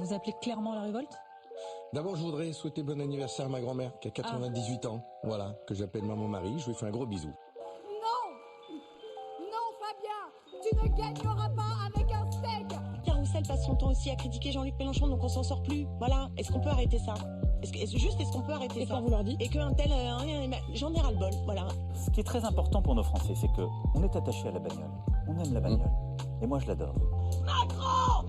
Vous appelez clairement à la révolte ? D'abord, je voudrais souhaiter bon anniversaire à ma grand-mère qui a 98 ans. Voilà, que j'appelle maman Marie. Je lui fais un gros bisou. Non, Fabien, tu ne gagneras pas avec un steak. Pierre Roussel passe son temps aussi à critiquer Jean-Luc Mélenchon, donc on s'en sort plus. Voilà, est-ce qu'on peut arrêter ça ? Est-ce qu'on peut arrêter ça ? Et quand vous leur dites ? Et qu'un tel, j'en ai ras-le-bol, voilà. Ce qui est très important pour nos Français, c'est qu'on est attaché à la bagnole. On aime la bagnole. Et moi, je l'adore. Macron !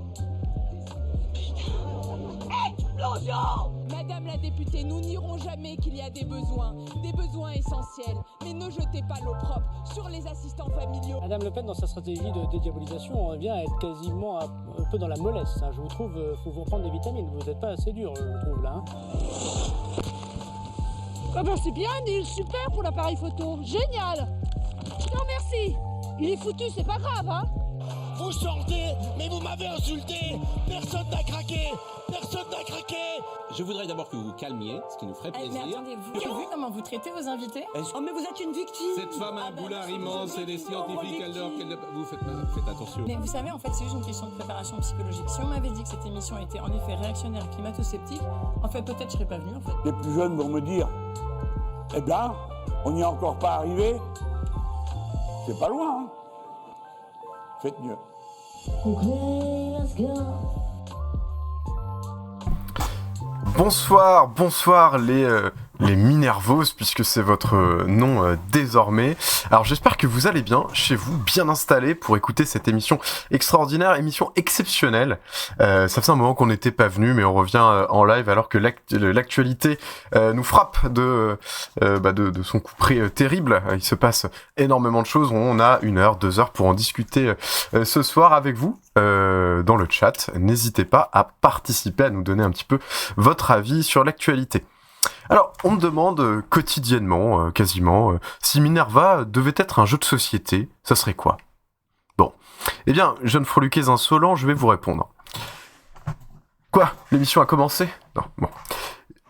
Explosion ! Madame la députée, nous n'irons jamais qu'il y a des besoins essentiels. Mais ne jetez pas l'opprobre sur les assistants familiaux. Madame Le Pen, dans sa stratégie de dédiabolisation, on revient à être quasiment un peu dans la mollesse. Je vous trouve, faut vous reprendre des vitamines. Vous n'êtes pas assez dur, je trouve, là. Ah ben c'est bien, Neil, super pour l'appareil photo. Génial. Non, merci. Il est foutu, c'est pas grave, hein. Vous sortez, mais vous m'avez insulté. Personne n'a craqué. Je voudrais d'abord que vous vous calmiez, ce qui nous ferait plaisir. Mais attendez, vous avez vu comment vous traitez vos invités ? Oh, mais vous êtes une victime. Cette femme a un boulard immense et les scientifiques, alors qu'elle... Vous faites attention. Mais vous savez, en fait, c'est juste une question de préparation psychologique. Si on m'avait dit que cette émission était en effet réactionnaire et climato-sceptique, en fait, peut-être je serais pas venue, en fait. Les plus jeunes vont me dire, eh bien, on n'y est encore pas arrivé. C'est pas loin, hein. Faites mieux. Bonsoir les Minervos, puisque c'est votre nom désormais. Alors j'espère que vous allez bien, chez vous, bien installés pour écouter cette émission extraordinaire, émission exceptionnelle. Ça faisait un moment qu'on n'était pas venu, mais on revient en live alors que l'actualité nous frappe de son coup près terrible. Il se passe énormément de choses. On a 1 heure, 2 heures pour en discuter ce soir avec vous dans le chat. N'hésitez pas à participer, à nous donner un petit peu votre avis sur l'actualité. Alors, on me demande quotidiennement, quasiment, si Minerva devait être un jeu de société, ça serait quoi ? Bon, eh bien, jeunes freluqués insolents, je vais vous répondre. Quoi ? L'émission a commencé ? Non, bon.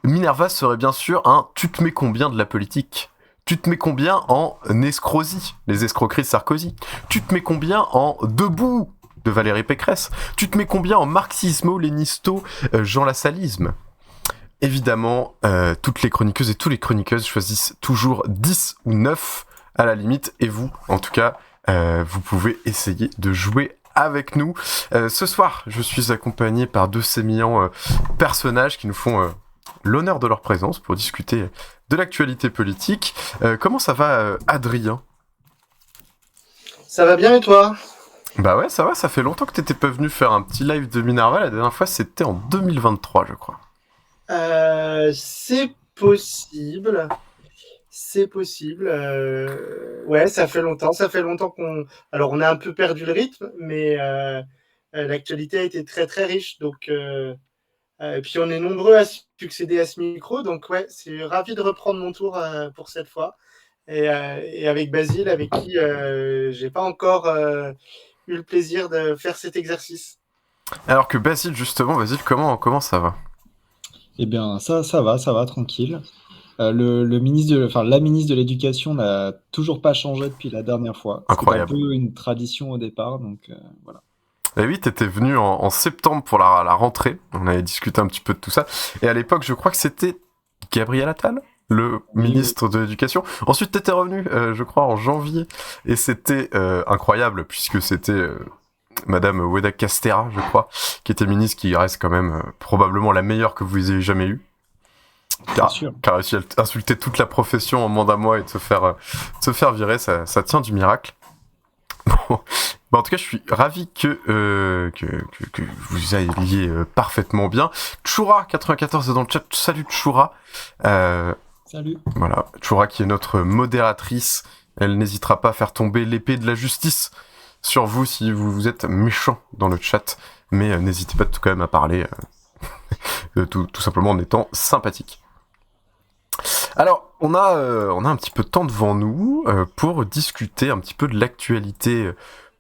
Minerva serait bien sûr un « tu te mets combien de la politique ?» Tu te mets combien en escrosie, les escroqueries de Sarkozy ? Tu te mets combien en debout de Valérie Pécresse ? Tu te mets combien en marxismo-lénisto Jean Lassallisme ? Évidemment, toutes les chroniqueuses et tous les chroniqueuses choisissent toujours 10 ou 9 à la limite, et vous, en tout cas, vous pouvez essayer de jouer avec nous. Ce soir, je suis accompagné par 2 sémillants personnages qui nous font l'honneur de leur présence pour discuter de l'actualité politique. Comment ça va, Adrien ? Ça va bien et toi ? Bah ouais, ça va, ça fait longtemps que t'étais pas venu faire un petit live de Minerva. La dernière fois, c'était en 2023, je crois. C'est possible. Ouais, ça fait longtemps qu'on... Alors, on a un peu perdu le rythme, mais l'actualité a été très, très riche. Donc, et puis, on est nombreux à succéder à ce micro. Donc, ouais, c'est ravi de reprendre mon tour pour cette fois. Et avec Basile, avec qui j'ai pas encore eu le plaisir de faire cet exercice. Alors que Basile, justement, comment ça va ? Eh bien, ça va, tranquille. La ministre de l'Éducation n'a toujours pas changé depuis la dernière fois. Incroyable. C'était un peu une tradition au départ, donc voilà. Et oui, t'étais venu en septembre pour la rentrée. On avait discuté un petit peu de tout ça. Et à l'époque, je crois que c'était Gabriel Attal, le ministre de l'Éducation. Ensuite, t'étais revenu, je crois, en janvier. Et c'était incroyable, puisque c'était... Madame Weda Castera, je crois, qui était ministre, qui reste quand même probablement la meilleure que vous ayez jamais eue. Qui a réussi à insulter toute la profession en moins d'un mois et de se faire virer, ça tient du miracle. Bon, en tout cas, je suis ravi que vous alliez parfaitement bien. Choura94 est dans le chat. Salut Choura. Salut. Voilà, Choura qui est notre modératrice. Elle n'hésitera pas à faire tomber l'épée de la justice sur vous si vous êtes méchant dans le chat, mais n'hésitez pas quand même à parler, tout simplement en étant sympathique. Alors, on a un petit peu de temps devant nous pour discuter un petit peu de l'actualité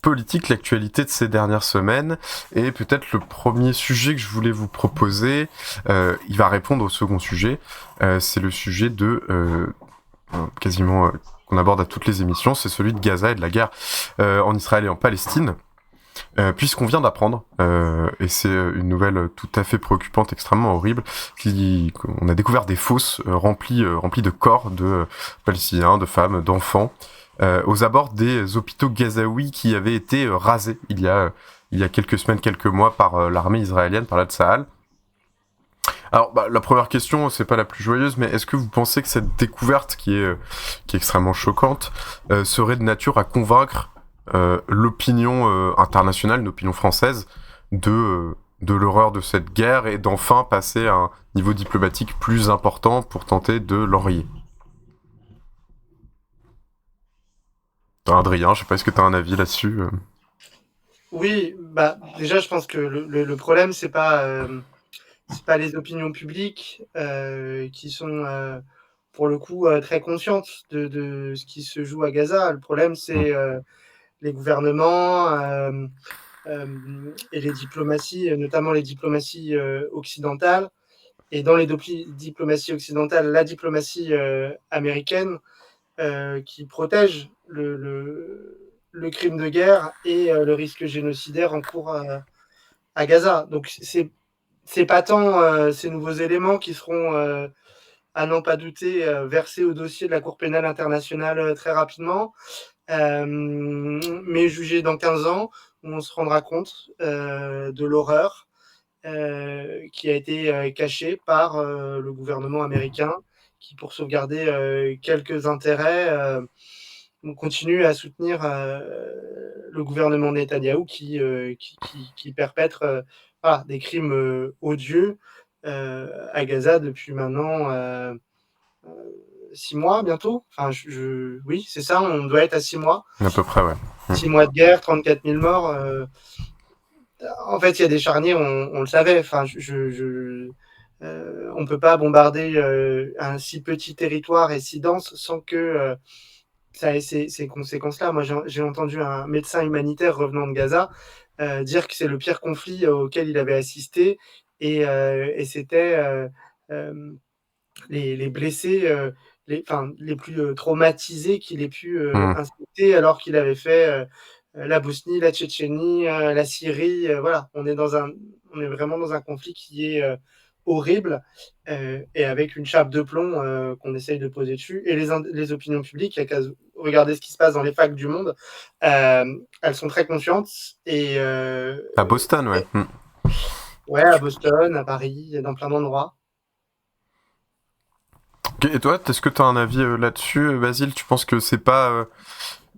politique, l'actualité de ces dernières semaines, et peut-être le premier sujet que je voulais vous proposer, il va répondre au second sujet, c'est le sujet de quasiment... qu'on aborde à toutes les émissions, c'est celui de Gaza et de la guerre en Israël et en Palestine. puisqu'on vient d'apprendre, et c'est une nouvelle tout à fait préoccupante, extrêmement horrible, qu'on a découvert des fosses remplies de corps de Palestiniens, de femmes, d'enfants, aux abords des hôpitaux gazaouis qui avaient été rasés il y a quelques semaines, quelques mois par l'armée israélienne, par l'Al-Tsahal. Alors, la première question, c'est pas la plus joyeuse, mais est-ce que vous pensez que cette découverte, qui est extrêmement choquante, serait de nature à convaincre l'opinion internationale, l'opinion française, de l'horreur de cette guerre et d'enfin passer à un niveau diplomatique plus important pour tenter de l'enrayer? Adrien, je sais pas, est-ce que tu as un avis là-dessus? Oui, déjà, je pense que le problème, c'est pas les opinions publiques qui sont, pour le coup, très conscientes de ce qui se joue à Gaza. Le problème, c'est les gouvernements et les diplomaties, notamment les diplomaties occidentales. Et dans les diplomaties occidentales, la diplomatie américaine qui protège le crime de guerre et le risque génocidaire en cours à Gaza. Donc c'est pas tant ces nouveaux éléments qui seront, à n'en pas douter, versés au dossier de la Cour pénale internationale très rapidement, mais jugés dans 15 ans, où on se rendra compte de l'horreur qui a été cachée par le gouvernement américain, qui, pour sauvegarder quelques intérêts, continue à soutenir le gouvernement Netanyahou qui perpètre des crimes odieux à Gaza depuis maintenant 6 mois bientôt. Enfin, oui, c'est ça, on doit être à 6 mois. À peu près, ouais. 6 mois de guerre, 34 000 morts. En fait, il y a des charniers, on le savait. Enfin, on peut pas bombarder un si petit territoire et si dense sans que ça ait ces conséquences-là. Moi, j'ai entendu un médecin humanitaire revenant de Gaza dire que c'est le pire conflit auquel il avait assisté et c'était les blessés les plus traumatisés qu'il ait pu inspecter alors qu'il avait fait la Bosnie, la Tchétchénie, la Syrie. Voilà, on est vraiment dans un conflit qui est horrible et avec une chape de plomb qu'on essaye de poser dessus. Et les opinions publiques, il y a qu'à regarder ce qui se passe dans les facs du monde, elles sont très conscientes. Et, à Boston, ouais. Ouais, à Boston, à Paris, dans plein d'endroits. Et toi, est-ce que tu as un avis là-dessus, Basile? Tu penses que c'est pas...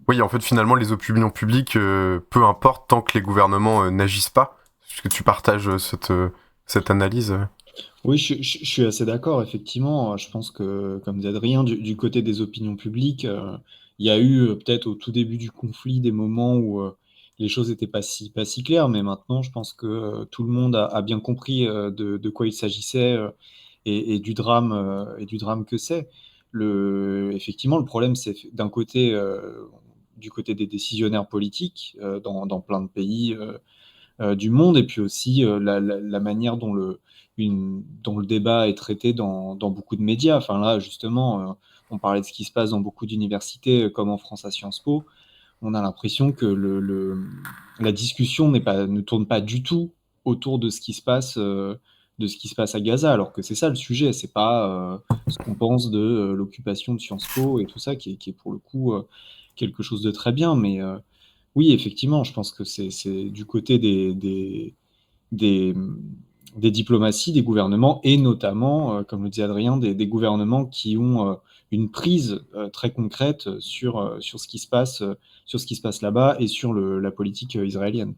Oui, en fait, finalement, les opinions publiques, peu importe, tant que les gouvernements n'agissent pas. Est-ce que tu partages cette analyse? Oui, je suis assez d'accord, effectivement. Je pense que, comme dit Adrien, du côté des opinions publiques, il y a eu peut-être au tout début du conflit des moments où les choses n'étaient pas si claires, mais maintenant, je pense que tout le monde a bien compris de quoi il s'agissait et du drame que c'est. Effectivement, le problème, c'est d'un côté, du côté des décisionnaires politiques dans plein de pays du monde, et puis aussi la manière dont le débat est traité dans beaucoup de médias. Enfin là, justement, on parlait de ce qui se passe dans beaucoup d'universités, comme en France à Sciences Po. On a l'impression que la discussion ne tourne pas du tout autour de ce qui se passe à Gaza, alors que c'est ça le sujet. C'est pas ce qu'on pense de l'occupation de Sciences Po et tout ça, qui est pour le coup quelque chose de très bien. Mais oui, effectivement, je pense que c'est du côté des diplomaties, des gouvernements, et notamment, comme le dit Adrien, des gouvernements qui ont une prise très concrète sur ce qui se passe là-bas et sur la politique israélienne.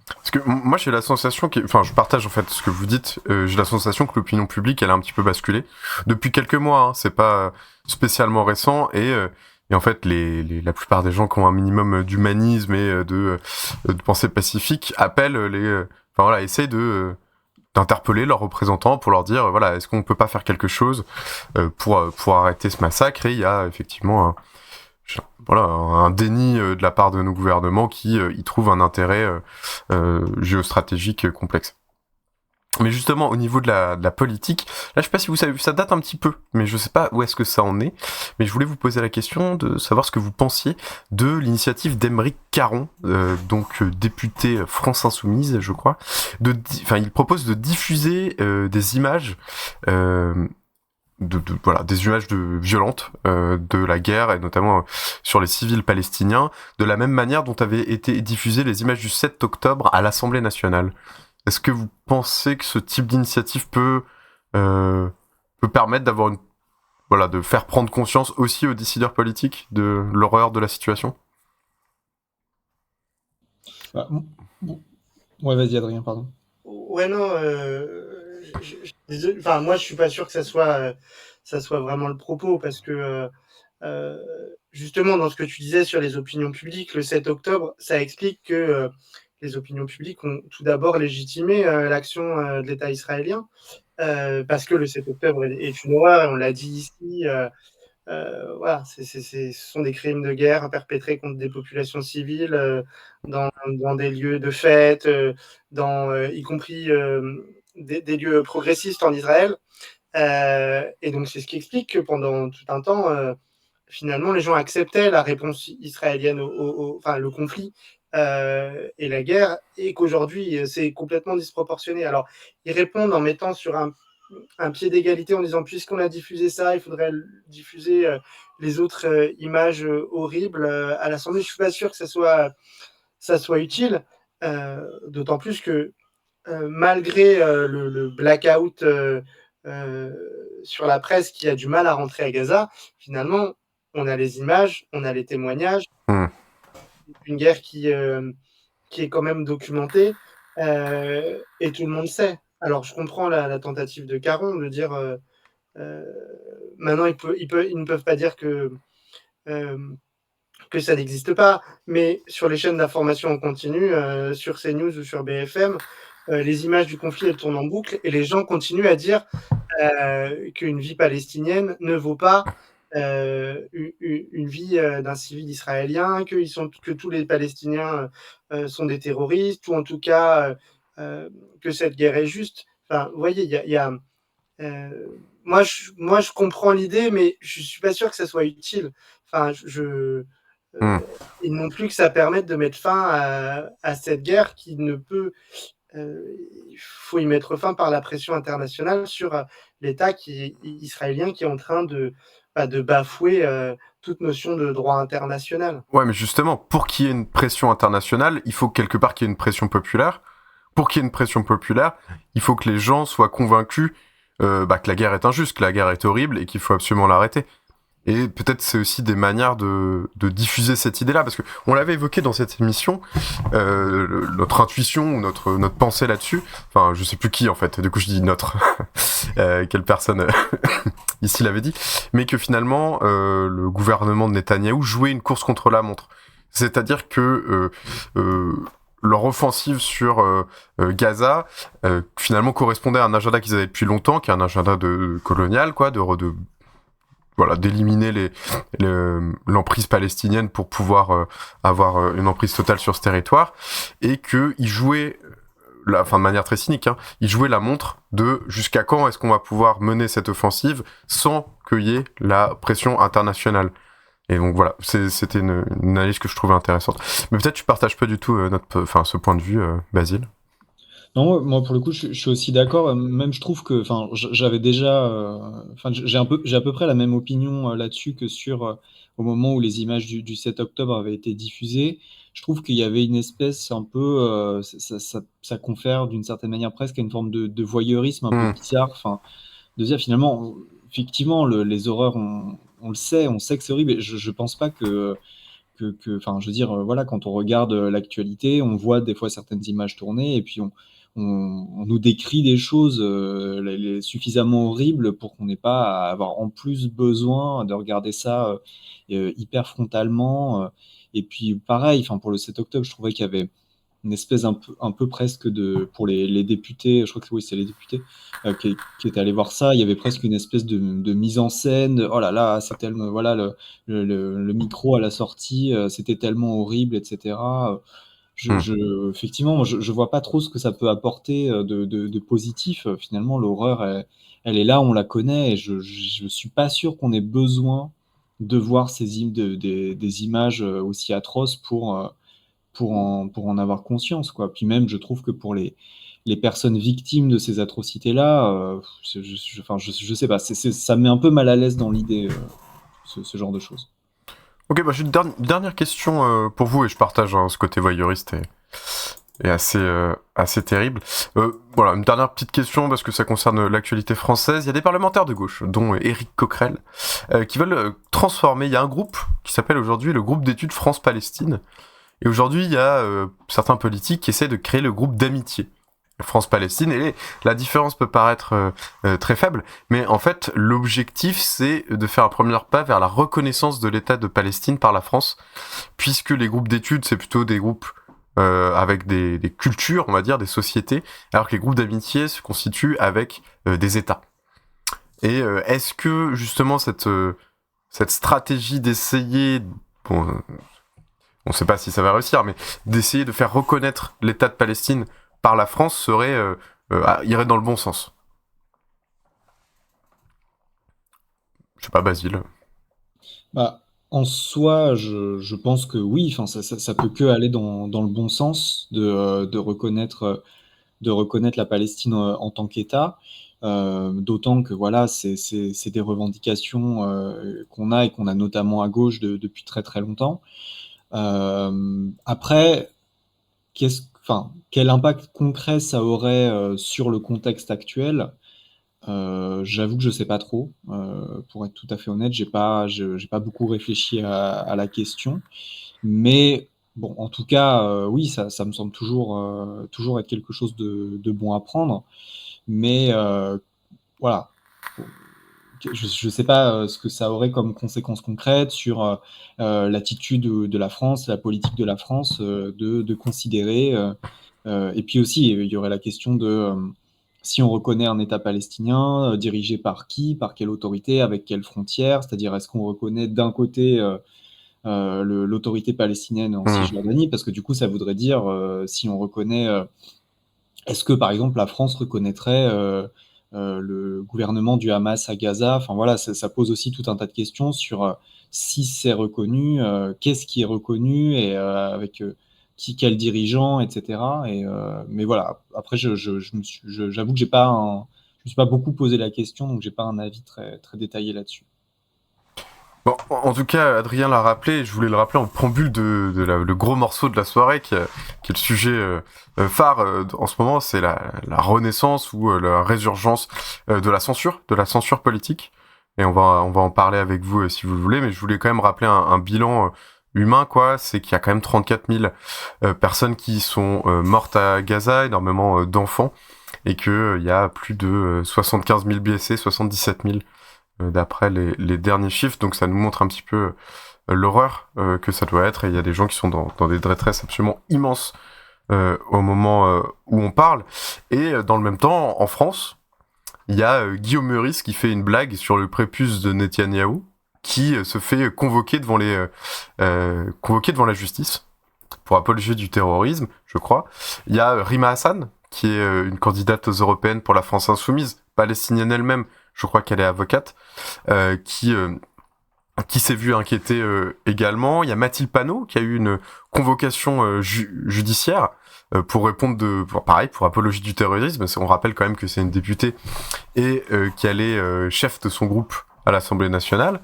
Parce que moi j'ai la sensation je partage en fait ce que vous dites, j'ai la sensation que l'opinion publique elle a un petit peu basculé depuis quelques mois, hein, c'est pas spécialement récent, et en fait la plupart des gens qui ont un minimum d'humanisme et de pensée pacifique appellent essayent d'interpeller leurs représentants pour leur dire voilà, est-ce qu'on peut pas faire quelque chose pour arrêter ce massacre. Et il y a effectivement un déni de la part de nos gouvernements qui y trouvent un intérêt géostratégique complexe. Mais justement, au niveau de la politique, là, je sais pas si vous savez, ça date un petit peu, mais je sais pas où est-ce que ça en est. Mais je voulais vous poser la question de savoir ce que vous pensiez de l'initiative d'Aymeric Caron, député France Insoumise, je crois. Il propose de diffuser des images, des images violentes de la guerre, et notamment sur les civils palestiniens, de la même manière dont avaient été diffusées les images du 7 octobre à l'Assemblée nationale. Est-ce que vous pensez que ce type d'initiative peut permettre de faire prendre conscience aussi aux décideurs politiques de l'horreur de la situation ? Ouais, vas-y Adrien, pardon. Ouais, non, désolé, moi je suis pas sûr que ça soit vraiment le propos, parce que justement dans ce que tu disais sur les opinions publiques, le 7 octobre, ça explique que les opinions publiques ont tout d'abord légitimé l'action de l'État israélien, parce que le 7 octobre est une horreur, et on l'a dit ici, voilà, ce sont des crimes de guerre perpétrés contre des populations civiles dans des lieux de fête, y compris des lieux progressistes en Israël. Et donc c'est ce qui explique que pendant tout un temps, finalement, les gens acceptaient la réponse israélienne le conflit et la guerre, et qu'aujourd'hui c'est complètement disproportionné. Alors ils répondent en mettant sur un pied d'égalité, en disant puisqu'on a diffusé ça, il faudrait diffuser les autres images horribles à l'Assemblée. Je suis pas sûr que ça soit utile, d'autant plus que malgré le blackout sur la presse qui a du mal à rentrer à Gaza, finalement on a les images, on a les témoignages, une guerre qui est quand même documentée, et tout le monde sait. Alors je comprends la tentative de Caron de dire maintenant ils ne peuvent pas dire que ça n'existe pas, mais sur les chaînes d'information en continu, sur CNews ou sur BFM, les images du conflit elles tournent en boucle, et les gens continuent à dire qu'une vie palestinienne ne vaut pas une vie d'un civil israélien, que tous les Palestiniens sont des terroristes, ou en tout cas que cette guerre est juste. Enfin, vous voyez, moi je comprends l'idée, mais je suis pas sûr que ça soit utile. Enfin, et non plus que ça permette de mettre fin à cette guerre qui ne peut. Il faut y mettre fin par la pression internationale sur l'État israélien qui est en train de bafouer toute notion de droit international. Ouais, mais justement, pour qu'il y ait une pression internationale, il faut quelque part qu'il y ait une pression populaire. Pour qu'il y ait une pression populaire, il faut que les gens soient convaincus que la guerre est injuste, que la guerre est horrible et qu'il faut absolument l'arrêter. Et peut-être c'est aussi des manières de diffuser cette idée-là, parce que on l'avait évoqué dans cette émission, notre intuition ou notre pensée là-dessus. Enfin, je sais plus qui en fait. Du coup, je dis notre. Quelle personne ici l'avait dit, mais que finalement le gouvernement de Netanyahou jouait une course contre la montre. C'est-à-dire que leur offensive sur Gaza finalement correspondait à un agenda qu'ils avaient depuis longtemps, qui est un agenda colonial, quoi, d'éliminer l'emprise palestinienne pour pouvoir avoir une emprise totale sur ce territoire, et qu'ils jouaient, de manière très cynique, ils jouaient la montre de jusqu'à quand est-ce qu'on va pouvoir mener cette offensive sans qu'il y ait la pression internationale. Et donc voilà, c'était une analyse que je trouvais intéressante. Mais peut-être tu partages pas du tout ce point de vue, Basile. Non, moi pour le coup, je suis aussi d'accord. Même je trouve que, j'avais déjà, j'ai à peu près la même opinion là-dessus que sur au moment où les images du 7 octobre avaient été diffusées. Je trouve qu'il y avait une espèce un peu, ça confère d'une certaine manière presque à une forme de voyeurisme un peu bizarre. De dire finalement, effectivement, les horreurs, on le sait, on sait que c'est horrible. Et je pense pas que je veux dire, voilà, quand on regarde l'actualité, on voit des fois certaines images tournées, et puis on nous décrit des choses suffisamment horribles pour qu'on n'ait pas à avoir en plus besoin de regarder ça hyper frontalement. Et puis pareil, pour le 7 octobre, je trouvais qu'il y avait une espèce un peu presque pour les députés, je crois que oui, c'est les députés qui étaient allés voir ça, il y avait presque une espèce de mise en scène. Oh là là, c'est tellement, voilà, le micro à la sortie, c'était tellement horrible, etc. Effectivement, moi, je vois pas trop ce que ça peut apporter de positif. Finalement, l'horreur, elle est là, on la connaît, et je suis pas sûr qu'on ait besoin de voir des images aussi atroces pour en avoir conscience, quoi. Puis même, je trouve que pour les personnes victimes de ces atrocités-là, je sais pas, ça me met un peu mal à l'aise dans l'idée, ce genre de choses. Ok, j'ai une dernière question pour vous, et je partage ce côté voyeuriste est assez terrible. Voilà, une dernière petite question, parce que ça concerne l'actualité française. Il y a des parlementaires de gauche, dont Éric Coquerel, qui veulent transformer... Il y a un groupe qui s'appelle aujourd'hui le groupe d'études France-Palestine. Et aujourd'hui, il y a certains politiques qui essaient de créer le groupe d'amitié France-Palestine. Et la différence peut paraître très faible, mais en fait, l'objectif, c'est de faire un premier pas vers la reconnaissance de l'État de Palestine par la France, puisque les groupes d'études, c'est plutôt des groupes avec des cultures, on va dire, des sociétés, alors que les groupes d'amitié se constituent avec des États. Et est-ce que, justement, cette stratégie d'essayer... on ne sait pas si ça va réussir, mais d'essayer de faire reconnaître l'État de Palestine par la France irait dans le bon sens? Je sais pas, Basile. En soi, je pense que oui, ça peut que aller dans le bon sens de reconnaître la Palestine en tant qu'État, d'autant que voilà, c'est des revendications qu'on a et qu'on a notamment à gauche depuis très très longtemps. Après, quel impact concret ça aurait sur le contexte actuel? J'avoue que je sais pas trop. Pour être tout à fait honnête, j'ai pas beaucoup réfléchi à la question. Mais bon, en tout cas, oui, ça me semble toujours être quelque chose de bon à prendre. Mais voilà. Je sais pas ce que ça aurait comme conséquences concrètes sur l'attitude de la France, la politique de la France, de considérer. Et puis aussi, il y aurait la question de si on reconnaît un État palestinien, dirigé par qui, par quelle autorité, avec quelles frontières, c'est-à-dire est-ce qu'on reconnaît d'un côté l'autorité palestinienne en Cisjordanie, parce que du coup ça voudrait dire si on reconnaît, est-ce que par exemple la France reconnaîtrait le gouvernement du Hamas à Gaza? Enfin voilà, ça pose aussi tout un tas de questions sur si c'est reconnu, qu'est-ce qui est reconnu, et avec quel dirigeant, etc. Mais voilà, après j'avoue que je me suis pas beaucoup posé la question, donc j'ai pas un avis très, très détaillé là-dessus. Bon, en tout cas, Adrien l'a rappelé, je voulais le rappeler en préambule le gros morceau de la soirée, qui est le sujet phare en ce moment, c'est la renaissance ou la résurgence de la censure politique. Et on va en parler avec vous si vous le voulez, mais je voulais quand même rappeler un bilan humain, quoi. C'est qu'il y a quand même 34 000 personnes qui sont mortes à Gaza, énormément d'enfants, et qu'il y a plus de 75 000 blessés, 77 000 d'après les derniers chiffres. Donc ça nous montre un petit peu l'horreur que ça doit être, et il y a des gens qui sont dans des détresses absolument immenses au moment où on parle. Et dans le même temps, en France, il y a Guillaume Meurice qui fait une blague sur le prépuce de Netanyahou, qui se fait convoquer devant la justice pour apologie du terrorisme, je crois. Il y a Rima Hassan, qui est une candidate aux européennes pour la France insoumise, palestinienne elle-même, je crois qu'elle est avocate, qui s'est vue inquiéter également. Il y a Mathilde Panot, qui a eu une convocation judiciaire pour répondre pour apologie du terrorisme. On rappelle quand même que c'est une députée et qu'elle est chef de son groupe à l'Assemblée nationale.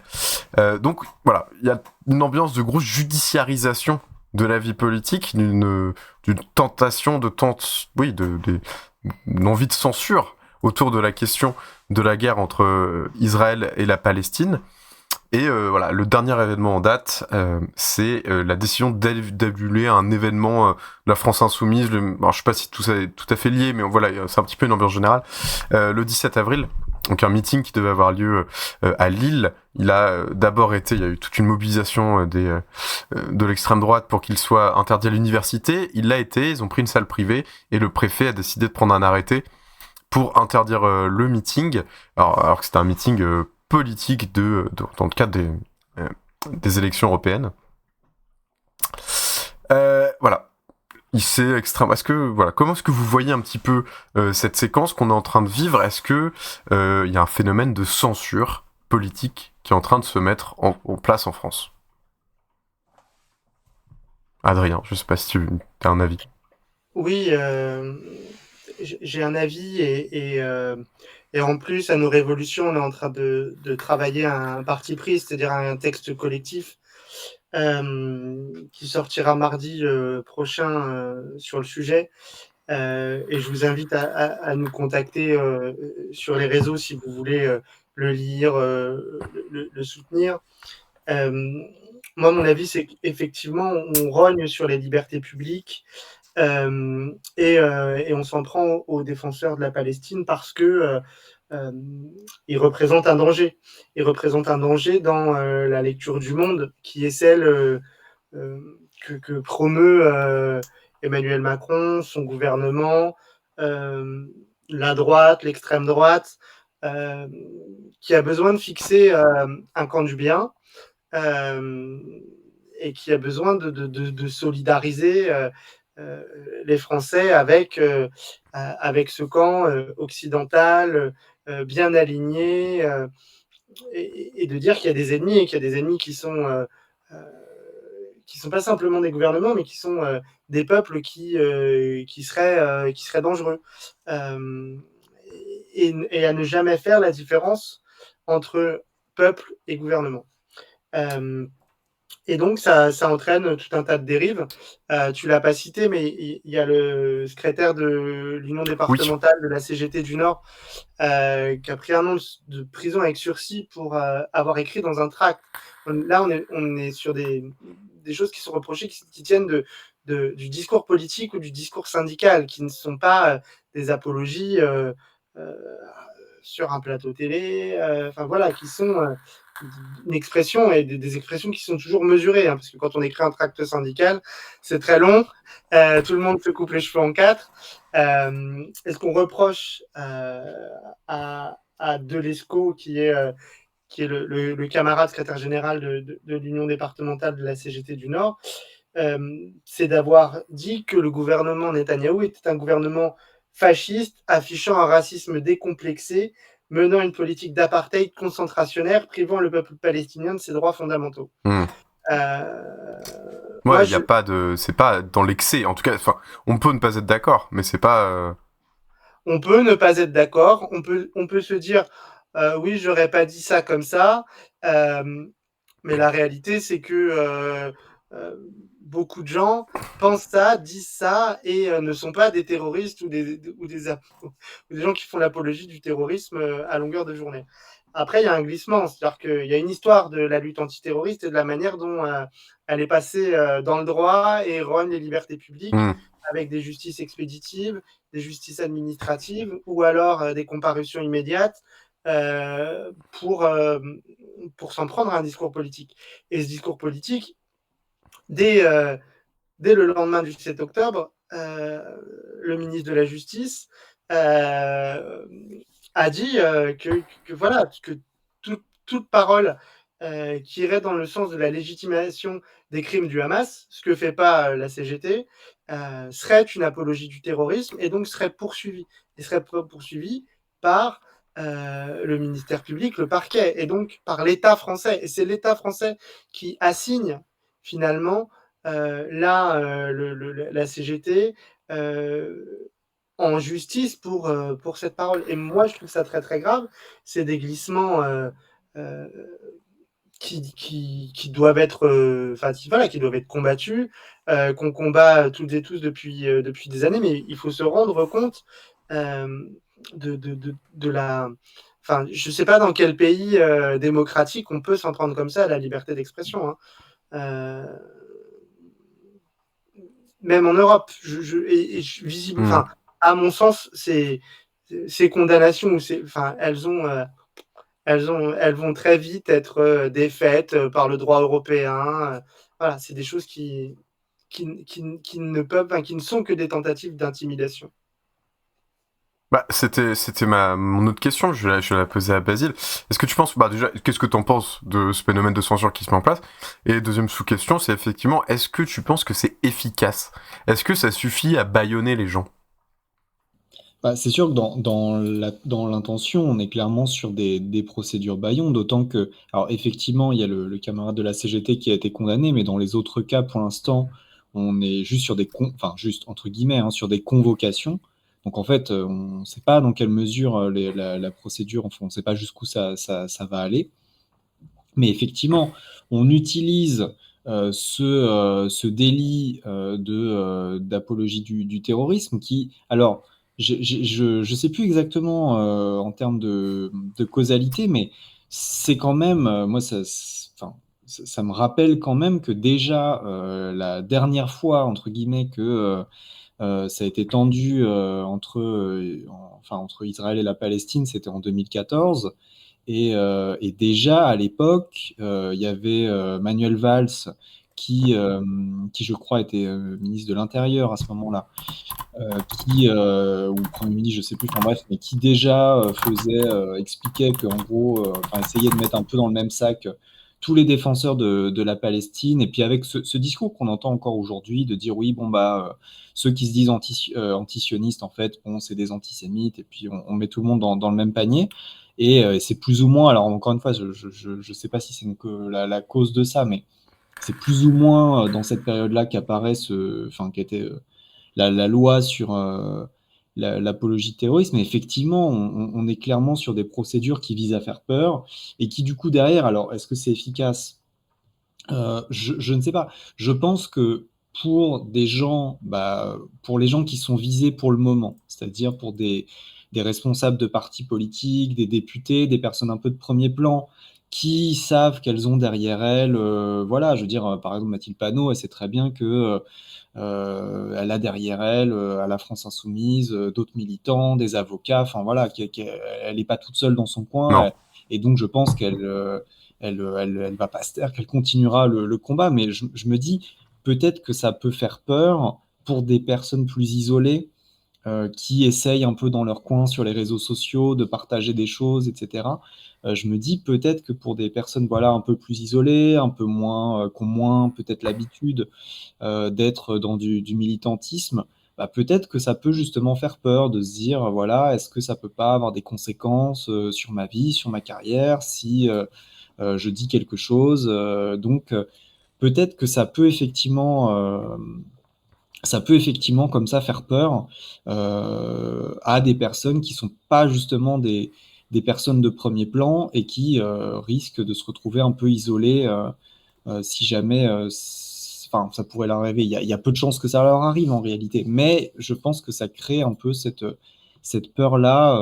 Donc voilà, il y a une ambiance de grosse judiciarisation de la vie politique, d'une tentation d'une envie de censure autour de la question de la guerre entre Israël et la Palestine. Et voilà, le dernier événement en date, c'est la décision d'annuler un événement de la France insoumise. Alors, je sais pas si tout ça est tout à fait lié, mais voilà, c'est un petit peu une ambiance générale. Le 17 avril, donc un meeting qui devait avoir lieu à Lille. Il a d'abord été, il y a eu toute une mobilisation de l'extrême droite pour qu'il soit interdit à l'université. Il l'a été, ils ont pris une salle privée, et le préfet a décidé de prendre un arrêté pour interdire le meeting, alors que c'était un meeting politique dans le cadre des élections européennes. Voilà. c'est extrême. Comment est-ce que vous voyez un petit peu cette séquence qu'on est en train de vivre? Est-ce que il y a un phénomène de censure politique qui est en train de se mettre en place en France? Adrien, je sais pas si tu as un avis. Oui, j'ai un avis et en plus, à nos révolutions, on est en train de travailler un parti pris, c'est-à-dire un texte collectif qui sortira mardi prochain sur le sujet. Et je vous invite à nous contacter sur les réseaux si vous voulez le lire, le soutenir. Moi, mon avis, c'est qu'effectivement, on rogne sur les libertés publiques et on s'en prend aux défenseurs de la Palestine parce que ils représentent un danger. Ils représentent un danger dans la lecture du monde qui est celle que promeut Emmanuel Macron, son gouvernement, la droite, l'extrême droite, qui a besoin de fixer un camp du bien et qui a besoin de solidariser les Français avec ce camp occidental bien aligné et de dire qu'il y a des ennemis et qu'il y a des ennemis qui sont pas simplement des gouvernements, mais qui sont des peuples qui seraient dangereux. Et à ne jamais faire la différence entre peuple et gouvernement. Et donc, ça entraîne tout un tas de dérives. Tu ne l'as pas cité, mais il y a le secrétaire de l'Union départementale de la CGT du Nord qui a pris un an de prison avec sursis pour avoir écrit dans un tract. Là, on est sur des choses qui sont reprochées, qui tiennent du discours politique ou du discours syndical, qui ne sont pas des apologies sur un plateau télé, qui sont une expression et des expressions qui sont toujours mesurées, parce que quand on écrit un tract syndical, c'est très long, tout le monde se coupe les cheveux en quatre. Et ce qu'on reproche à Delesco, qui est le camarade secrétaire général de l'Union départementale de la CGT du Nord, c'est d'avoir dit que le gouvernement Netanyahou était un gouvernement fasciste, affichant un racisme décomplexé, menant une politique d'apartheid concentrationnaire, privant le peuple palestinien de ses droits fondamentaux. C'est pas dans l'excès. En tout cas, on peut ne pas être d'accord, mais c'est pas. On peut ne pas être d'accord. On peut se dire, oui, j'aurais pas dit ça comme ça. Mais la réalité, c'est que beaucoup de gens pensent ça, disent ça et ne sont pas des terroristes ou des gens qui font l'apologie du terrorisme à longueur de journée. Après, il y a un glissement, c'est-à-dire qu'il y a une histoire de la lutte antiterroriste et de la manière dont elle est passée dans le droit et rogne les libertés publiques avec des justices expéditives, des justices administratives ou alors des comparutions immédiates pour s'en prendre à un discours politique. Et ce discours polique, dès le lendemain du 7 octobre, le ministre de la Justice a dit que toute parole qui irait dans le sens de la légitimation des crimes du Hamas, ce que fait pas la CGT, serait une apologie du terrorisme et donc serait poursuivi par le ministère public, le parquet, et donc par l'État français. Et c'est l'État français qui assigne finalement la CGT en justice pour cette parole. Et moi, je trouve ça très très grave. C'est des glissements qui doivent être, qui doivent être combattus, qu'on combat toutes et tous depuis des années. Mais il faut se rendre compte de la. Enfin, je sais pas dans quel pays démocratique on peut s'en prendre comme ça à la liberté d'expression. Même en Europe, visiblement, à mon sens, ces condamnations, elles vont très vite être défaites par le droit européen. Voilà, c'est des choses qui ne sont que des tentatives d'intimidation. Bah, c'était mon autre question, je vais la poser à Basile. Est-ce que tu penses, bah déjà, qu'est-ce que tu en penses de ce phénomène de censure qui se met en place? Et deuxième sous-question, c'est effectivement, est-ce que tu penses que c'est efficace? Est-ce que ça suffit à bâillonner les gens? Bah, c'est sûr que dans l'intention, on est clairement sur des procédures bâillons, d'autant que, alors effectivement, il y a le camarade de la CGT qui a été condamné, mais dans les autres cas, pour l'instant, on est juste sur enfin, juste entre guillemets, hein, sur des convocations. Donc en fait, on ne sait pas dans quelle mesure la procédure, enfin, on ne sait pas jusqu'où ça va aller. Mais effectivement, on utilise ce délit d'apologie du terrorisme qui, alors, je sais plus exactement en termes de causalité, mais c'est quand même, moi, enfin, ça me rappelle quand même que déjà la dernière fois, entre guillemets, que ça a été tendu entre Israël et la Palestine, c'était en 2014. Et déjà à l'époque, il y avait Manuel Valls qui, je crois, était ministre de l'Intérieur à ce moment-là, ou Premier ministre, je sais plus, enfin bref, mais qui déjà expliquait qu'en gros, essayait de mettre un peu dans le même sac tous les défenseurs de la Palestine, et puis avec ce discours qu'on entend encore aujourd'hui, de dire oui, bon bah, ceux qui se disent antisionistes, en fait, bon, c'est des antisémites, et puis on met tout le monde dans le même panier. Et c'est plus ou moins, alors encore une fois, je sais pas si c'est la cause de ça, mais c'est plus ou moins dans cette période-là qu'apparaît qu'était la loi sur l'apologie de terrorisme. Mais effectivement, on est clairement sur des procédures qui visent à faire peur et qui, du coup, derrière, alors, est-ce que c'est efficace? Je ne sais pas. Je pense que pour des gens, pour les gens qui sont visés pour le moment, c'est-à-dire pour des responsables de partis politiques, des députés, des personnes un peu de premier plan, qui savent qu'elles ont derrière elles, voilà, je veux dire, par exemple, Mathilde Panot, elle sait très bien que elle a derrière elle, à la France Insoumise, d'autres militants, des avocats, enfin voilà, elle n'est pas toute seule dans son coin, et donc je pense qu'elle va pas se taire, qu'elle continuera le combat, mais je me dis, peut-être que ça peut faire peur pour des personnes plus isolées, qui essayent un peu dans leur coin sur les réseaux sociaux de partager des choses, etc. Je me dis peut-être que pour des personnes voilà, un peu plus isolées, un peu moins, qui ont moins peut-être l'habitude d'être dans du militantisme, peut-être que ça peut justement faire peur de se dire, voilà, est-ce que ça peut pas avoir des conséquences sur ma vie, sur ma carrière, si je dis quelque chose. Donc peut-être que ça peut effectivement comme ça faire peur à des personnes qui sont pas justement des personnes de premier plan et qui risquent de se retrouver un peu isolées si jamais ça pourrait leur arriver. Il y a peu de chances que ça leur arrive en réalité, mais je pense que ça crée un peu cette peur-là.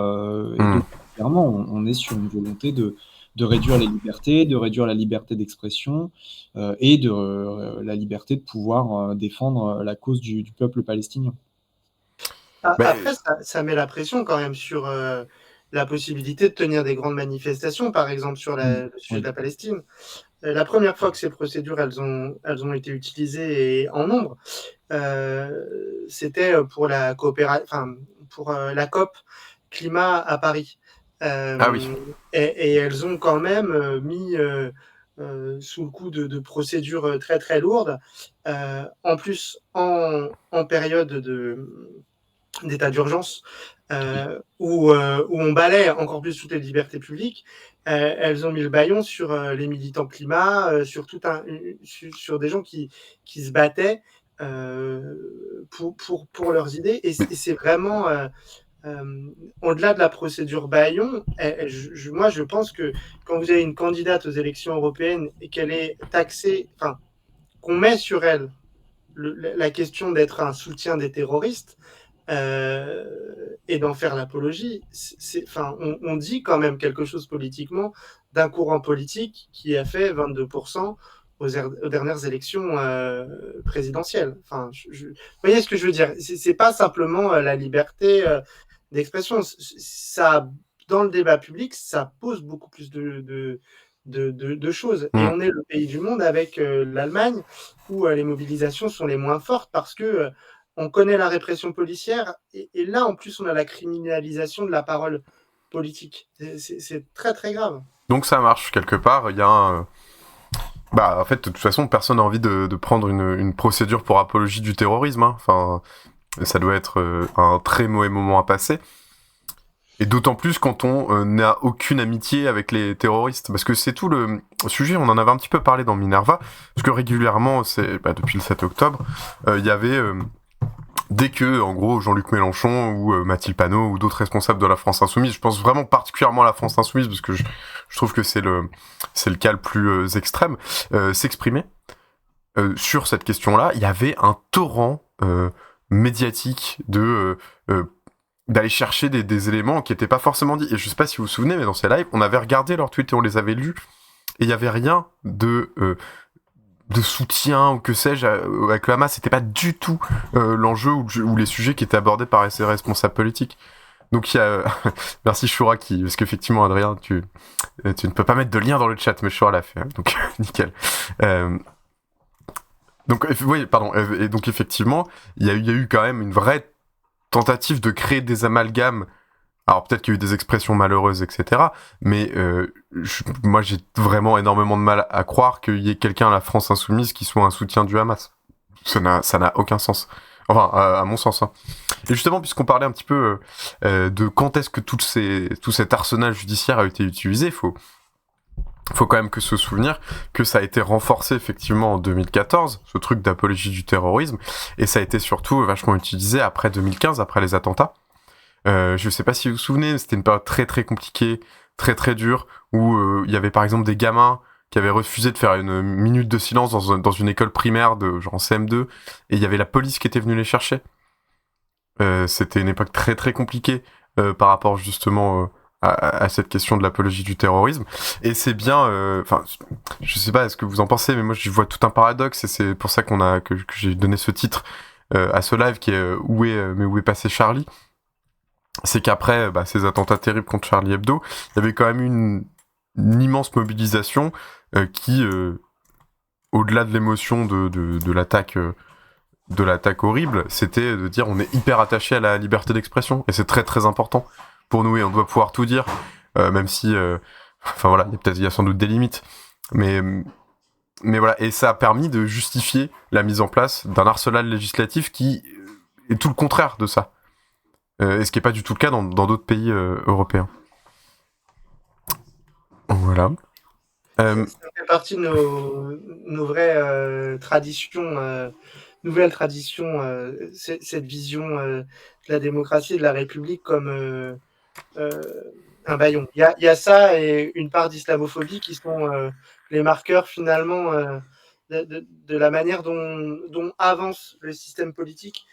Et donc, clairement, on est sur une volonté de réduire les libertés, de réduire la liberté d'expression et la liberté de pouvoir défendre la cause du peuple palestinien. Après, ça met la pression quand même sur la possibilité de tenir des grandes manifestations, par exemple sur le sujet de la Palestine. La première fois que ces procédures elles ont été utilisées et en nombre, c'était pour la COP climat à Paris. Oui. Et elles ont quand même mis sous le coup de procédures très très lourdes, en plus en période d'état d'urgence, où on balaie encore plus toutes les libertés publiques. Elles ont mis le bâillon sur les militants climat, sur des gens qui se battaient pour leurs idées. Et c'est vraiment au-delà de la procédure bâillon, moi je pense que quand vous avez une candidate aux élections européennes et qu'elle est taxée, qu'on met sur elle la question d'être un soutien des terroristes, et d'en faire l'apologie, on dit quand même quelque chose politiquement d'un courant politique qui a fait 22% aux dernières élections présidentielles. Vous voyez ce que je veux dire? C'est pas simplement la liberté d'expression. Ça, dans le débat public, ça pose beaucoup plus de choses. Et on est le pays du monde avec l'Allemagne où les mobilisations sont les moins fortes parce que on connaît la répression policière, et là, en plus, on a la criminalisation de la parole politique. C'est très, très grave. Donc ça marche, quelque part, il y a un... Bah, en fait, de toute façon, personne n'a envie de prendre une procédure pour apologie du terrorisme, hein. Enfin, ça doit être un très mauvais moment à passer. Et d'autant plus quand on n'a aucune amitié avec les terroristes. Parce que c'est tout le sujet, on en avait un petit peu parlé dans Minerva, parce que régulièrement, depuis le 7 octobre, il y avait... dès que, en gros, Jean-Luc Mélenchon ou Mathilde Panot ou d'autres responsables de la France Insoumise, je pense vraiment particulièrement à la France Insoumise, parce que je trouve que c'est le cas le plus extrême, s'exprimer sur cette question-là, il y avait un torrent médiatique d'aller chercher des éléments qui n'étaient pas forcément dits. Et je sais pas si vous vous souvenez, mais dans ces lives, on avait regardé leurs tweets et on les avait lus, et il y avait rien de soutien ou que sais-je avec le Hamas. C'était pas du tout l'enjeu ou les sujets qui étaient abordés par ces responsables politiques. Donc il y a merci Choura parce qu'effectivement Adrien tu ne peux pas mettre de lien dans le chat, mais Choura l'a fait, hein, donc nickel. Donc oui, pardon, et donc effectivement il y a eu quand même une vraie tentative de créer des amalgames. Alors peut-être qu'il y a eu des expressions malheureuses, etc. Mais moi j'ai vraiment énormément de mal à croire qu'il y ait quelqu'un à la France Insoumise qui soit un soutien du Hamas. Ça n'a aucun sens. Enfin, à mon sens. Hein. Et justement, puisqu'on parlait un petit peu de quand est-ce que tout cet arsenal judiciaire a été utilisé, faut quand même se souvenir que ça a été renforcé effectivement en 2014, ce truc d'apologie du terrorisme, et ça a été surtout vachement utilisé après 2015, après les attentats. Je sais pas si vous vous souvenez, c'était une période très très compliquée, très très dure, où il y avait par exemple des gamins qui avaient refusé de faire une minute de silence dans une école primaire de genre en CM2, et il y avait la police qui était venue les chercher. C'était une époque très très compliquée par rapport justement à cette question de l'apologie du terrorisme, et c'est bien, je sais pas ce que vous en pensez, mais moi je vois tout un paradoxe, et c'est pour ça que j'ai donné ce titre à ce live qui est où est passé Charlie. C'est qu'après ces attentats terribles contre Charlie Hebdo, il y avait quand même une immense mobilisation qui, au-delà de l'émotion de l'attaque horrible, c'était de dire on est hyper attaché à la liberté d'expression, et c'est très très important pour nous, et on doit pouvoir tout dire, même si, il y a sans doute des limites, mais voilà, et ça a permis de justifier la mise en place d'un arsenal législatif qui est tout le contraire de ça. Et ce qui n'est pas du tout le cas dans d'autres pays européens. Voilà. Ça fait partie de nos vraies traditions, nouvelles traditions, cette vision de la démocratie et de la République comme un bâillon. Il y a ça et une part d'islamophobie qui sont les marqueurs finalement de la manière dont avance le système politique.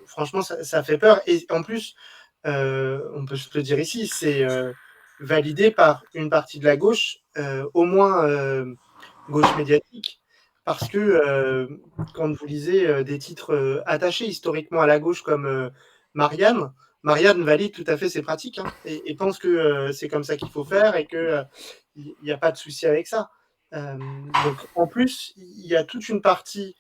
Franchement, ça fait peur. Et en plus, on peut se le dire ici, c'est validé par une partie de la gauche, au moins gauche médiatique, parce que quand vous lisez des titres attachés historiquement à la gauche comme Marianne valide tout à fait ces pratiques, hein, et pense que c'est comme ça qu'il faut faire et qu'il n'y a pas de souci avec ça. Donc, en plus, il y a toute une partie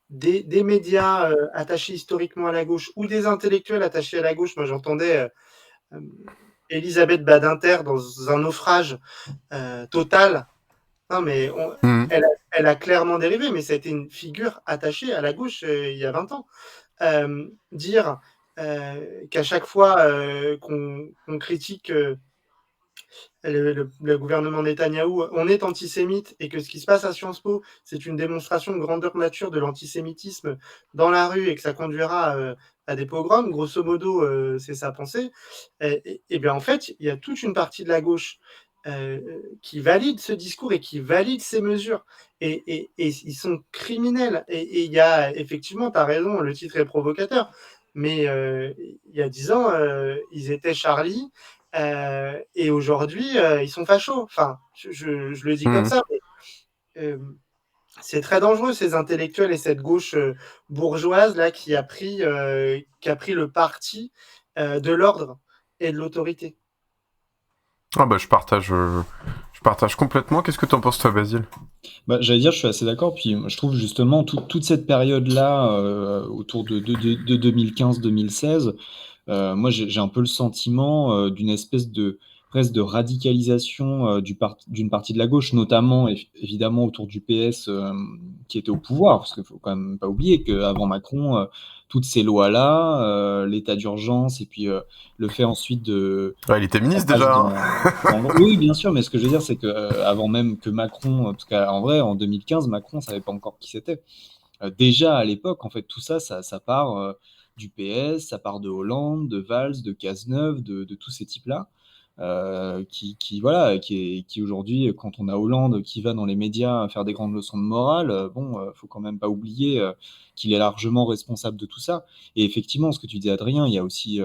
des médias attachés historiquement à la gauche ou des intellectuels attachés à la gauche. Moi, j'entendais Elisabeth Badinter dans un naufrage total. Non, mais elle a clairement dérivé, mais ça a été une figure attachée à la gauche il y a 20 ans. Dire qu'à chaque fois qu'on critique le gouvernement Netanyahou, on est antisémite, et que ce qui se passe à Sciences Po, c'est une démonstration de grandeur nature de l'antisémitisme dans la rue et que ça conduira à des pogroms, grosso modo, c'est sa pensée, et bien en fait, il y a toute une partie de la gauche qui valide ce discours et qui valide ces mesures, et ils sont criminels, et il y a effectivement, tu as raison, le titre est provocateur, mais il y a 10 ans, ils étaient Charlie, et aujourd'hui, ils sont fachos. Enfin, je le dis comme ça, mais c'est très dangereux, ces intellectuels et cette gauche bourgeoise là qui a pris le parti de l'ordre et de l'autorité. Ah bah je partage complètement. Qu'est-ce que t'en penses toi, Basile? Bah, j'allais dire, je suis assez d'accord. Puis je trouve justement toute cette période-là, autour de 2015-2016, moi j'ai un peu le sentiment d'une espèce de presque de radicalisation d'une partie de la gauche, notamment évidemment autour du PS qui était au pouvoir, parce qu'il faut quand même pas oublier qu'avant Macron, toutes ces lois-là, l'état d'urgence et puis le fait ensuite de Ouais, il était on ministre passe déjà. oui, bien sûr, mais ce que je veux dire, c'est que avant même que Macron, parce qu'en vrai, en 2015, Macron, on savait pas encore qui c'était. Déjà à l'époque, en fait, tout ça, ça part du PS, ça part de Hollande, de Valls, de Cazeneuve, de tous ces types-là, voilà, qui aujourd'hui, quand on a Hollande qui va dans les médias faire des grandes leçons de morale, bon, faut quand même pas oublier qu'il est largement responsable de tout ça. Et effectivement, ce que tu dis, Adrien, il y a aussi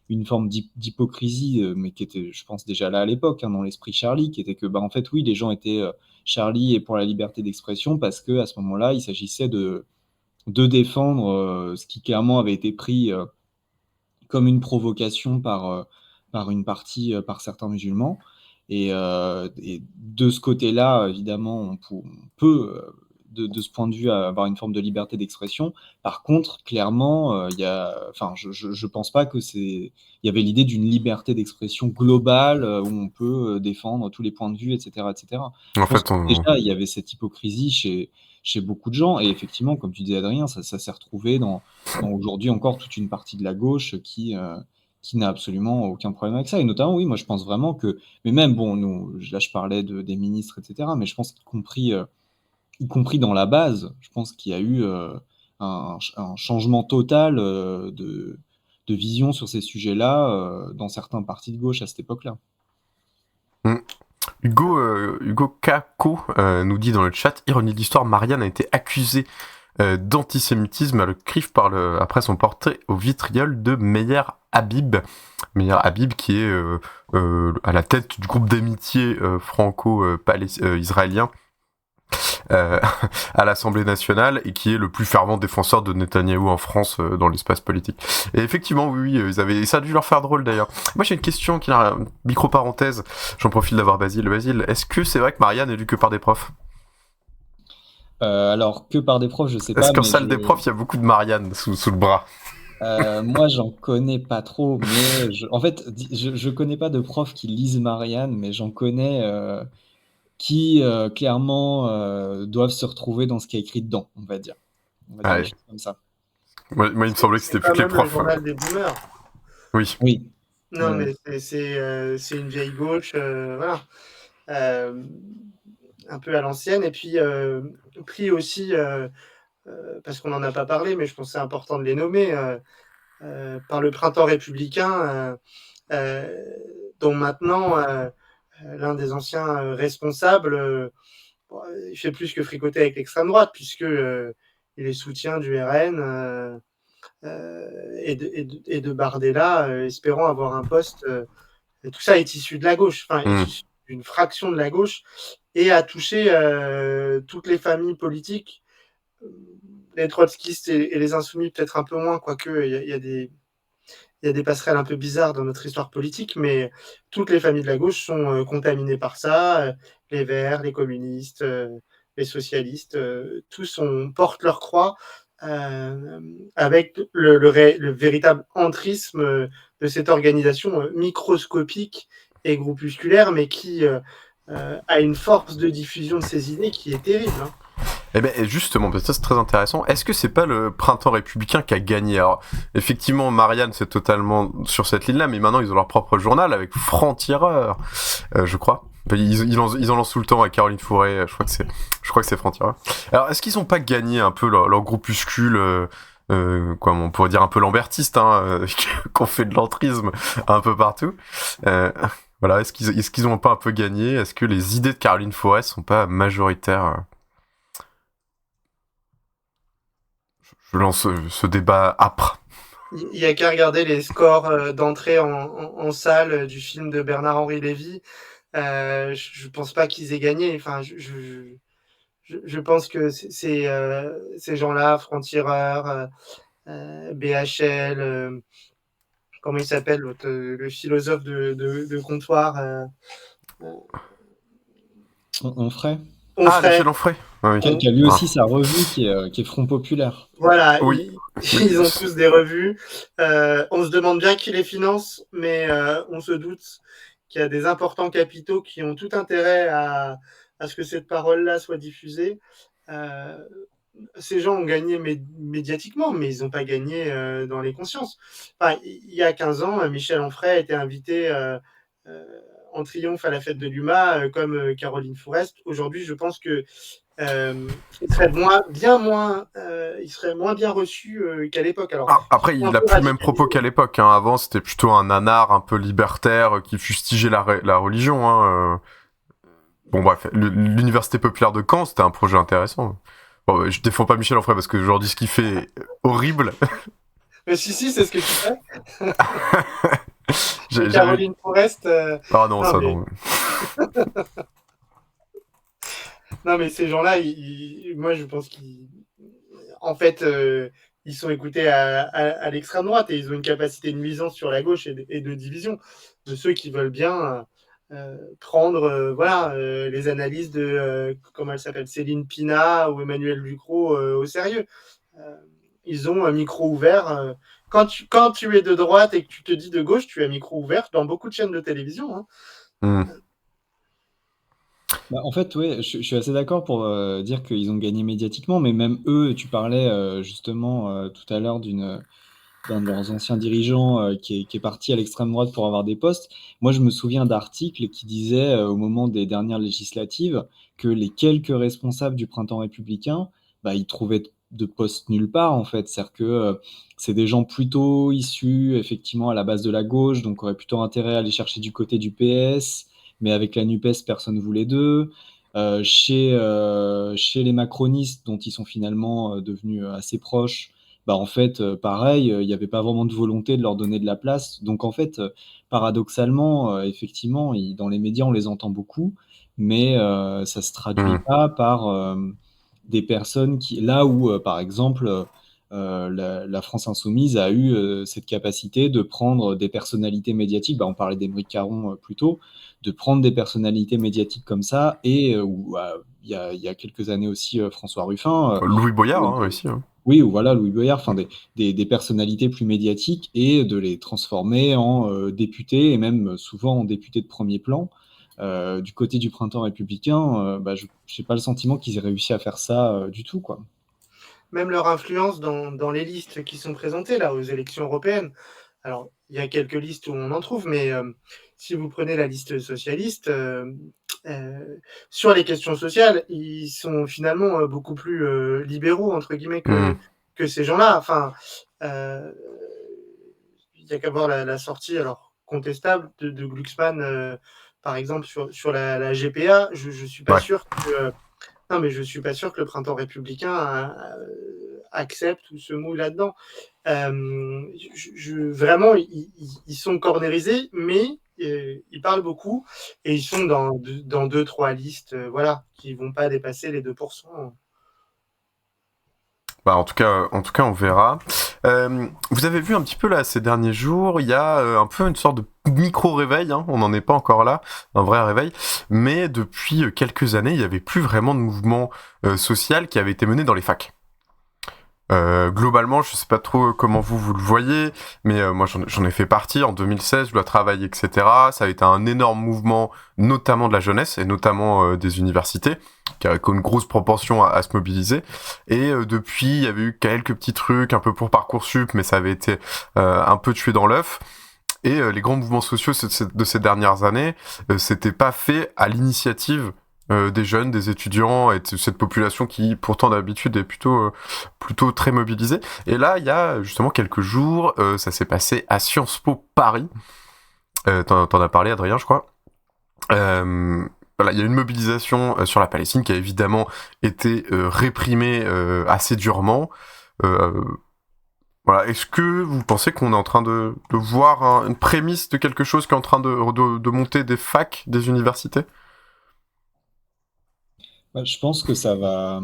une forme d'hypocrisie, mais qui était, je pense, déjà là à l'époque, hein, dans l'esprit Charlie, qui était que, bah, en fait, oui, les gens étaient Charlie et pour la liberté d'expression parce que à ce moment-là, il s'agissait de défendre ce qui clairement avait été pris comme une provocation par une partie, par certains musulmans. Et de ce côté-là, évidemment, on peut, de ce point de vue, avoir une forme de liberté d'expression. Par contre, clairement, enfin, je pense pas que il y avait l'idée d'une liberté d'expression globale où on peut défendre tous les points de vue, etc., etc. En Je pense fait, que déjà, il y avait cette hypocrisie chez beaucoup de gens. Et effectivement, comme tu disais, Adrien, ça s'est retrouvé dans aujourd'hui encore toute une partie de la gauche qui n'a absolument aucun problème avec ça. Et notamment, oui, moi je pense vraiment que, mais même, bon, nous, là je parlais des ministres, etc., mais je pense y compris dans la base, je pense qu'il y a eu un changement total de vision sur ces sujets-là dans certains partis de gauche à cette époque-là. Mm. Hugo Kako nous dit dans le chat, ironie de l'histoire, Marianne a été accusée d'antisémitisme à le CRIF après son portrait au vitriol de Meyer Habib. Meyer Habib qui est à la tête du groupe d'amitié franco-israélien à l'Assemblée nationale et qui est le plus fervent défenseur de Netanyahou en France dans l'espace politique. Et effectivement, oui, ça a dû leur faire drôle d'ailleurs. Moi j'ai une question qui a une micro-parenthèse, j'en profite d'avoir Basile. Basile, est-ce que c'est vrai que Marianne est lue que par des profs? Alors, que par des profs, je sais pas. Est-ce qu'en salle des profs, il y a beaucoup de Marianne sous le bras? Moi, j'en connais pas trop, mais en fait, je connais pas de profs qui lisent Marianne, mais j'en connais qui clairement doivent se retrouver dans ce qui est écrit dedans, on va dire. On va dire des choses comme ça. Moi, il me semblait que c'était plus que les profs. C'est le journal des boomers. Oui. Oui. Non, mais c'est une vieille gauche, voilà. Un peu à l'ancienne. Et puis, pris aussi, parce qu'on n'en a pas parlé, mais je pense que c'est important de les nommer, par le printemps républicain, dont maintenant l'un des anciens responsables, il fait plus que fricoter avec l'extrême droite, puisque il est soutien du RN et de Bardella, espérant avoir un poste. Et tout ça est issu de la gauche, enfin, est issu d'une fraction de la gauche, et a touché toutes les familles politiques. Les trotskistes et les insoumis, peut-être un peu moins, quoique il y a des passerelles un peu bizarres dans notre histoire politique, mais toutes les familles de la gauche sont contaminées par ça. Les Verts, les communistes, les socialistes, tous portent leur croix avec le véritable entrisme de cette organisation microscopique et groupusculaire, mais qui a une force de diffusion de ses idées qui est terrible. Hein. Eh ben justement, parce que ça c'est très intéressant. Est-ce que c'est pas le printemps républicain qui a gagné? Alors effectivement, Marianne c'est totalement sur cette ligne-là, mais maintenant ils ont leur propre journal avec Franc-Tireur, je crois. Ils en lancent tout le temps à Caroline Fourré. Je crois que c'est Franc-Tireur. Alors est-ce qu'ils ont pas gagné un peu leur groupuscule? Quoi, on pourrait dire un peu lambertiste, hein, qu'on fait de l'entrisme un peu partout. Voilà, est-ce qu'ils ont pas un peu gagné? Est-ce que les idées de Caroline Fourré sont pas majoritaires? Je lance ce débat âpre. Il n'y a qu'à regarder les scores d'entrée en salle du film de Bernard-Henri Lévy. Je pense pas qu'ils aient gagné. Enfin, je pense que ces gens-là, Franc-Tireur, BHL, comment il s'appelle, le philosophe de comptoir Onfray. Michel Onfray. Oui. Qui a lui aussi sa revue qui est Front Populaire. Voilà, Oui. ils ont tous des revues. On se demande bien qui les finance, mais on se doute qu'il y a des importants capitaux qui ont tout intérêt à ce que cette parole-là soit diffusée. Ces gens ont gagné médiatiquement, mais ils n'ont pas gagné dans les consciences. Enfin, il y a 15 ans, Michel Onfray a été invité en triomphe à la fête de l'UMA, comme Caroline Fourest. Aujourd'hui, je pense que il serait moins bien reçu qu'à l'époque. Alors, après, il n'a plus le même propos qu'à l'époque. Hein. Avant, c'était plutôt un nanar un peu libertaire qui fustigeait la religion. Hein. Bon, bref, l'Université populaire de Caen, c'était un projet intéressant. Bon, je défends pas Michel Onfray parce que aujourd'hui, ce qu'il fait est horrible. Mais si, c'est ce que tu fais. Caroline Fourest. Ah non, ça non. Non, mais ces gens-là, moi, je pense en fait, ils sont écoutés à l'extrême droite et ils ont une capacité de nuisance sur la gauche et de division de ceux qui veulent bien prendre les analyses de, comment elle s'appelle, Céline Pina ou Emmanuel Ducrot au sérieux. Ils ont un micro ouvert. Quand tu es de droite et que tu te dis de gauche, tu as un micro ouvert dans beaucoup de chaînes de télévision. Hein. En fait, oui, je suis assez d'accord pour dire qu'ils ont gagné médiatiquement, mais même eux, tu parlais justement tout à l'heure d'un de leurs anciens dirigeants qui est parti à l'extrême droite pour avoir des postes. Moi, je me souviens d'articles qui disaient au moment des dernières législatives que les quelques responsables du printemps républicain, ils trouvaient de postes nulle part, en fait. C'est-à-dire que c'est des gens plutôt issus, effectivement, à la base de la gauche, donc auraient plutôt intérêt à aller chercher du côté du PS, mais avec la NUPES, personne ne voulait d'eux. Chez les macronistes, dont ils sont finalement devenus assez proches, en fait, pareil, il n'y avait pas vraiment de volonté de leur donner de la place. Donc, en fait, paradoxalement, effectivement, dans les médias, on les entend beaucoup, mais ça ne se traduit pas par des personnes qui... Là où, par exemple, la France Insoumise a eu cette capacité de prendre des personnalités médiatiques, on parlait d'Aymeric Caron plus tôt, de prendre des personnalités médiatiques comme ça, et où il y a quelques années aussi François Ruffin. Louis Boyard aussi. Hein. Oui, ou voilà, Louis Boyard, des personnalités plus médiatiques, et de les transformer en députés, et même souvent en députés de premier plan. Du côté du printemps républicain, je n'ai pas le sentiment qu'ils aient réussi à faire ça du tout, quoi. Même leur influence dans les listes qui sont présentées là aux élections européennes. Alors, il y a quelques listes où on en trouve, mais si vous prenez la liste socialiste, sur les questions sociales, ils sont finalement beaucoup plus libéraux, entre guillemets, que ces gens-là. Enfin, il n'y a qu'à voir la sortie, alors contestable, de Glucksmann, par exemple, sur la GPA. Je ne suis pas sûr que... Non, mais je ne suis pas sûr que le printemps républicain accepte ou se mouille là-dedans. Vraiment, ils sont cornérisés, mais ils parlent beaucoup et ils sont dans 2-3 listes qui ne vont pas dépasser les 2%. En tout cas, on verra. Vous avez vu un petit peu là ces derniers jours, il y a un peu une sorte de micro-réveil, hein, on n'en est pas encore là, un vrai réveil, mais depuis quelques années, il n'y avait plus vraiment de mouvement social qui avait été mené dans les facs. Globalement, je sais pas trop comment vous le voyez, mais moi j'en ai fait partie en 2016, je dois travailler, etc. Ça a été un énorme mouvement, notamment de la jeunesse et notamment des universités, qui a une grosse proportion à se mobiliser. Et depuis, il y avait eu quelques petits trucs, un peu pour Parcoursup, mais ça avait été un peu tué dans l'œuf. Et les grands mouvements sociaux de ces dernières années, c'était pas fait à l'initiative des jeunes, des étudiants et de cette population qui pourtant d'habitude est plutôt très mobilisée. Et là, il y a justement quelques jours, ça s'est passé à Sciences Po Paris. T'en as parlé, Adrien, je crois. Voilà, il y a une mobilisation sur la Palestine qui a évidemment été réprimée assez durement. Voilà, est-ce que vous pensez qu'on est en train de voir une prémisse de quelque chose qui est en train de monter des facs, des universités ? Je pense que ça va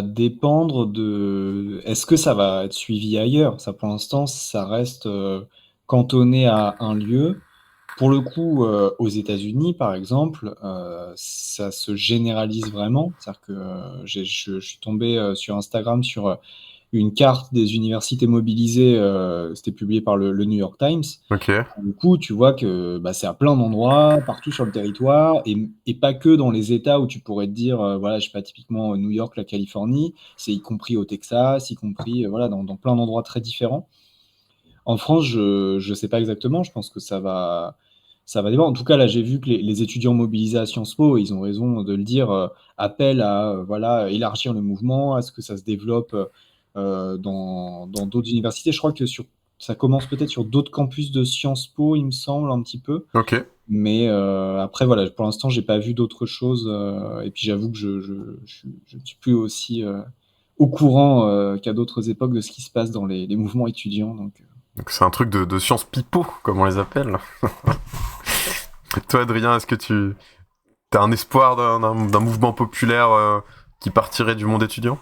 dépendre de... Est-ce que ça va être suivi ailleurs? Ça, pour l'instant, ça reste cantonné à un lieu. Pour le coup, aux États-Unis, par exemple, ça se généralise vraiment. C'est-à-dire que je suis tombé sur Instagram sur une carte des universités mobilisées. C'était publié par le New York Times. Ok. Du coup, tu vois que c'est à plein d'endroits, partout sur le territoire, et pas que dans les États où tu pourrais te dire, voilà, je sais pas, typiquement New York, la Californie, c'est y compris au Texas, y compris voilà, dans plein d'endroits très différents. En France, je sais pas exactement, je pense que ça va dépendre. En tout cas, là, j'ai vu que les étudiants mobilisés à Sciences Po, ils ont raison de le dire, appellent à voilà, élargir le mouvement, à ce que ça se développe dans d'autres universités. Je crois que ça commence peut-être sur d'autres campus de Sciences Po, il me semble, un petit peu. Ok. Mais après, voilà, pour l'instant, j'ai pas vu d'autres choses. Et puis, j'avoue que je ne suis plus aussi au courant qu'à d'autres époques de ce qui se passe dans les mouvements étudiants. Donc c'est un truc de sciences pipo, comme on les appelle. Toi, Adrien, est-ce que tu as un espoir d'un mouvement populaire qui partirait du monde étudiant ?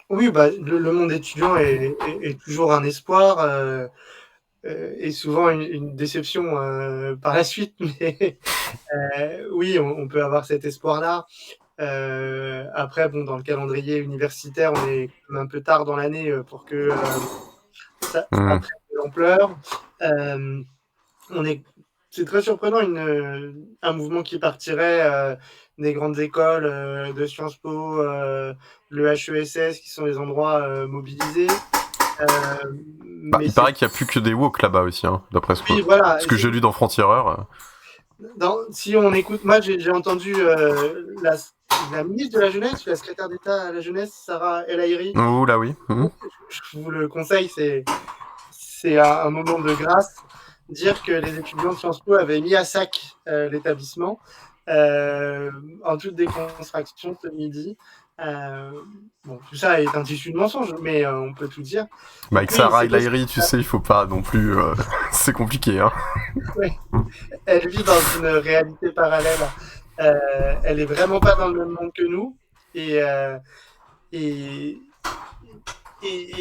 Oui, le monde étudiant est toujours un espoir et souvent une déception par la suite. Mais oui, on peut avoir cet espoir-là. Après, dans le calendrier universitaire, on est un peu tard dans l'année pour que ça prenne de l'ampleur. C'est très surprenant un mouvement qui partirait des grandes écoles de Sciences Po, le HESS, qui sont les endroits mobilisés. Il paraît qu'il n'y a plus que des woke là-bas aussi, hein, d'après ce que j'ai lu dans Franc-Tireur. Si on écoute, moi j'ai entendu la ministre de la Jeunesse, la secrétaire d'État à la Jeunesse, Sarah El Haïry. Oh là oui. Je vous le conseille, c'est un moment de grâce. Dire que les étudiants de Sciences Po avaient mis à sac l'établissement en toute déconstruction ce midi. Tout ça est un tissu de mensonges, mais on peut tout dire. Avec Sarah El Haïry, tu sais, il faut pas non plus... c'est compliqué, hein. Ouais. Elle vit dans une réalité parallèle. Elle est vraiment pas dans le même monde que nous. Et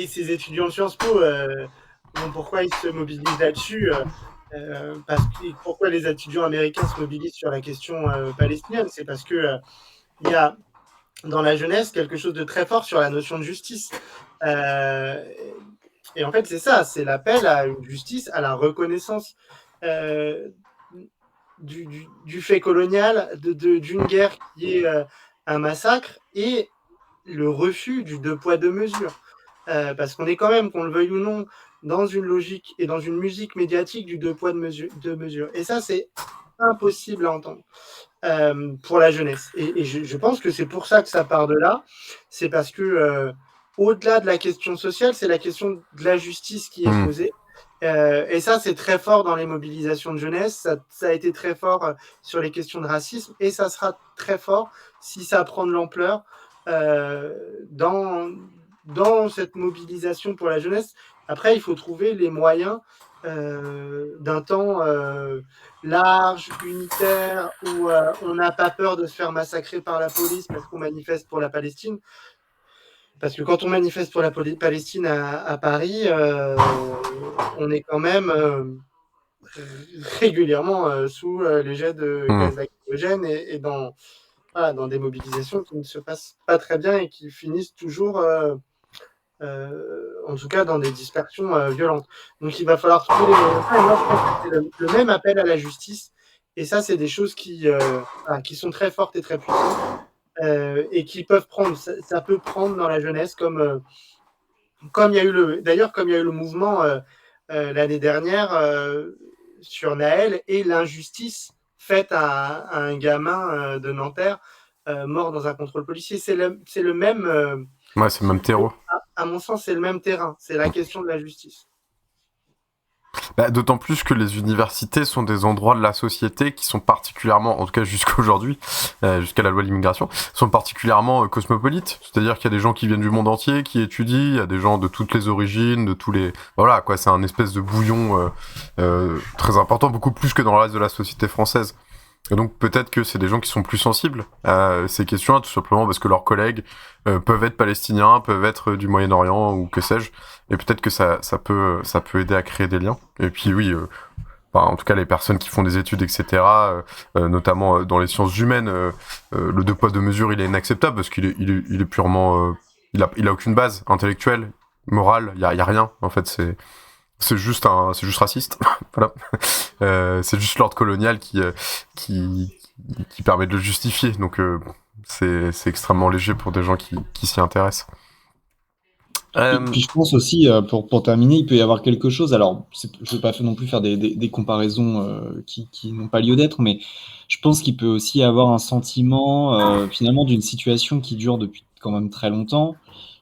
ces étudiants de Sciences Po... pourquoi ils se mobilisent là-dessus pourquoi les étudiants américains se mobilisent sur la question palestinienne, c'est parce que il y a dans la jeunesse quelque chose de très fort sur la notion de justice. Et en fait, c'est ça, c'est l'appel à une justice, à la reconnaissance du fait colonial, d'une guerre qui est un massacre, et le refus du deux poids deux mesures. Parce qu'on est quand même, qu'on le veuille ou non, dans une logique et dans une musique médiatique du deux poids deux mesures. Et ça, c'est impossible à entendre pour la jeunesse. Et je pense que c'est pour ça que ça part de là. C'est parce que au-delà de la question sociale, c'est la question de la justice qui est posée. Et ça, c'est très fort dans les mobilisations de jeunesse. Ça a été très fort sur les questions de racisme. Et ça sera très fort si ça prend de l'ampleur dans cette mobilisation pour la jeunesse. Après, il faut trouver les moyens d'un temps large, unitaire, où on n'a pas peur de se faire massacrer par la police parce qu'on manifeste pour la Palestine. Parce que quand on manifeste pour la Palestine à Paris, on est quand même régulièrement sous les jets de gaz lacrymogène et dans des mobilisations qui ne se passent pas très bien et qui finissent toujours... en tout cas dans des dispersions violentes. Donc il va falloir trouver les moyens. Et moi, je pense que c'est le même appel à la justice. Et ça, c'est des choses qui sont très fortes et très puissantes et qui peuvent prendre. Ça peut prendre dans la jeunesse comme il y a eu le mouvement l'année dernière sur Naël et l'injustice faite à un gamin de Nanterre mort dans un contrôle policier. C'est le même. Ouais, c'est le même terreau. À mon sens, c'est le même terrain. C'est la question de la justice. D'autant plus que les universités sont des endroits de la société qui sont particulièrement, en tout cas jusqu'à aujourd'hui, jusqu'à la loi de l'immigration, sont particulièrement cosmopolites. C'est-à-dire qu'il y a des gens qui viennent du monde entier, qui étudient, il y a des gens de toutes les origines, de tous les... Voilà, quoi, c'est un espèce de bouillon très important, beaucoup plus que dans le reste de la société française. Et donc peut-être que c'est des gens qui sont plus sensibles à ces questions, tout simplement parce que leurs collègues peuvent être palestiniens, peuvent être du Moyen-Orient ou que sais-je, et peut-être que ça peut aider à créer des liens. Et puis oui, en tout cas les personnes qui font des études, etc., notamment dans les sciences humaines, le deux poids deux mesures, il est inacceptable parce qu'il est purement, il a aucune base intellectuelle, morale, il y a rien en fait, c'est juste raciste. Voilà. C'est juste l'ordre colonial qui permet de le justifier. Donc c'est extrêmement léger pour des gens qui s'y intéressent. Puis je pense aussi, pour terminer, il peut y avoir quelque chose. Alors, je ne veux pas non plus faire des comparaisons qui n'ont pas lieu d'être, mais je pense qu'il peut aussi y avoir un sentiment finalement d'une situation qui dure depuis quand même très longtemps.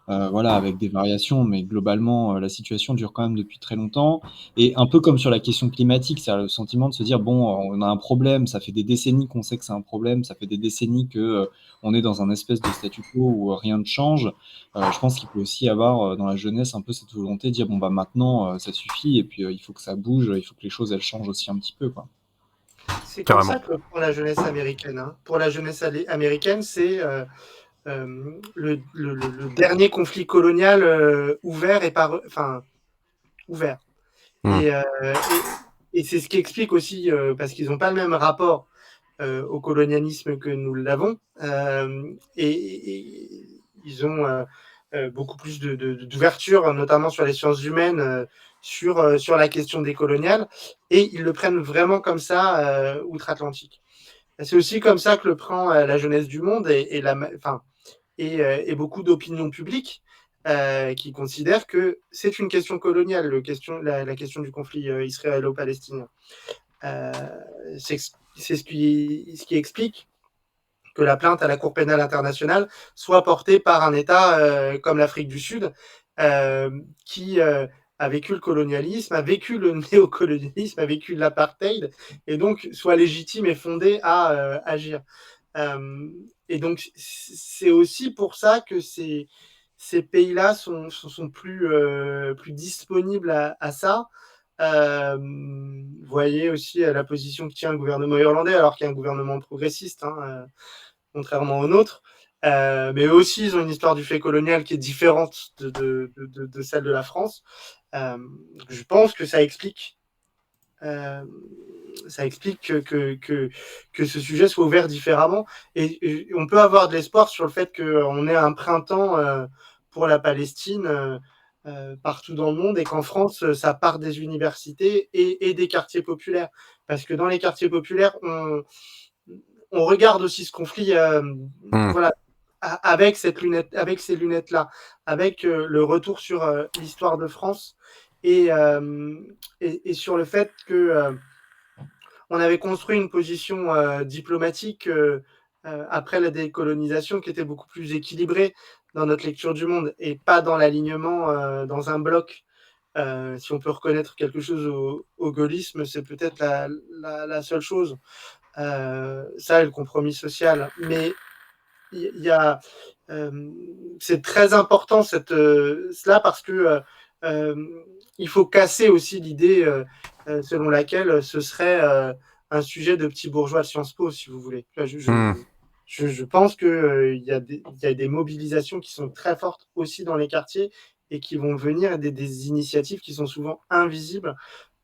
Voilà, avec des variations, mais globalement, la situation dure quand même depuis très longtemps. Et un peu comme sur la question climatique, c'est le sentiment de se dire, bon, on a un problème, ça fait des décennies qu'on sait que c'est un problème, ça fait des décennies que on est dans un espèce de statu quo où rien ne change. Je pense qu'il peut aussi y avoir dans la jeunesse un peu cette volonté de dire, bon, bah maintenant, ça suffit, et puis il faut que ça bouge, il faut que les choses, elles changent aussi un petit peu, quoi. C'est comme ça que pour la jeunesse américaine. Hein. Pour la jeunesse américaine, c'est le dernier conflit colonial ouvert ouvert. Et c'est ce qui explique aussi, parce qu'ils n'ont pas le même rapport au colonialisme que nous l'avons, et ils ont beaucoup plus d'ouverture, notamment sur les sciences humaines, sur la question décoloniale, et ils le prennent vraiment comme ça outre-Atlantique. C'est aussi comme ça que le prend la jeunesse du monde et beaucoup d'opinions publiques qui considèrent que c'est une question coloniale, la question du conflit israélo-palestinien. C'est ce qui explique que la plainte à la Cour pénale internationale soit portée par un État comme l'Afrique du Sud, qui a vécu le colonialisme, a vécu le néocolonialisme, a vécu l'apartheid, et donc soit légitime et fondée à agir. Et donc, c'est aussi pour ça que ces pays-là sont plus disponibles à ça. Vous voyez aussi la position que tient le gouvernement irlandais, alors qu'il y a un gouvernement progressiste, contrairement au nôtre. Mais eux aussi, ils ont une histoire du fait colonial qui est différente de celle de la France. Je pense que ça explique que ce sujet soit ouvert différemment, et on peut avoir de l'espoir sur le fait qu'on ait un printemps pour la Palestine partout dans le monde, et qu'en France ça part des universités et des quartiers populaires, parce que dans les quartiers populaires on regarde aussi ce conflit voilà, avec ces lunettes-là, avec le retour sur l'histoire de France, et sur le fait que on avait construit une position diplomatique après la décolonisation qui était beaucoup plus équilibrée dans notre lecture du monde, et pas dans l'alignement dans un bloc. Si on peut reconnaître quelque chose au gaullisme, c'est peut-être la seule chose. Ça et le compromis social. Mais c'est très important cela, parce que il faut casser aussi l'idée selon laquelle ce serait un sujet de petits bourgeois de Sciences Po, si vous voulez. Je pense qu'il y a des mobilisations qui sont très fortes aussi dans les quartiers, et qui vont venir des initiatives qui sont souvent invisibles,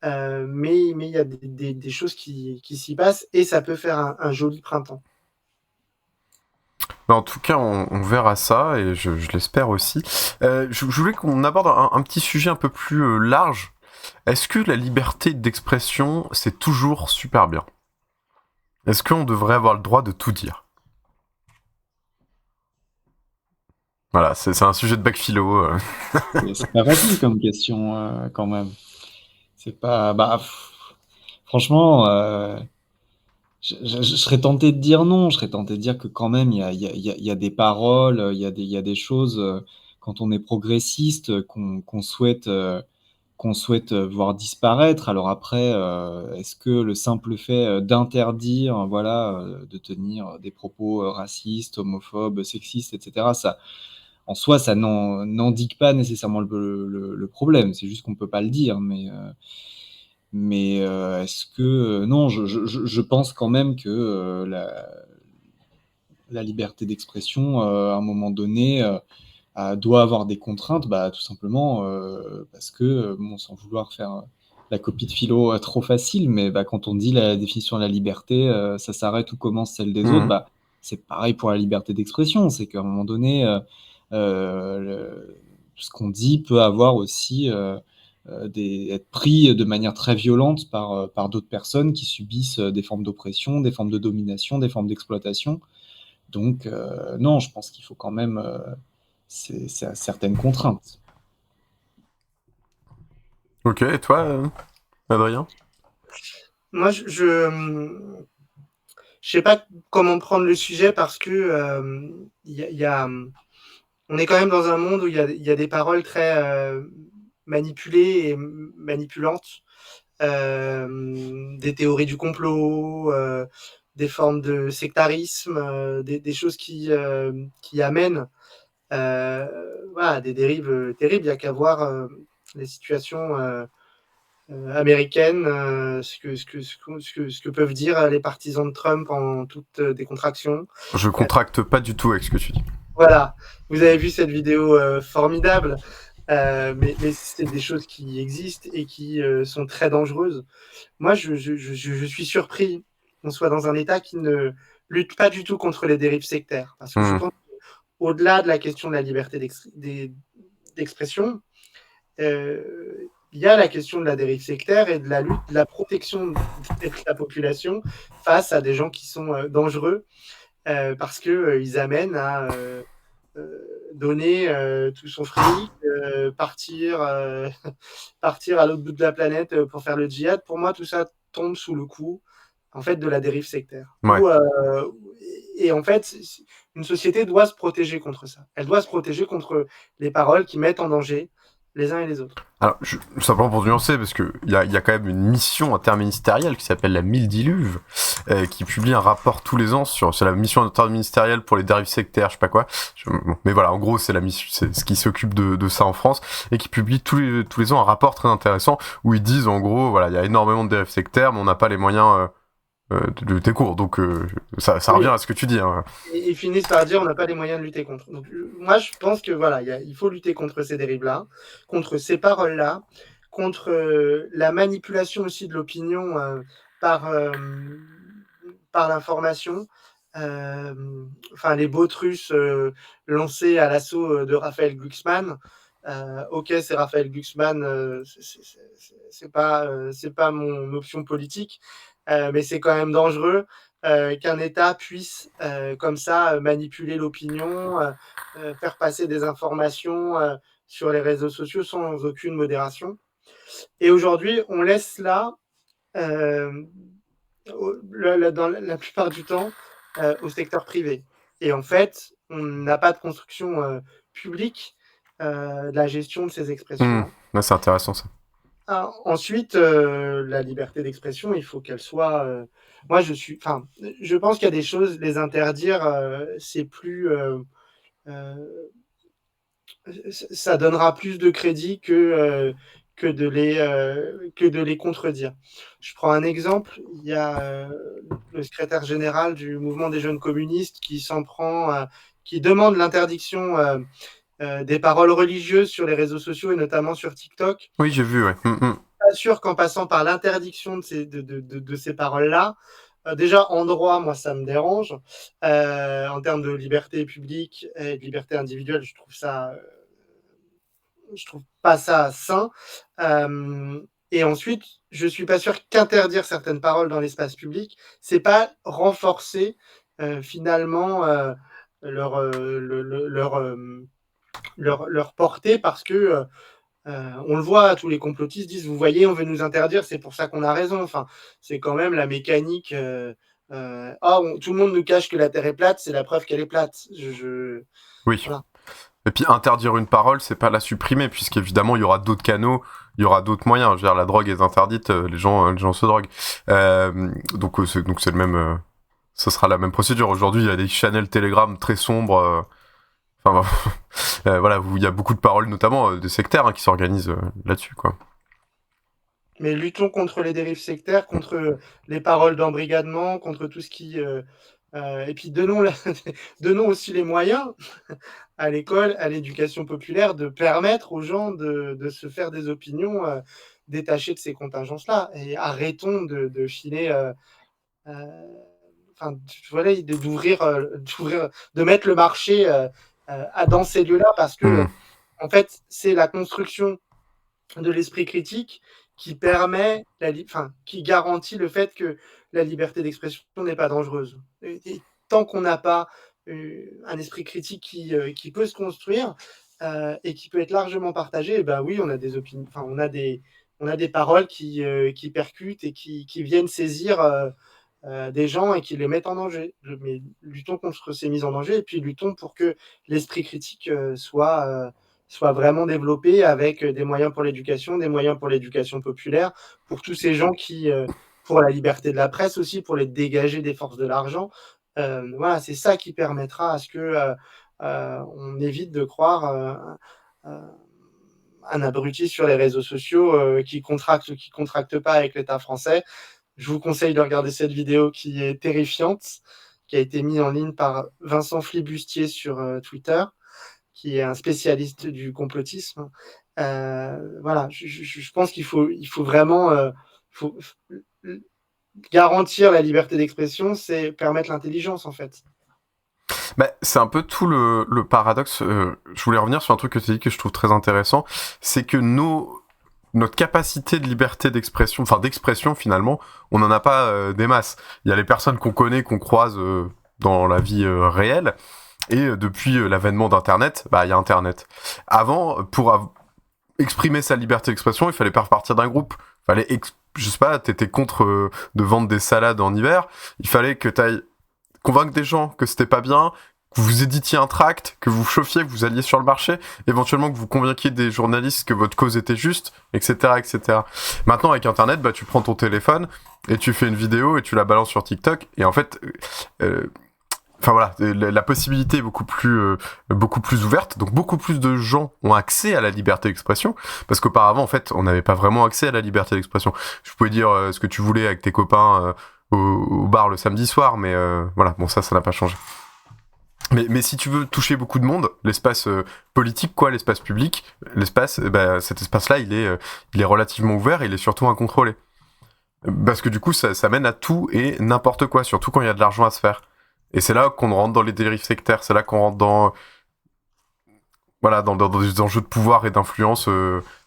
mais il y a des choses qui s'y passent, et ça peut faire un joli printemps. En tout cas, on verra ça, et je l'espère aussi. Je voulais qu'on aborde un petit sujet un peu plus large. Est-ce que la liberté d'expression, c'est toujours super bien ? Est-ce qu'on devrait avoir le droit de tout dire ? Voilà, c'est un sujet de bac philo. C'est pas facile comme question, quand même. C'est pas... franchement... Je serais tenté de dire non, je serais tenté de dire que quand même il y a des paroles, il y a des choses, quand on est progressiste, qu'on souhaite voir disparaître. Alors après, est-ce que le simple fait d'interdire, voilà, de tenir des propos racistes, homophobes, sexistes, etc., ça, en soi, ça n'indique pas nécessairement le problème. C'est juste qu'on peut pas le dire, mais Mais est-ce que... non, je pense quand même que la liberté d'expression, à un moment donné, doit avoir des contraintes, tout simplement parce que, bon, sans vouloir faire la copie de philo trop facile, mais quand on dit la définition de la liberté, ça s'arrête où commence celle des autres, c'est pareil pour la liberté d'expression. C'est qu'à un moment donné, ce qu'on dit peut avoir aussi être pris de manière très violente par d'autres personnes qui subissent des formes d'oppression, des formes de domination, des formes d'exploitation. Donc, non, je pense qu'il faut quand même certaines contraintes. Ok, et toi, Adrien? Moi, je sais pas comment prendre le sujet parce que on est quand même dans un monde où il y a des paroles très manipulées et manipulantes, des théories du complot, des formes de sectarisme, des choses qui amènent des dérives terribles. Il n'y a qu'à voir les situations américaines, ce que peuvent dire les partisans de Trump en toute décontraction. Je contracte pas du tout avec ce que tu dis. Voilà, vous avez vu cette vidéo formidable, mais c'est des choses qui existent et qui sont très dangereuses. Moi, je suis surpris qu'on soit dans un État qui ne lutte pas du tout contre les dérives sectaires. Parce que je pense qu'au-delà de la question de la liberté d'expression, il y a la question de la dérive sectaire et de la lutte, de la protection de la population face à des gens qui sont dangereux parce qu'ils amènent à donner tout son fric, partir à l'autre bout de la planète pour faire le djihad. Pour moi, tout ça tombe sous le coup en fait, de la dérive sectaire. Ouais. Et en fait, une société doit se protéger contre ça. Elle doit se protéger contre les paroles qui mettent en danger les uns et les autres. Alors, simplement pour nuancer, parce qu'il y a quand même une mission interministérielle qui s'appelle la Mildiluve, qui publie un rapport tous les ans c'est la mission interministérielle pour les dérives sectaires, je sais pas quoi. Mais voilà, en gros, c'est la mission, c'est ce qui s'occupe de ça en France, et qui publie tous les ans un rapport très intéressant où ils disent, en gros, voilà, il y a énormément de dérives sectaires, mais on n'a pas les moyens de lutter contre. Donc, ça revient à ce que tu dis. Hein. Et ils finissent par dire on n'a pas les moyens de lutter contre. Donc, moi, je pense que voilà, il faut lutter contre ces dérives-là, contre ces paroles-là, contre la manipulation aussi de l'opinion par l'information. Les bots russes lancés à l'assaut de Raphaël Glucksmann. Ok, c'est Raphaël Glucksmann, c'est pas mon option politique. Mais c'est quand même dangereux qu'un État puisse comme ça manipuler l'opinion, faire passer des informations sur les réseaux sociaux sans aucune modération. Et aujourd'hui, on laisse là, dans la plupart du temps, au secteur privé. Et en fait, on n'a pas de construction publique de la gestion de ces expressions. Ouais, c'est intéressant ça. Ensuite, la liberté d'expression, il faut qu'elle soit. Je pense qu'il y a des choses, les interdire, c'est plus. Ça donnera plus de crédit que de les contredire. Je prends un exemple. Il y a le secrétaire général du mouvement des jeunes communistes qui s'en prend, qui demande l'interdiction. Des paroles religieuses sur les réseaux sociaux et notamment sur TikTok. Oui, j'ai vu, ouais. Pas sûr qu'en passant par l'interdiction de ces paroles-là, déjà en droit, moi ça me dérange. En termes de liberté publique et de liberté individuelle, je trouve pas ça sain. Et ensuite, je suis pas sûr qu'interdire certaines paroles dans l'espace public, c'est pas renforcer finalement leur portée parce que on le voit, tous les complotistes disent vous voyez, on veut nous interdire, c'est pour ça qu'on a raison. Enfin, c'est quand même la mécanique. Tout le monde nous cache que la Terre est plate, c'est la preuve qu'elle est plate. Oui. Voilà. Et puis interdire une parole, c'est pas la supprimer, puisqu'évidemment il y aura d'autres canaux, il y aura d'autres moyens. Je veux dire, la drogue est interdite, les gens se droguent. Donc c'est le même. Ce sera la même procédure. Aujourd'hui, il y a des channels Telegram très sombres. Voilà, où il y a beaucoup de paroles, notamment des sectaires, qui s'organisent là-dessus, quoi. Mais luttons contre les dérives sectaires, contre les paroles d'embrigadement, contre tout ce qui... et puis donnons aussi les moyens à l'école, à l'éducation populaire, de permettre aux gens de se faire des opinions détachées de ces contingences-là. Et arrêtons de filer... voilà, de mettre le marché dans ces lieux-là, parce que en fait, c'est la construction de l'esprit critique qui permet, qui garantit le fait que la liberté d'expression n'est pas dangereuse. Et tant qu'on n'a pas un esprit critique qui peut se construire et qui peut être largement partagé, et ben oui, on a des opinions, on a des paroles qui percutent et qui viennent saisir des gens et qui les mettent en danger. Mais luttons contre ces mises en danger, et puis luttons pour que l'esprit critique soit vraiment développé, avec des moyens pour l'éducation, des moyens pour l'éducation populaire, pour tous ces gens qui, pour la liberté de la presse aussi, pour les dégager des forces de l'argent. Voilà, c'est ça qui permettra à ce que on évite de croire un abruti sur les réseaux sociaux qui contracte pas avec l'État français. Je vous conseille de regarder cette vidéo qui est terrifiante, qui a été mise en ligne par Vincent Flibustier sur Twitter, qui est un spécialiste du complotisme. Voilà, je pense qu'il faut vraiment garantir la liberté d'expression, c'est permettre l'intelligence, en fait. Bah, c'est un peu tout le paradoxe. Je voulais revenir sur un truc que tu as dit que je trouve très intéressant, c'est que notre capacité de liberté d'expression, d'expression finalement, on n'en a pas des masses. Il y a les personnes qu'on connaît, qu'on croise dans la vie réelle, et depuis l'avènement d'Internet, il y a Internet. Avant, pour exprimer sa liberté d'expression, il fallait faire partie d'un groupe. Il fallait, je sais pas, t'étais contre de vendre des salades en hiver, il fallait que t'ailles convaincre des gens que c'était pas bien, que vous éditiez un tract, que vous chauffiez, que vous alliez sur le marché, éventuellement que vous convainquiez des journalistes que votre cause était juste, etc., etc. Maintenant, avec Internet, tu prends ton téléphone et tu fais une vidéo et tu la balances sur TikTok, et en fait, voilà, la possibilité est beaucoup plus ouverte, donc beaucoup plus de gens ont accès à la liberté d'expression, parce qu'auparavant, en fait, on n'avait pas vraiment accès à la liberté d'expression. Je pouvais dire ce que tu voulais avec tes copains au bar le samedi soir, mais voilà, bon, ça n'a pas changé. Mais si tu veux toucher beaucoup de monde, l'espace politique, l'espace public, cet espace-là, il est relativement ouvert, et il est surtout incontrôlé. Parce que du coup, ça mène à tout et n'importe quoi, surtout quand il y a de l'argent à se faire. Et c'est là qu'on rentre dans les dérives sectaires, c'est là qu'on rentre dans des enjeux de pouvoir et d'influence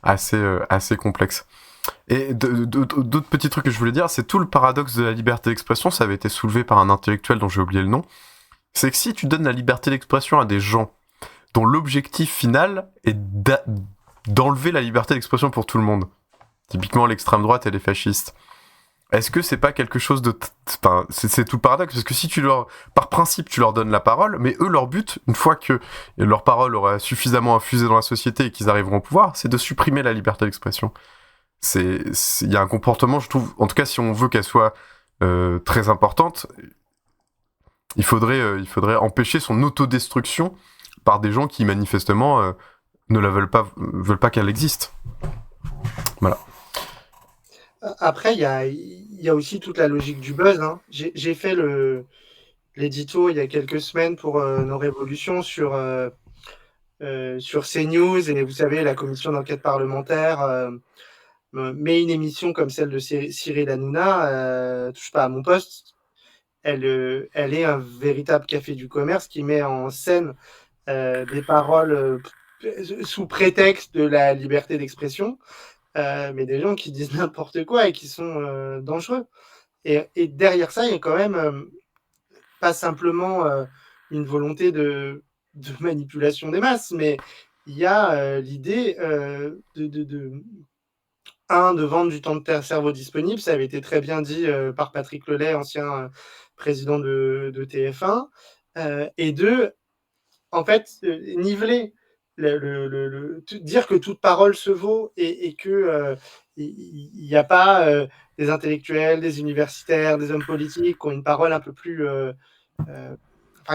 assez complexes. Et d'autres petits trucs que je voulais dire, c'est tout le paradoxe de la liberté d'expression. Ça avait été soulevé par un intellectuel dont j'ai oublié le nom. C'est que si tu donnes la liberté d'expression à des gens dont l'objectif final est d'enlever la liberté d'expression pour tout le monde, typiquement l'extrême droite et les fascistes, est-ce que c'est pas quelque chose de... c'est tout le paradoxe, parce que si par principe, tu leur donnes la parole, mais eux, leur but, une fois que leur parole aura suffisamment infusé dans la société et qu'ils arriveront au pouvoir, c'est de supprimer la liberté d'expression. Il y a un comportement, je trouve, en tout cas, si on veut qu'elle soit très importante, il faudrait empêcher son autodestruction par des gens qui, manifestement, ne la veulent pas qu'elle existe. Voilà. Après, il y a aussi toute la logique du buzz. Hein. J'ai fait l'édito il y a quelques semaines pour nos révolutions sur CNews, et vous savez, la commission d'enquête parlementaire met une émission comme celle de Cyril Hanouna, touche pas à mon poste. Elle est un véritable café du commerce qui met en scène des paroles sous prétexte de la liberté d'expression. Mais des gens qui disent n'importe quoi et qui sont dangereux. Et derrière ça, il y a quand même pas simplement une volonté de manipulation des masses, mais il y a l'idée de vendre du temps de cerveau disponible. Ça avait été très bien dit par Patrick Lelay, ancien président de TF1, et de, en fait, niveler dire que toute parole se vaut, et que il n'y a pas des intellectuels, des universitaires, des hommes politiques qui ont une parole un peu plus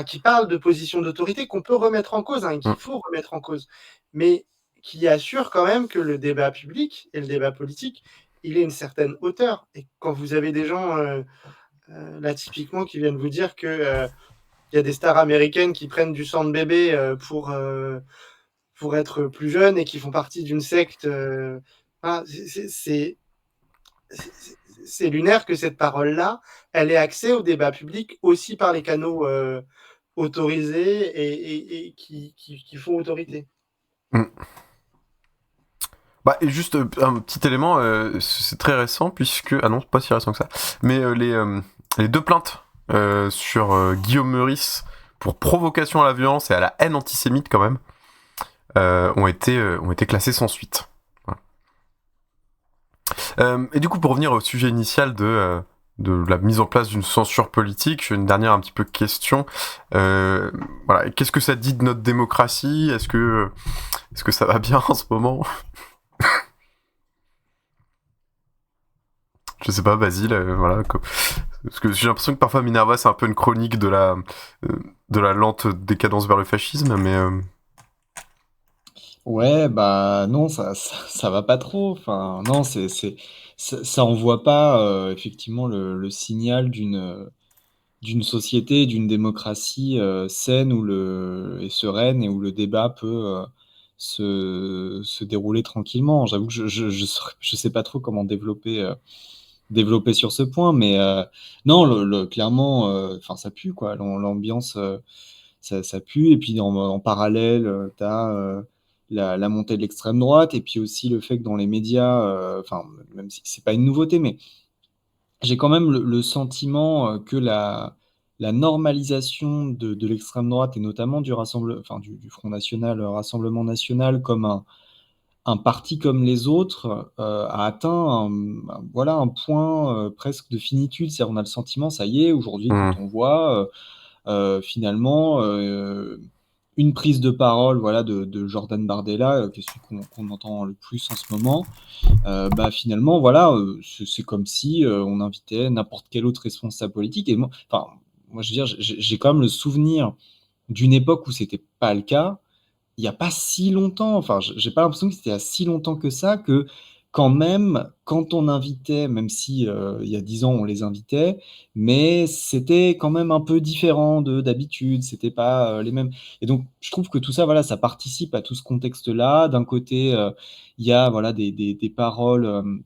qui parlent de positions d'autorité qu'on peut remettre en cause, qu'il faut remettre en cause, mais qui assure quand même que le débat public et le débat politique il est une certaine hauteur. Et quand vous avez des gens, là, typiquement, qui viennent vous dire que il y a des stars américaines qui prennent du sang de bébé pour être plus jeunes et qui font partie d'une secte, c'est lunaire que cette parole-là, elle ait accès au débat public aussi par les canaux autorisés et qui font autorité. Bah, et juste un petit élément, c'est très récent, puisque... Ah non, pas si récent que ça. Mais les 2 plaintes sur Guillaume Meurice pour provocation à la violence et à la haine antisémite, quand même, ont été classées sans suite. Voilà. Et du coup, pour revenir au sujet initial de la mise en place d'une censure politique, j'ai une dernière un petit peu question. Voilà, qu'est-ce que ça dit de notre démocratie ? Est-ce que ça va bien en ce moment ? Je sais pas, Basile, voilà. Parce que j'ai l'impression que parfois Minerva, c'est un peu une chronique de la lente décadence vers le fascisme, mais... Ouais, bah non, ça va pas trop. Enfin, non, ça envoie pas effectivement le signal d'une société, d'une démocratie saine et sereine et où le débat peut se dérouler tranquillement. J'avoue que je sais pas trop comment développer sur ce point, mais non, clairement, enfin ça pue quoi. L'ambiance, ça pue. Et puis en parallèle, t'as la montée de l'extrême droite, et puis aussi le fait que dans les médias, enfin même si c'est pas une nouveauté, mais j'ai quand même le sentiment que la normalisation de l'extrême droite et notamment du Front National, Rassemblement National, comme un parti comme les autres a atteint un point presque de finitude. C'est-à-dire, on a le sentiment, ça y est, aujourd'hui, quand on voit finalement une prise de parole de Jordan Bardella, qui est celui qu'on entend le plus en ce moment, finalement, voilà, c'est comme si on invitait n'importe quel autre responsable politique. Et moi, je veux dire, j'ai quand même le souvenir d'une époque où c'était pas le cas. Il n'y a pas si longtemps, enfin, j'ai pas l'impression que c'était il y a si longtemps que ça, que quand même, quand on invitait, même si il y a 10 ans on les invitait, mais c'était quand même un peu différent d'habitude, c'était pas les mêmes. Et donc, je trouve que tout ça, voilà, ça participe à tout ce contexte-là. D'un côté, il y a voilà, des paroles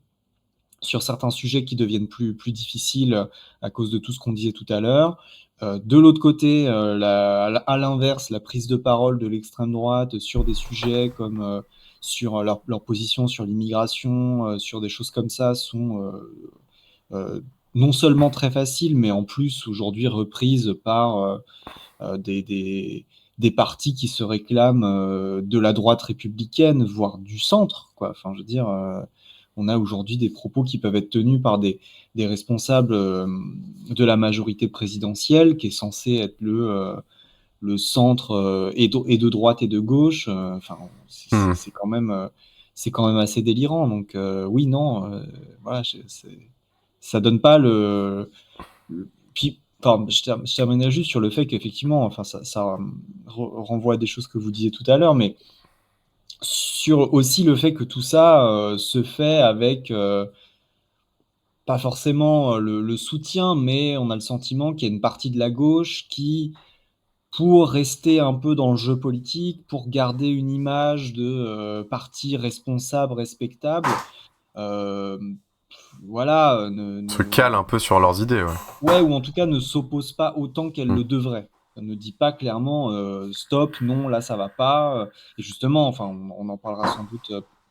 sur certains sujets qui deviennent plus difficiles à cause de tout ce qu'on disait tout à l'heure. De l'autre côté, à l'inverse, la prise de parole de l'extrême droite sur des sujets comme sur leur position sur l'immigration, sur des choses comme ça, sont non seulement très faciles, mais en plus aujourd'hui reprises par des partis qui se réclament de la droite républicaine, voire du centre, quoi. Enfin, je veux dire, on a aujourd'hui des propos qui peuvent être tenus par des responsables de la majorité présidentielle, qui est censé être le centre et de droite et de gauche. Enfin, c'est quand même assez délirant. Donc oui, non, voilà, ça donne pas Puis, je terminerai juste sur le fait qu'effectivement, enfin, ça renvoie à des choses que vous disiez tout à l'heure, mais sur aussi le fait que tout ça se fait avec pas forcément le soutien, mais on a le sentiment qu'il y a une partie de la gauche qui, pour rester un peu dans le jeu politique, pour garder une image de parti responsable, respectable, voilà, se cale un peu sur leurs idées, ouais. Ouais, ou en tout cas ne s'oppose pas autant qu'elle le devrait. Elle ne dit pas clairement stop, non, là ça va pas. Et justement, enfin, on en parlera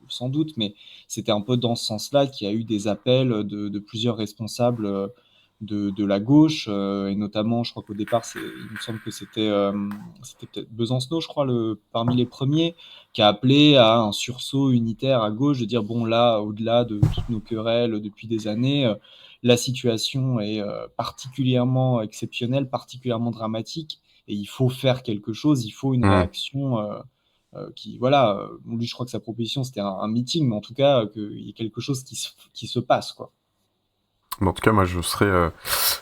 sans doute, mais c'était un peu dans ce sens-là qu'il y a eu des appels de plusieurs responsables de la gauche, et notamment, je crois qu'au départ, il me semble que c'était peut-être Besancenot, je crois, parmi les premiers, qui a appelé à un sursaut unitaire à gauche, de dire, bon là, au-delà de toutes nos querelles depuis des années, la situation est particulièrement exceptionnelle, particulièrement dramatique, et il faut faire quelque chose, il faut une réaction qui, voilà, lui, je crois que sa proposition, c'était un meeting, mais en tout cas, qu'il y ait quelque chose qui se passe, quoi. Bon, en tout cas, moi, je serais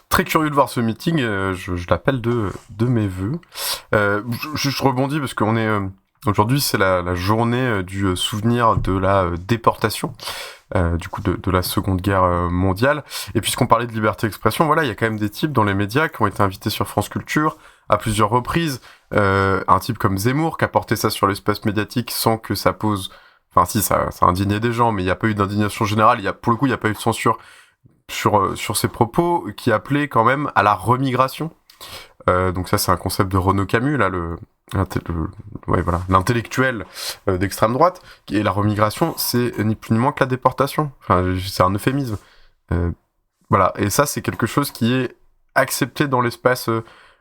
très curieux de voir ce meeting. Je l'appelle de mes vœux. Je rebondis parce qu'on est Aujourd'hui, c'est la journée du souvenir de la déportation, du coup de la Seconde Guerre mondiale. Et puisqu'on parlait de liberté d'expression, voilà, il y a quand même des types dans les médias qui ont été invités sur France Culture à plusieurs reprises. Un type comme Zemmour qui a porté ça sur l'espace médiatique sans que ça pose... Enfin si, ça a indigné des gens, mais il n'y a pas eu d'indignation générale. Pour le coup, il n'y a pas eu de censure sur ses propos, qui appelait quand même à la remigration. Donc ça, c'est un concept de Renaud Camus, là, l'intellectuel d'extrême droite. Et la remigration, c'est ni plus ni moins que la déportation. Enfin, c'est un euphémisme. Voilà. Et ça, c'est quelque chose qui est accepté dans l'espace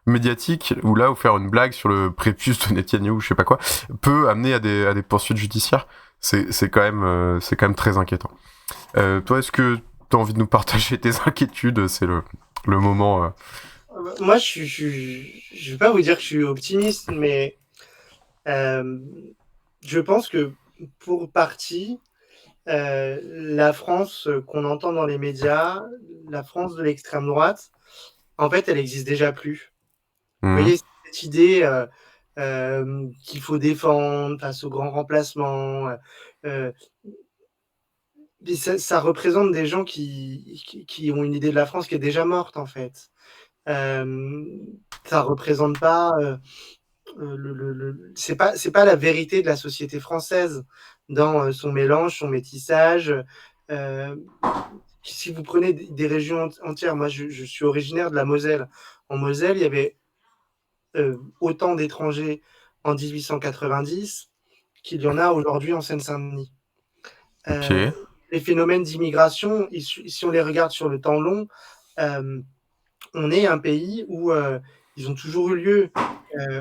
médiatique, où là, où faire une blague sur le prépuce de Netanyahou, je sais pas quoi, peut amener à des poursuites judiciaires. C'est quand même très inquiétant. Toi, est-ce que tu as envie de nous partager tes inquiétudes? C'est le moment... Moi, je vais pas vous dire que je suis optimiste, mais je pense que pour partie, la France qu'on entend dans les médias, la France de l'extrême droite, en fait, elle n'existe déjà plus. Vous voyez, cette idée qu'il faut défendre face au grand remplacement, ça représente des gens qui ont une idée de la France qui est déjà morte, en fait. Ça représente pas c'est pas la vérité de la société française dans son mélange, son métissage. Si vous prenez des régions entières, moi je suis originaire de la Moselle. En Moselle, il y avait autant d'étrangers en 1890 qu'il y en a aujourd'hui en Seine-Saint-Denis. Okay. Les phénomènes d'immigration, si on les regarde sur le temps long, on est un pays où ils ont toujours eu lieu,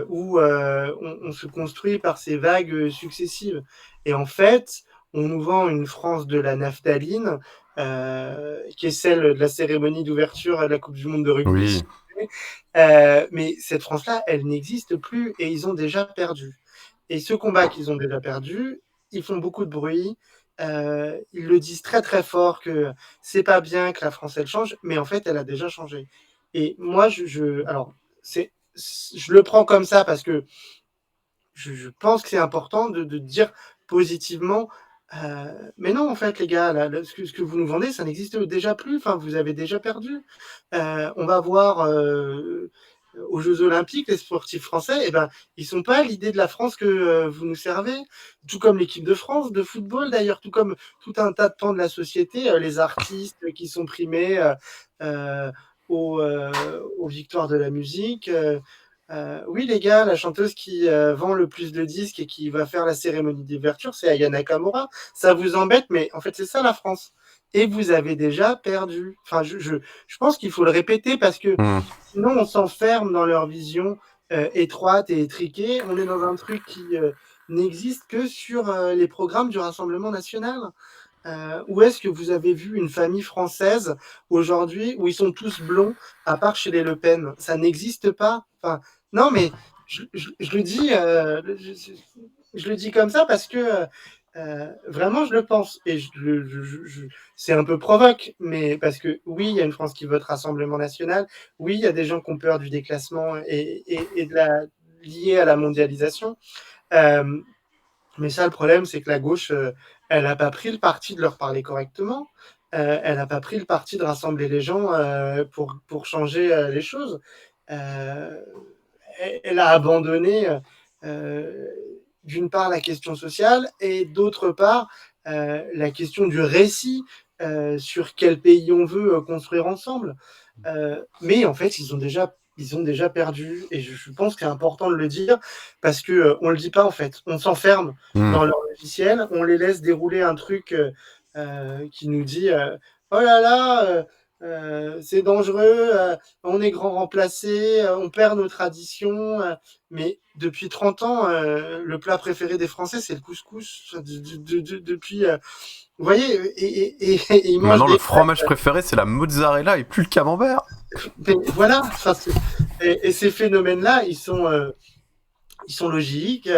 où on se construit par ces vagues successives. Et en fait, on nous vend une France de la naphtaline, qui est celle de la cérémonie d'ouverture à la Coupe du Monde de rugby. Oui. Mais cette France-là, elle n'existe plus et ils ont déjà perdu. Et ce combat qu'ils ont déjà perdu, ils font beaucoup de bruit. Ils le disent très très fort que c'est pas bien que la France elle change, mais en fait elle a déjà changé. Et moi je le prends comme ça parce que je pense que c'est important de dire positivement. Mais non, en fait, les gars, ce que vous nous vendez, ça n'existe déjà plus. Enfin, vous avez déjà perdu. On va voir aux Jeux Olympiques, les sportifs français, eh ben, ils sont pas à l'idée de la France que vous nous servez. Tout comme l'équipe de France de football, d'ailleurs, tout comme tout un tas de pans de la société, les artistes qui sont primés aux victoires de la musique. Oui, les gars, la chanteuse qui vend le plus de disques et qui va faire la cérémonie d'ouverture, c'est Aya Nakamura. Ça vous embête, mais en fait, c'est ça la France. Et vous avez déjà perdu. Enfin, je pense qu'il faut le répéter parce que sinon, on s'enferme dans leur vision étroite et étriquée. On est dans un truc qui n'existe que sur les programmes du Rassemblement national. Où est-ce que vous avez vu une famille française aujourd'hui où ils sont tous blonds, à part chez les Le Pen? Ça n'existe pas. Enfin, non, mais je le dis, je le dis comme ça parce que vraiment, je le pense. Et c'est un peu provoque, mais parce que oui, il y a une France qui vote Rassemblement national. Oui, il y a des gens qui ont peur du déclassement et lié à la mondialisation. Mais ça, le problème, c'est que la gauche, elle n'a pas pris le parti de leur parler correctement. Elle n'a pas pris le parti de rassembler les gens pour changer les choses. Elle a abandonné, d'une part, la question sociale et d'autre part, la question du récit sur quel pays on veut construire ensemble. Mais en fait, ils ont déjà perdu et je pense que c'est important de le dire parce que on le dit pas en fait. On s'enferme dans leur logiciel, on les laisse dérouler un truc qui nous dit oh là là, c'est dangereux, on est grand remplacé, on perd nos traditions. Mais depuis 30 ans, le plat préféré des Français, c'est le couscous. Depuis, vous voyez, et ils mangent Maintenant, le fromage préféré, c'est la mozzarella et plus le camembert. Mais voilà, et ces phénomènes-là, ils sont logiques,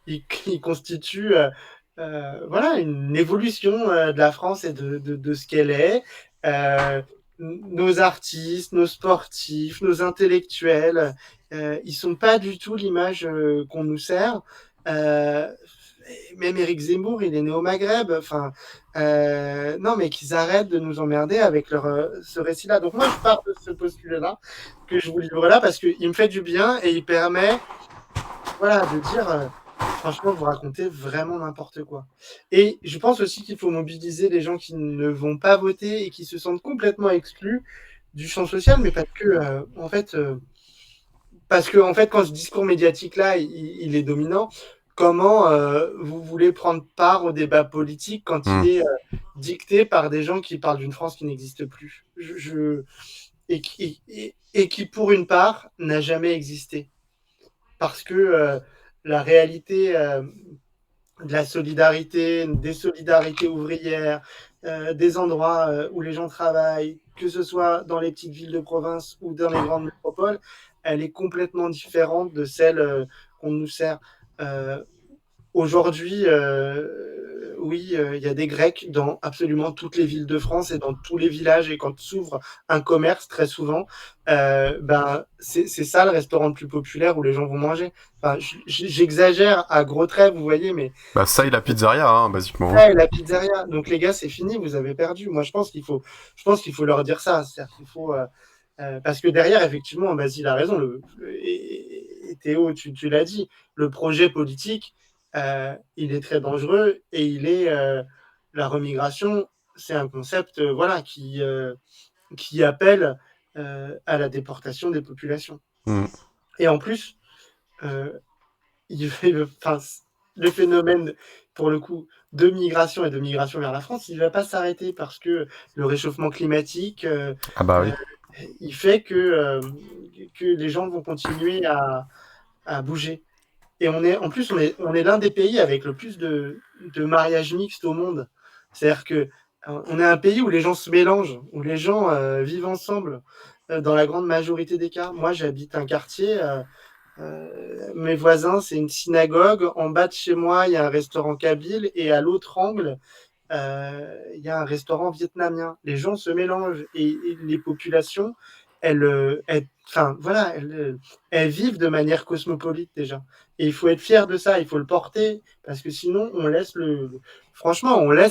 ils constituent voilà, une évolution de la France et de ce qu'elle est. Nos artistes, nos sportifs, nos intellectuels, ils sont pas du tout l'image qu'on nous sert. Même Éric Zemmour, il est né au Maghreb. Enfin, non, mais qu'ils arrêtent de nous emmerder avec ce récit-là. Donc moi, je pars de ce postulat-là que je vous livre là parce qu'il me fait du bien et il permet, voilà, de dire, franchement, vous racontez vraiment n'importe quoi. Et je pense aussi qu'il faut mobiliser les gens qui ne vont pas voter et qui se sentent complètement exclus du champ social, mais parce que, en fait, quand ce discours médiatique-là, il est dominant, comment vous voulez prendre part au débat politique quand il est dicté par des gens qui parlent d'une France qui n'existe plus et qui, pour une part, n'a jamais existé. Parce que la réalité de la solidarité, des solidarités ouvrières, des endroits où les gens travaillent, que ce soit dans les petites villes de province ou dans les grandes métropoles, elle est complètement différente de celle qu'on nous sert. Aujourd'hui, oui, il y a des Grecs dans absolument toutes les villes de France et dans tous les villages. Et quand s'ouvre un commerce, très souvent, c'est ça le restaurant le plus populaire où les gens vont manger. Enfin, j'exagère à gros traits, vous voyez, mais... Ça et la pizzeria, hein, basiquement. Ouais, la pizzeria. Donc les gars, c'est fini, vous avez perdu. Moi, je pense qu'il faut leur dire ça. C'est-à-dire qu'il faut... parce que derrière, effectivement, Basile a raison. Et Théo, tu l'as dit, le projet politique, il est très dangereux et la remigration, c'est un concept qui appelle à la déportation des populations. Et en plus, le phénomène, pour le coup, de migration et de migration vers la France, il ne va pas s'arrêter parce que le réchauffement climatique... oui. Il fait que les gens vont continuer à bouger. Et on est l'un des pays avec le plus de mariages mixtes au monde. C'est-à-dire qu'on est un pays où les gens se mélangent, où les gens vivent ensemble dans la grande majorité des cas. Moi, j'habite un quartier, mes voisins, c'est une synagogue. En bas de chez moi, il y a un restaurant kabyle et à l'autre angle, il y a un restaurant vietnamien. Les gens se mélangent et les populations, elles vivent de manière cosmopolite déjà. Et il faut être fier de ça, il faut le porter, parce que sinon on laisse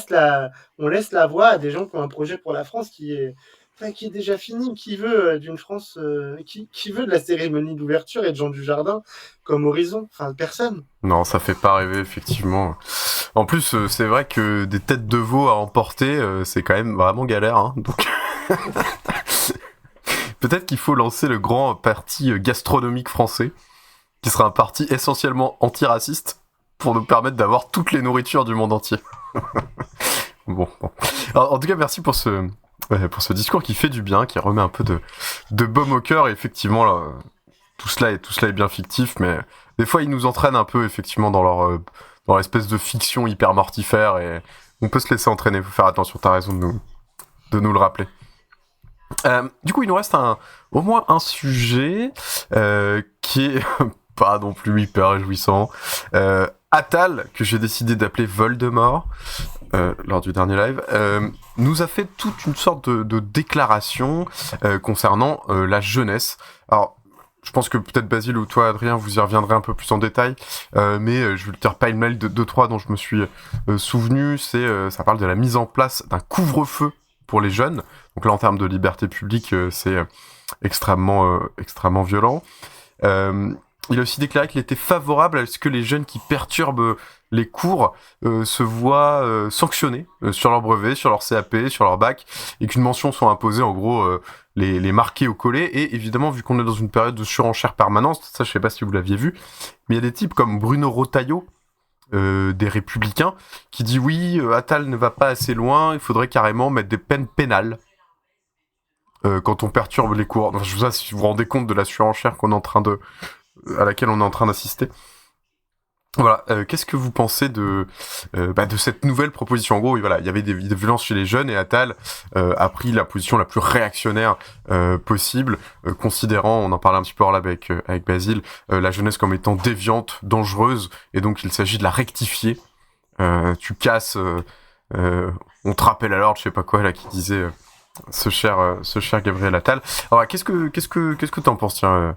la voie à des gens qui ont un projet pour la France qui est déjà fini, qui veut d'une France, qui veut de la cérémonie d'ouverture et de Jean Dujardin comme horizon. Enfin, personne. Non, ça fait pas rêver, effectivement. En plus, c'est vrai que des têtes de veau à emporter, c'est quand même vraiment galère. Hein, donc... Peut-être qu'il faut lancer le grand parti gastronomique français, qui sera un parti essentiellement antiraciste, pour nous permettre d'avoir toutes les nourritures du monde entier. Bon. Alors, en tout cas, merci pour ce discours qui fait du bien, qui remet un peu de baume au cœur. Et effectivement, là, tout cela est bien fictif, mais des fois, ils nous entraînent un peu, effectivement, dans leur espèce de fiction hyper mortifère, et on peut se laisser entraîner. Faut faire attention, t'as raison de nous le rappeler. Du coup, il nous reste au moins un sujet qui est pas non plus hyper réjouissant. Attal, que j'ai décidé d'appeler Voldemort lors du dernier live, nous a fait toute une sorte de déclaration concernant la jeunesse. Alors, je pense que peut-être Basile ou toi, Adrien, vous y reviendrez un peu plus en détail, mais je vais le dire pas une mail de 2-3 dont je me suis souvenu. Ça parle de la mise en place d'un couvre-feu pour les jeunes. Donc là, en termes de liberté publique, c'est extrêmement violent. Il a aussi déclaré qu'il était favorable à ce que les jeunes qui perturbent les cours se voient sanctionnés sur leur brevet, sur leur CAP, sur leur bac, et qu'une mention soit imposée, en gros, les marquer au collet. Et évidemment, vu qu'on est dans une période de surenchère permanente, ça je sais pas si vous l'aviez vu, mais il y a des types comme Bruno Retailleau, des Républicains, qui dit oui, Attal ne va pas assez loin, il faudrait carrément mettre des peines pénales quand on perturbe les cours. Donc, je sais pas si vous vous rendez compte de la surenchère à laquelle on est en train d'assister. Voilà, qu'est-ce que vous pensez de cette nouvelle proposition ? En gros, voilà, il y avait des violences chez les jeunes et Attal a pris la position la plus réactionnaire possible, considérant, on en parlait un petit peu hors là avec Basile, la jeunesse comme étant déviante, dangereuse, et donc il s'agit de la rectifier. Tu casses, on te rappelle à l'ordre, je sais pas quoi là, qui disait ce cher Gabriel Attal. Alors, qu'est-ce que t'en penses, tiens,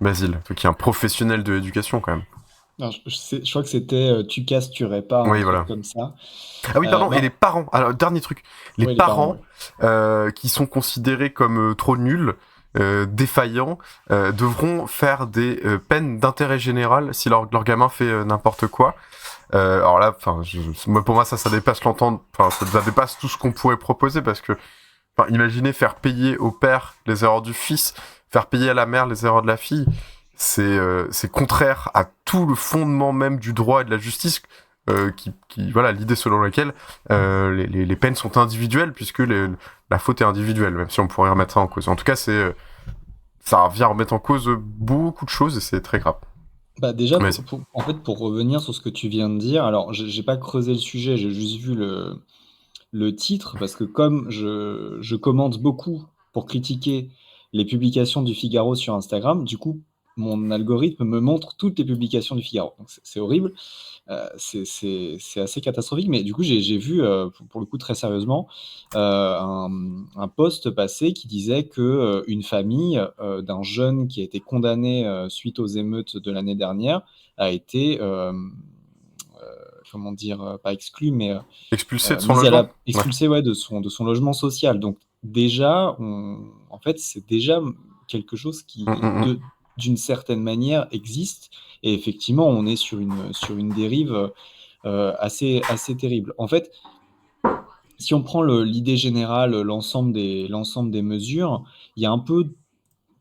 Basile, toi qui es un professionnel de l'éducation quand même? Non, je crois que c'était tu casses, tu répares, un Oui, truc voilà. comme ça. Ah oui, pardon, et Non, les parents. Alors, dernier truc. Les ouais, les parents, parents qui sont considérés comme trop nuls, défaillants, devront faire des peines d'intérêt général si leur gamin fait n'importe quoi. Alors là, enfin, pour moi, ça dépasse l'entendre. Enfin, ça dépasse tout ce qu'on pourrait proposer parce que, enfin, imaginez faire payer au père les erreurs du fils, faire payer à la mère les erreurs de la fille. C'est contraire à tout le fondement même du droit et de la justice. Voilà, l'idée selon laquelle les peines sont individuelles puisque la faute est individuelle, même si on pourrait remettre ça en cause. En tout cas, ça vient remettre en cause beaucoup de choses et c'est très grave. Bah déjà, Vas-y. en fait, pour revenir sur ce que tu viens de dire, alors j'ai pas creusé le sujet, j'ai juste vu le titre, parce que comme je commente beaucoup pour critiquer les publications du Figaro sur Instagram, du coup, mon algorithme me montre toutes les publications du Figaro. Donc c'est horrible, c'est assez catastrophique, mais du coup, j'ai vu, pour le coup, très sérieusement, un post passé qui disait que une famille d'un jeune qui a été condamné suite aux émeutes de l'année dernière a été, comment dire, pas exclu, mais Expulsé de son mise à logement. expulsé ouais, de son logement social. Donc déjà, en fait, c'est déjà quelque chose qui, d'une certaine manière, existe. Et effectivement, on est sur une dérive assez terrible. En fait, si on prend l'idée générale, l'ensemble des mesures, il y a un peu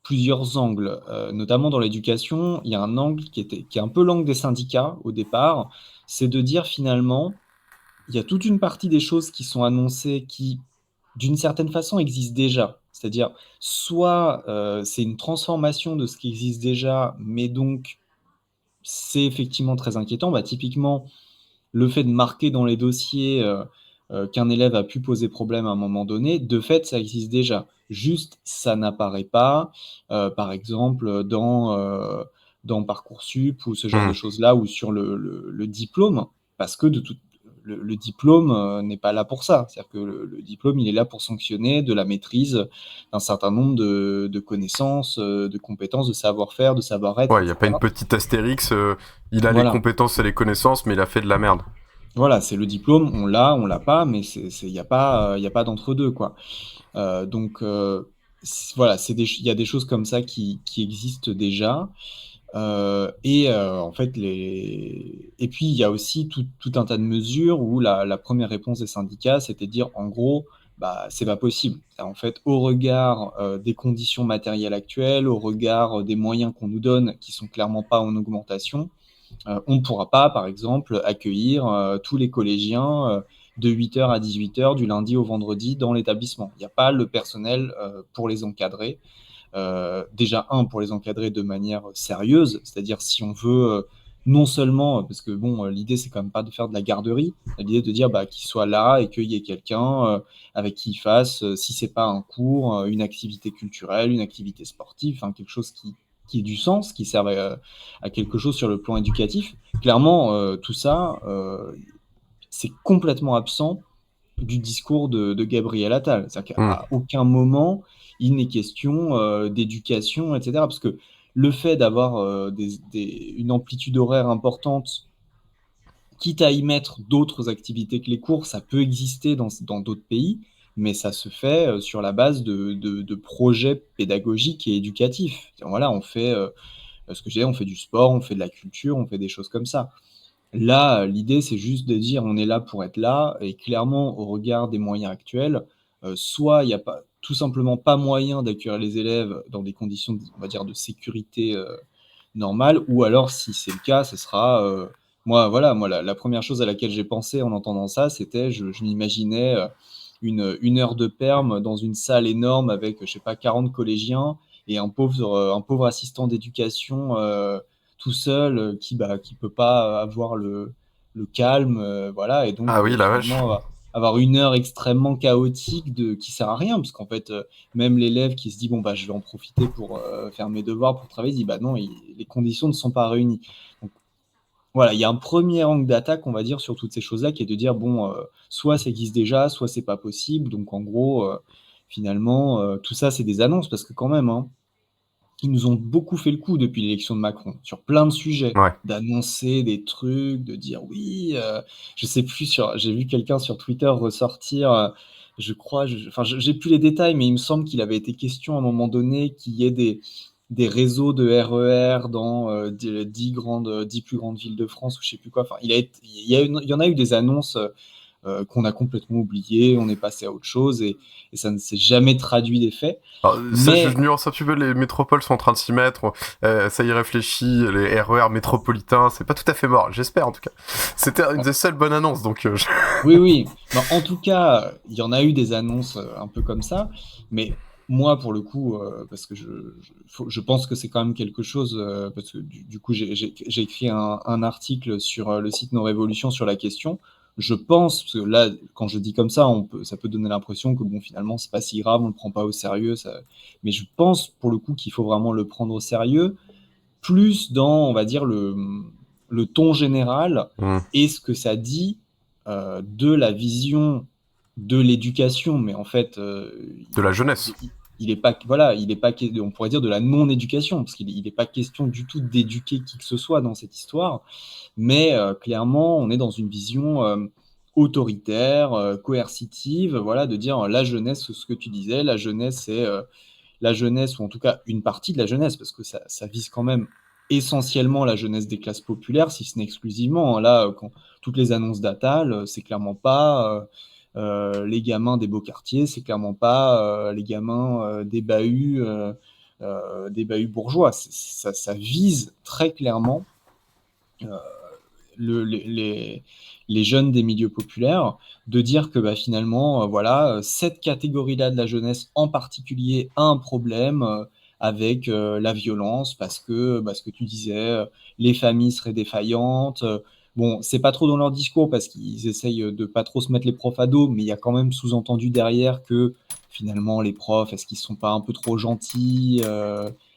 plusieurs angles, notamment dans l'éducation. Il y a un angle qui est un peu l'angle des syndicats au départ, c'est de dire finalement, il y a toute une partie des choses qui sont annoncées qui, d'une certaine façon, existent déjà. C'est-à-dire, soit c'est une transformation de ce qui existe déjà, mais donc c'est effectivement très inquiétant. Bah, typiquement, le fait de marquer dans les dossiers qu'un élève a pu poser problème à un moment donné, de fait, ça existe déjà. Juste, ça n'apparaît pas, par exemple, dans Parcoursup ou ce genre de choses-là, ou sur le diplôme, parce que le diplôme n'est pas là pour ça. C'est-à-dire que le diplôme, il est là pour sanctionner de la maîtrise d'un certain nombre de connaissances, de compétences, de savoir-faire, de savoir-être. Ouais, il n'y a pas une petite astérix, il a les compétences et les connaissances, mais il a fait de la merde. Voilà, c'est le diplôme, on l'a pas, mais il n'y a pas d'entre-deux, quoi. Donc, voilà, il y a des choses comme ça qui existent déjà. En fait, et puis il y a aussi tout un tas de mesures où la première réponse des syndicats, c'était de dire, en gros, bah, c'est pas possible. En fait, au regard des conditions matérielles actuelles, au regard des moyens qu'on nous donne, qui sont clairement pas en augmentation, on ne pourra pas, par exemple, accueillir tous les collégiens de 8h à 18h du lundi au vendredi dans l'établissement. Il n'y a pas le personnel pour les encadrer. Déjà, pour les encadrer de manière sérieuse, c'est-à-dire si on veut non seulement, parce que bon, l'idée c'est quand même pas de faire de la garderie, l'idée de dire qu'il soit là et qu'il y ait quelqu'un avec qui il fasse, si c'est pas un cours, une activité culturelle, une activité sportive, quelque chose qui ait du sens, qui serve à quelque chose sur le plan éducatif. Clairement, tout ça, c'est complètement absent du discours de Gabriel Attal. C'est-à-dire qu'à aucun moment, il n'est question d'éducation, etc. Parce que le fait d'avoir une amplitude horaire importante, quitte à y mettre d'autres activités que les cours, ça peut exister dans d'autres pays, mais ça se fait sur la base de projets pédagogiques et éducatifs. Voilà, on fait ce que je disais, on fait du sport, on fait de la culture, on fait des choses comme ça. Là, l'idée, c'est juste de dire on est là pour être là, et clairement, au regard des moyens actuels, soit il n'y a tout simplement pas moyen d'accueillir les élèves dans des conditions, on va dire, de sécurité normales, ou alors, si c'est le cas, ce sera... moi, la première chose à laquelle j'ai pensé en entendant ça, c'était, je m'imaginais une heure de perm dans une salle énorme avec, je sais pas, 40 collégiens, et un pauvre assistant d'éducation tout seul qui peut pas avoir le calme, voilà, et donc finalement avoir une heure extrêmement chaotique qui sert à rien, parce qu'en fait même l'élève qui se dit bon je vais en profiter pour faire mes devoirs, pour travailler, il dit non, les conditions ne sont pas réunies. Donc voilà, il y a un premier angle d'attaque, on va dire, sur toutes ces choses-là, qui est de dire bon, soit ça existe déjà, soit c'est pas possible. Donc en gros, finalement, tout ça c'est des annonces, parce que quand même, ils nous ont beaucoup fait le coup depuis l'élection de Macron, sur plein de sujets, d'annoncer des trucs, de dire oui, je sais plus, j'ai vu quelqu'un sur Twitter ressortir, je crois, j'ai plus les détails, mais il me semble qu'il avait été question à un moment donné qu'il y ait des réseaux de RER dans 10 plus grandes villes de France, ou je sais plus quoi. Enfin, il y en a eu des annonces qu'on a complètement oubliées, on est passé à autre chose, et ça ne s'est jamais traduit des faits. Ça, je nuance un petit peu, les métropoles sont en train de s'y mettre, ça y réfléchit, les RER métropolitains, c'est pas tout à fait mort, j'espère en tout cas. C'était une des seules bonnes annonces, donc... Oui. Non, en tout cas, il y en a eu des annonces un peu comme ça, mais moi, pour le coup, parce que je pense que c'est quand même quelque chose, parce que du coup, j'ai écrit un article sur le site Nos Révolutions sur la question. Je pense, parce que là, quand je dis comme ça, ça peut donner l'impression que bon, finalement, c'est pas si grave, on le prend pas au sérieux. Mais je pense, pour le coup, qu'il faut vraiment le prendre au sérieux, plus dans, on va dire, le ton général et ce que ça dit de la vision de l'éducation, mais en fait... de la jeunesse. Il est pas, on pourrait dire de la non-éducation, parce qu'il n'est pas question du tout d'éduquer qui que ce soit dans cette histoire, mais clairement, on est dans une vision autoritaire, coercitive, voilà, de dire la jeunesse, ce que tu disais, la jeunesse, c'est la jeunesse, ou en tout cas une partie de la jeunesse, parce que ça vise quand même essentiellement la jeunesse des classes populaires, si ce n'est exclusivement. Là, quand toutes les annonces d'Attal, c'est clairement pas... les gamins des beaux quartiers, c'est clairement pas les gamins des bahuts bourgeois. Ça vise très clairement les jeunes des milieux populaires, de dire que finalement, voilà, cette catégorie-là de la jeunesse en particulier a un problème avec la violence, parce que ce que tu disais, les familles seraient défaillantes. Bon, c'est pas trop dans leur discours parce qu'ils essayent de pas trop se mettre les profs à dos, mais il y a quand même sous-entendu derrière que finalement les profs, est-ce qu'ils sont pas un peu trop gentils,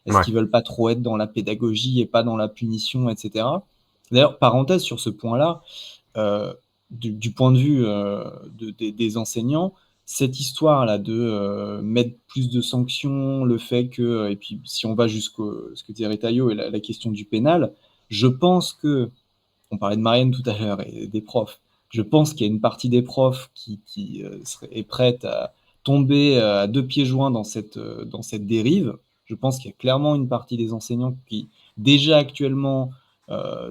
est-ce qu'ils veulent pas trop être dans la pédagogie et pas dans la punition, etc. D'ailleurs, parenthèse sur ce point-là, du point de vue des enseignants, cette histoire-là de mettre plus de sanctions, le fait que, et puis si on va jusqu'au ce que disait Retailleau et la question du pénal, je pense que on parlait de Marianne tout à l'heure et des profs. Je pense qu'il y a une partie des profs qui est prête à tomber à 2 pieds joints dans cette dérive. Je pense qu'il y a clairement une partie des enseignants qui, déjà actuellement,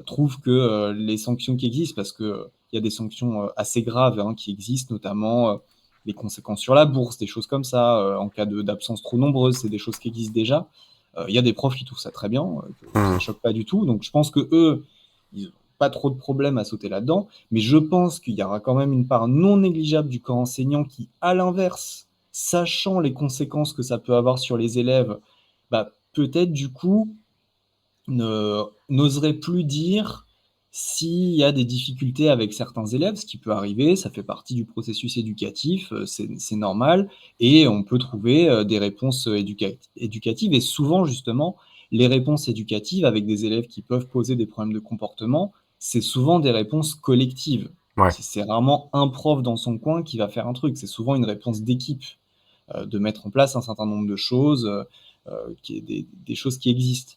trouvent que les sanctions qui existent, parce qu'il y a des sanctions assez graves qui existent, notamment les conséquences sur la bourse, des choses comme ça, en cas d'absence trop nombreuse, c'est des choses qui existent déjà. Il y a des profs qui trouvent ça très bien, que ça ne choque pas du tout. Donc je pense qu'eux, ils n'ont pas trop de problèmes à sauter là-dedans, mais je pense qu'il y aura quand même une part non négligeable du corps enseignant qui, à l'inverse, sachant les conséquences que ça peut avoir sur les élèves, peut-être du coup n'oserait plus dire s'il y a des difficultés avec certains élèves, ce qui peut arriver, ça fait partie du processus éducatif, c'est normal, et on peut trouver des réponses éducatives, et souvent justement, les réponses éducatives avec des élèves qui peuvent poser des problèmes de comportement, c'est souvent des réponses collectives. Ouais. C'est rarement un prof dans son coin qui va faire un truc, c'est souvent une réponse d'équipe, de mettre en place un certain nombre de choses, des choses qui existent.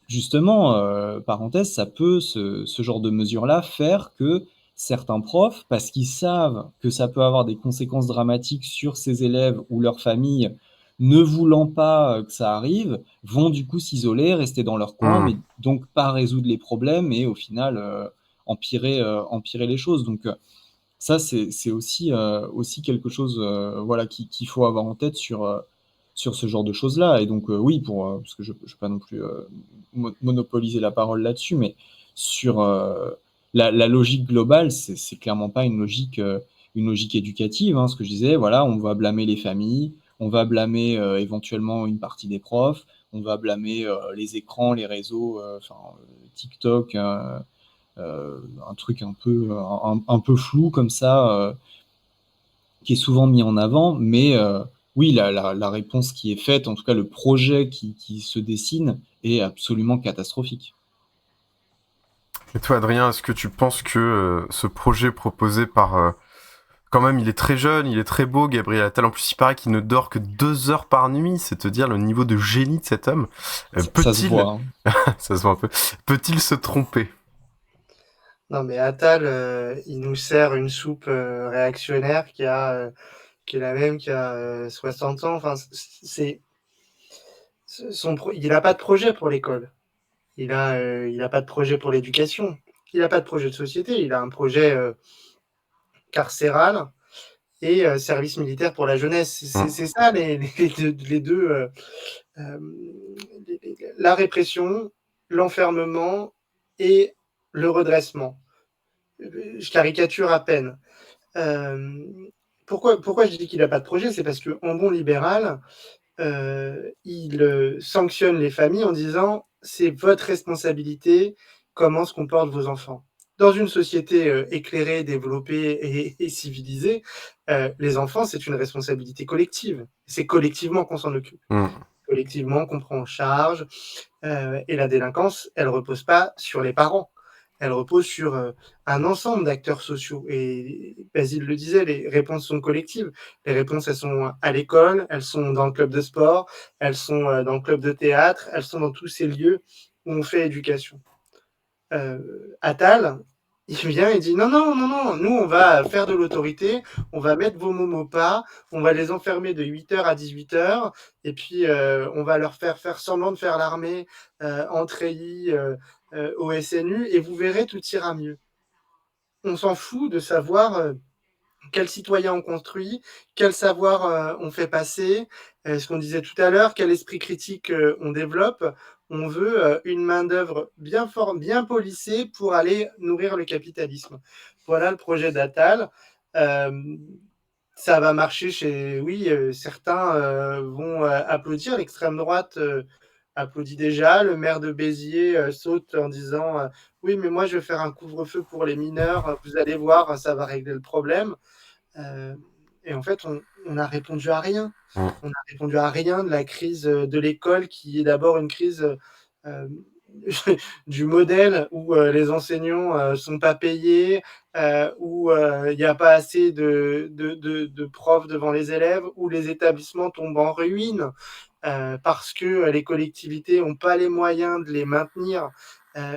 Justement, parenthèse, ça peut, ce genre de mesure-là, faire que certains profs, parce qu'ils savent que ça peut avoir des conséquences dramatiques sur ces élèves ou leurs familles, ne voulant pas que ça arrive, vont du coup s'isoler, rester dans leur coin, mais donc pas résoudre les problèmes et au final empirer les choses. Donc ça, c'est aussi quelque chose qu'il faut avoir en tête sur ce genre de choses-là. Et donc oui, parce que je ne vais pas non plus monopoliser la parole là-dessus, mais sur la logique globale, c'est clairement pas une logique éducative. Ce que je disais, voilà, on va blâmer les familles, on va blâmer éventuellement une partie des profs, on va blâmer les écrans, les réseaux, TikTok, un truc un peu flou comme ça, qui est souvent mis en avant, mais oui, la réponse qui est faite, en tout cas le projet qui se dessine, est absolument catastrophique. Et toi, Adrien, est-ce que tu penses que ce projet proposé par Quand même, il est très jeune, il est très beau, Gabriel Attal. En plus, il paraît qu'il ne dort que 2 heures par nuit. C'est te dire le niveau de génie de cet homme. Ça se voit. Ça se voit un peu. Peut-il se tromper? Non, mais Attal, il nous sert une soupe réactionnaire qui est la même qu'il y a 60 ans. Enfin, il n'a pas de projet pour l'école. Il a pas de projet pour l'éducation. Il n'a pas de projet de société. Il a un projet carcéral et service militaire pour la jeunesse. C'est ça les deux. La répression, l'enfermement et le redressement. Je caricature à peine. Pourquoi je dis qu'il n'a pas de projet? C'est parce qu'en bon libéral, il sanctionne les familles en disant « c'est votre responsabilité comment se comportent vos enfants ». Dans une société éclairée, développée et civilisée, les enfants, c'est une responsabilité collective. C'est collectivement qu'on s'en occupe. Collectivement qu'on prend en charge. Et la délinquance, elle ne repose pas sur les parents. Elle repose sur un ensemble d'acteurs sociaux. Et Basile le disait, les réponses sont collectives. Les réponses, elles sont à l'école, elles sont dans le club de sport, elles sont dans le club de théâtre, elles sont dans tous ces lieux où on fait éducation. Attal, il vient et dit non, nous on va faire de l'autorité, on va mettre vos mômes au pas, on va les enfermer de 8h à 18h, et puis on va leur faire semblant de faire l'armée en treillis au SNU, et vous verrez, tout ira mieux. On s'en fout de savoir quel citoyen on construit, quel savoir on fait passer, ce qu'on disait tout à l'heure, quel esprit critique on développe. On veut une main-d'œuvre bien polissée pour aller nourrir le capitalisme. Voilà le projet d'Attal. Ça va marcher certains vont applaudir. L'extrême droite applaudit déjà. Le maire de Béziers saute en disant oui, mais moi je vais faire un couvre-feu pour les mineurs. Vous allez voir, ça va régler le problème. Et en fait, on n'a répondu à rien. On n'a répondu à rien de la crise de l'école, qui est d'abord une crise du modèle où les enseignants sont pas payés, où il n'y a pas assez de profs devant les élèves, où les établissements tombent en ruine parce que les collectivités n'ont pas les moyens de les maintenir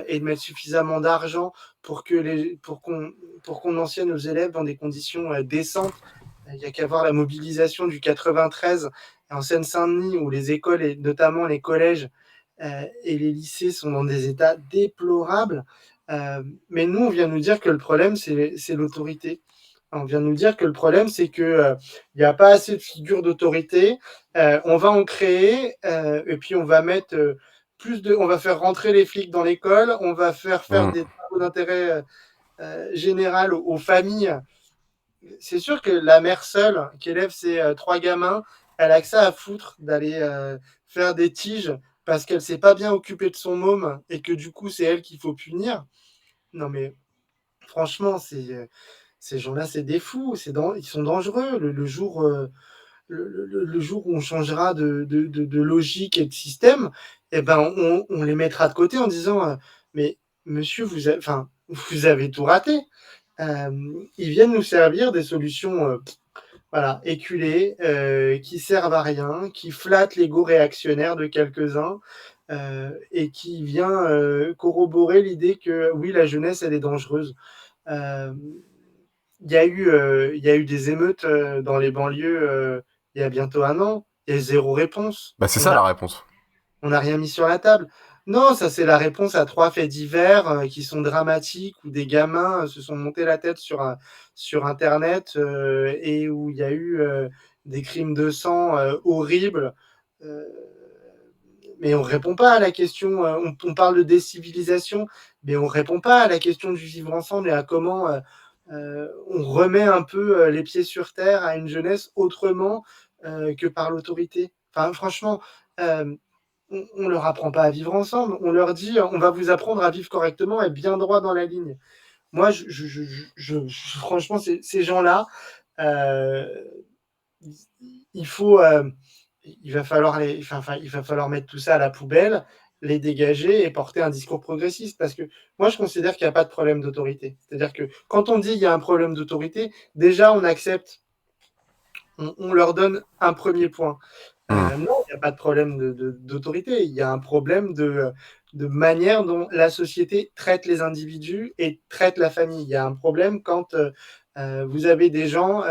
et de mettre suffisamment d'argent pour qu'on enseigne aux élèves dans des conditions décentes. Il n'y a qu'à voir la mobilisation du 93 en Seine-Saint-Denis, où les écoles, et notamment les collèges et les lycées, sont dans des états déplorables. Mais nous, on vient nous dire que le problème, c'est l'autorité. On vient nous dire que le problème, c'est qu'il n'y a pas assez de figures d'autorité. On va en créer, et puis on va mettre on va faire rentrer les flics dans l'école, on va faire des travaux d'intérêt général aux familles. C'est sûr que la mère seule qui élève ses 3 gamins, elle a que ça à foutre d'aller faire des tiges parce qu'elle ne s'est pas bien occupée de son môme et que du coup, c'est elle qu'il faut punir. Non mais franchement, ces gens-là, c'est des fous, ils sont dangereux. Le jour où on changera de logique et de système, eh ben, on les mettra de côté en disant mais monsieur, vous avez tout raté. Ils viennent nous servir des solutions éculées, qui servent à rien, qui flattent l'ego réactionnaire de quelques-uns et qui vient corroborer l'idée que oui, la jeunesse, elle est dangereuse. Il y a eu des émeutes dans les banlieues il y a bientôt 1 an. Il y a 0 réponse. C'est ça la réponse. On n'a rien mis sur la table. Non, ça c'est la réponse à 3 faits divers qui sont dramatiques, où des gamins se sont montés la tête sur Internet et où il y a eu des crimes de sang horribles. Mais on ne répond pas à la question. On parle de décivilisation, mais on ne répond pas à la question du vivre ensemble et à comment on remet un peu les pieds sur terre à une jeunesse autrement que par l'autorité. Enfin, franchement, on leur apprend pas à vivre ensemble. On leur dit, on va vous apprendre à vivre correctement et bien droit dans la ligne. Moi, franchement, ces gens-là, il va falloir mettre tout ça à la poubelle les dégager et porter un discours progressiste. Parce que moi, je considère qu'il n'y a pas de problème d'autorité. C'est-à-dire que quand on dit qu'il y a un problème d'autorité, déjà, on accepte, on leur donne un premier point. Non, il n'y a pas de problème d'autorité. Il y a un problème de manière dont la société traite les individus et traite la famille. Il y a un problème quand vous avez des gens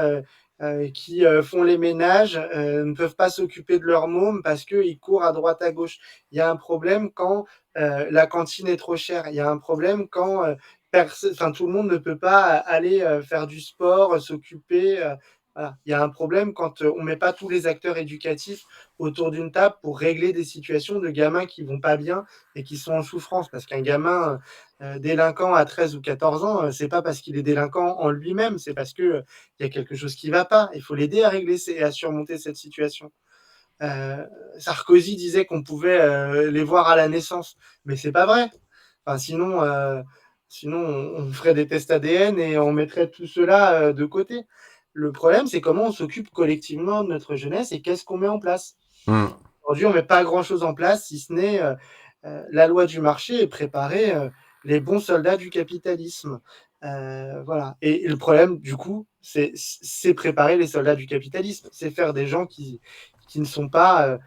qui font les ménages, ne peuvent pas s'occuper de leur môme parce qu'ils courent à droite à gauche. Il y a un problème quand la cantine est trop chère. Il y a un problème quand tout le monde ne peut pas aller faire du sport, s'occuper. Voilà. Il y a un problème quand on ne met pas tous les acteurs éducatifs autour d'une table pour régler des situations de gamins qui vont pas bien et qui sont en souffrance. Parce qu'un gamin délinquant à 13 ou 14 ans, c'est pas parce qu'il est délinquant en lui-même, c'est parce que il y a quelque chose qui va pas. Il faut l'aider à régler et à surmonter cette situation. Sarkozy disait qu'on pouvait les voir à la naissance, mais c'est pas vrai. Enfin, sinon, on ferait des tests ADN et on mettrait tout cela de côté. Le problème, c'est comment on s'occupe collectivement de notre jeunesse et qu'est-ce qu'on met en place. Aujourd'hui, on ne met pas grand-chose en place, si ce n'est la loi du marché et préparer les bons soldats du capitalisme. Voilà. Et le problème, du coup, c'est préparer les soldats du capitalisme. C'est faire des gens qui ne sont pas...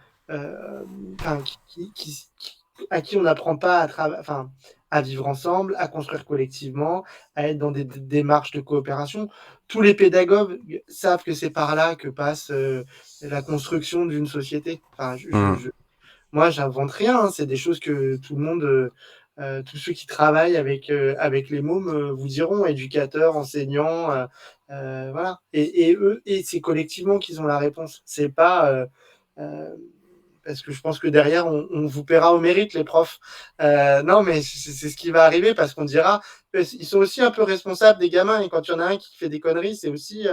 à qui on n'apprend pas à vivre ensemble, à construire collectivement, à être dans des démarches de coopération. Tous les pédagogues savent que c'est par là que passe la construction d'une société. Moi, j'invente rien, hein. C'est des choses que tout le monde, tous ceux qui travaillent avec les mômes vous diront, éducateurs, enseignants, voilà. Et eux, c'est collectivement qu'ils ont la réponse. C'est pas... parce que je pense que derrière, on vous paiera au mérite, les profs. Non, mais c'est ce qui va arriver parce qu'on dira, ils sont aussi un peu responsables des gamins. Et quand il y en a un qui fait des conneries, c'est aussi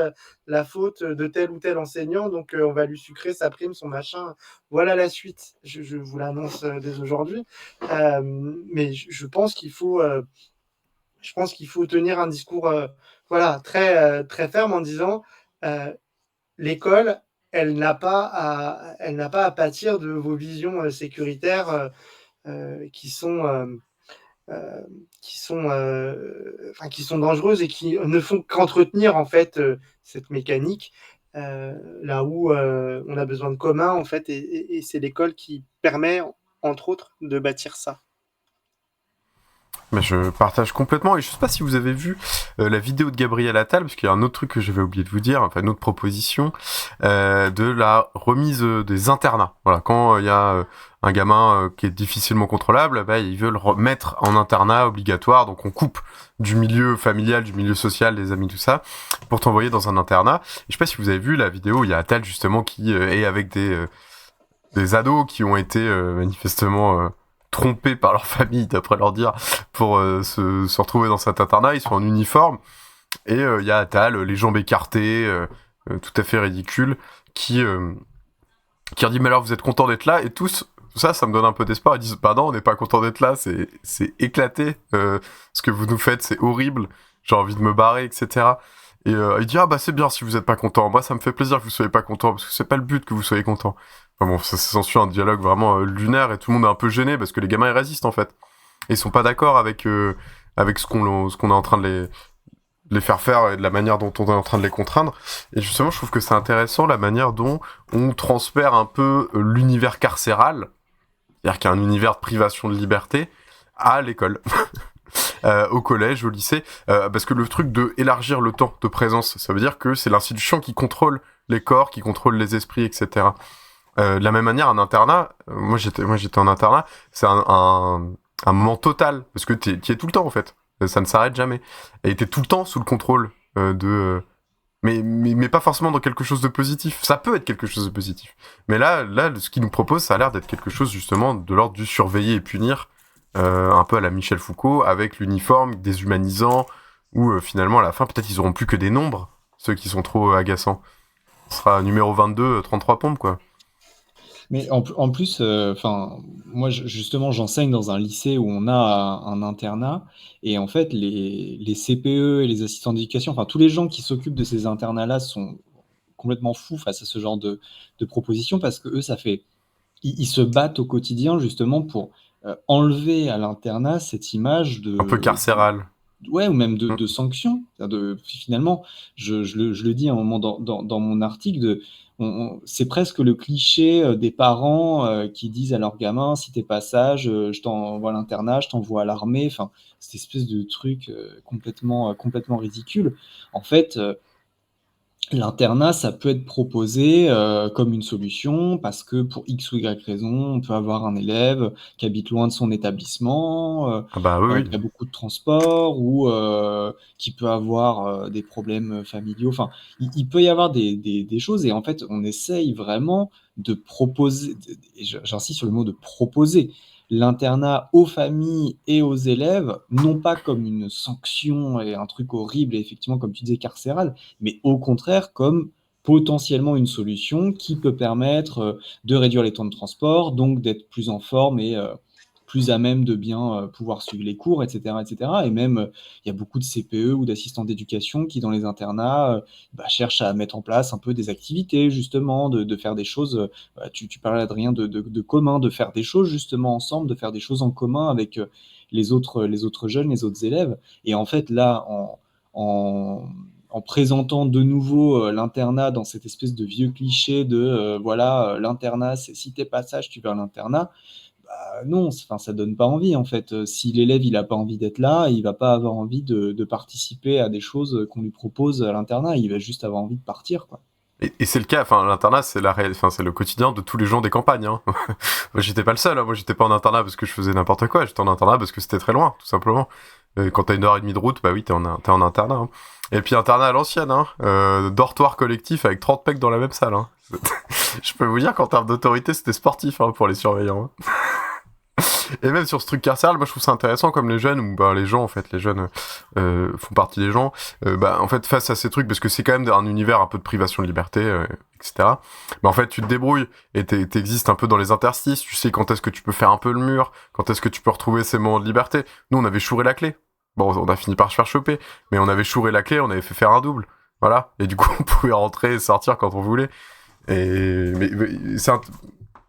la faute de tel ou tel enseignant. Donc, on va lui sucrer sa prime, son machin. Voilà la suite. Je vous l'annonce dès aujourd'hui. Mais je pense qu'il faut tenir un discours très, très ferme en disant l'école, elle n'a pas à pâtir de vos visions sécuritaires qui sont dangereuses et qui ne font qu'entretenir en fait cette mécanique là où on a besoin de commun en fait et c'est l'école qui permet entre autres de bâtir ça. Mais je partage complètement et je sais pas si vous avez vu la vidéo de Gabriel Attal, parce qu'il y a un autre truc que j'avais oublié de vous dire, enfin une autre proposition de la remise des internats. Voilà, quand il y a un gamin qui est difficilement contrôlable, ils veulent le remettre en internat obligatoire, donc on coupe du milieu familial, du milieu social, des amis, tout ça, pour t'envoyer dans un internat. Et je sais pas si vous avez vu la vidéo où il y a Attal justement qui est avec des ados qui ont été manifestement trompés par leur famille, d'après leur dire, pour se retrouver dans cet internat. Ils sont en uniforme et il y a Attal, les jambes écartées, tout à fait ridicule, qui leur dit mais alors vous êtes contents d'être là, et tous ça me donne un peu d'espoir. Ils disent bah non, on n'est pas contents d'être là, c'est éclaté, ce que vous nous faites c'est horrible, j'ai envie de me barrer, etc. Et il dit ah bah c'est bien si vous êtes pas contents, moi ça me fait plaisir que vous soyez pas contents parce que c'est pas le but que vous soyez contents. Enfin bon, ça s'ensuit un dialogue vraiment lunaire et tout le monde est un peu gêné parce que les gamins ils résistent en fait. Et ils sont pas d'accord avec ce qu'on est en train de les faire faire et de la manière dont on est en train de les contraindre. Et justement, je trouve que c'est intéressant la manière dont on transfère un peu l'univers carcéral, c'est-à-dire qu'il y a un univers de privation de liberté, à l'école. Au collège, au lycée, parce que le truc de élargir le temps de présence, ça veut dire que c'est l'institution qui contrôle les corps, qui contrôle les esprits, etc. De la même manière, un internat, moi j'étais en internat, c'est un moment total, parce que t'y es tout le temps en fait, ça ne s'arrête jamais, et t'es tout le temps sous le contrôle mais pas forcément dans quelque chose de positif. Ça peut être quelque chose de positif, mais là ce qu'ils nous proposent, ça a l'air d'être quelque chose justement de l'ordre du surveiller et punir, un peu à la Michel Foucault, avec l'uniforme déshumanisant, où finalement à la fin peut-être ils auront plus que des nombres, ceux qui sont trop agaçants. Ce sera numéro 22, 33 pompes quoi. Mais en plus, moi justement j'enseigne dans un lycée où on a un internat, et en fait les CPE et les assistants d'éducation, enfin tous les gens qui s'occupent de ces internats-là sont complètement fous face à ce genre de propositions, parce que eux ils se battent au quotidien justement pour enlever à l'internat cette image Un peu carcérale. Ouais, ou même de sanctions. Finalement, je le dis à un moment dans mon article, c'est presque le cliché des parents qui disent à leur gamin, si t'es pas sage, je t'envoie à l'internat, je t'envoie à l'armée. Enfin, cette espèce de truc complètement ridicule. En fait, l'internat, ça peut être proposé comme une solution parce que pour X ou Y raison, on peut avoir un élève qui habite loin de son établissement, Ah bah oui, qui oui. a beaucoup de transport ou qui peut avoir des problèmes familiaux. Enfin, il peut y avoir des choses et en fait, on essaye vraiment de proposer, et j'insiste sur le mot de proposer, l'internat aux familles et aux élèves, non pas comme une sanction et un truc horrible et effectivement, comme tu disais, carcéral, mais au contraire comme potentiellement une solution qui peut permettre de réduire les temps de transport, donc d'être plus en forme et plus à même de bien pouvoir suivre les cours, etc. etc. Et même, il y a beaucoup de CPE ou d'assistants d'éducation qui, dans les internats, cherchent à mettre en place un peu des activités, justement, de faire des choses. Tu parlais, Adrien, de commun, de faire des choses, justement, ensemble, de faire des choses en commun avec les autres jeunes, les autres élèves. Et en fait, là, en présentant de nouveau l'internat dans cette espèce de vieux cliché de voilà, l'internat, c'est si t'es pas sage, tu vas à l'internat. Non, ça donne pas envie en fait. Si l'élève il a pas envie d'être là, il va pas avoir envie de participer à des choses qu'on lui propose à l'internat. Il va juste avoir envie de partir, quoi. Et c'est le cas, enfin l'internat c'est c'est le quotidien de tous les gens des campagnes. Hein. Moi j'étais pas le seul, hein. Moi j'étais pas en internat parce que je faisais n'importe quoi, j'étais en internat parce que c'était très loin, tout simplement. Quand t'as 1h30 de route, bah oui t'es en internat. Hein. Et puis internat à l'ancienne, hein. Dortoir collectif avec 30 mecs dans la même salle. Hein. Je peux vous dire qu'en termes d'autorité c'était sportif hein, pour les surveillants. Hein. Et même sur ce truc carcéral, moi je trouve ça intéressant comme les jeunes, ou les gens en fait, les jeunes font partie des gens, en fait face à ces trucs, parce que c'est quand même un univers un peu de privation de liberté, etc. Mais en fait tu te débrouilles et t'existes un peu dans les interstices, tu sais quand est-ce que tu peux faire un peu le mur, quand est-ce que tu peux retrouver ces moments de liberté. Nous on avait chouré la clé, bon on a fini par se faire choper, mais on avait chouré la clé, on avait fait faire un double, voilà, et du coup on pouvait rentrer et sortir quand on voulait. Mais c'est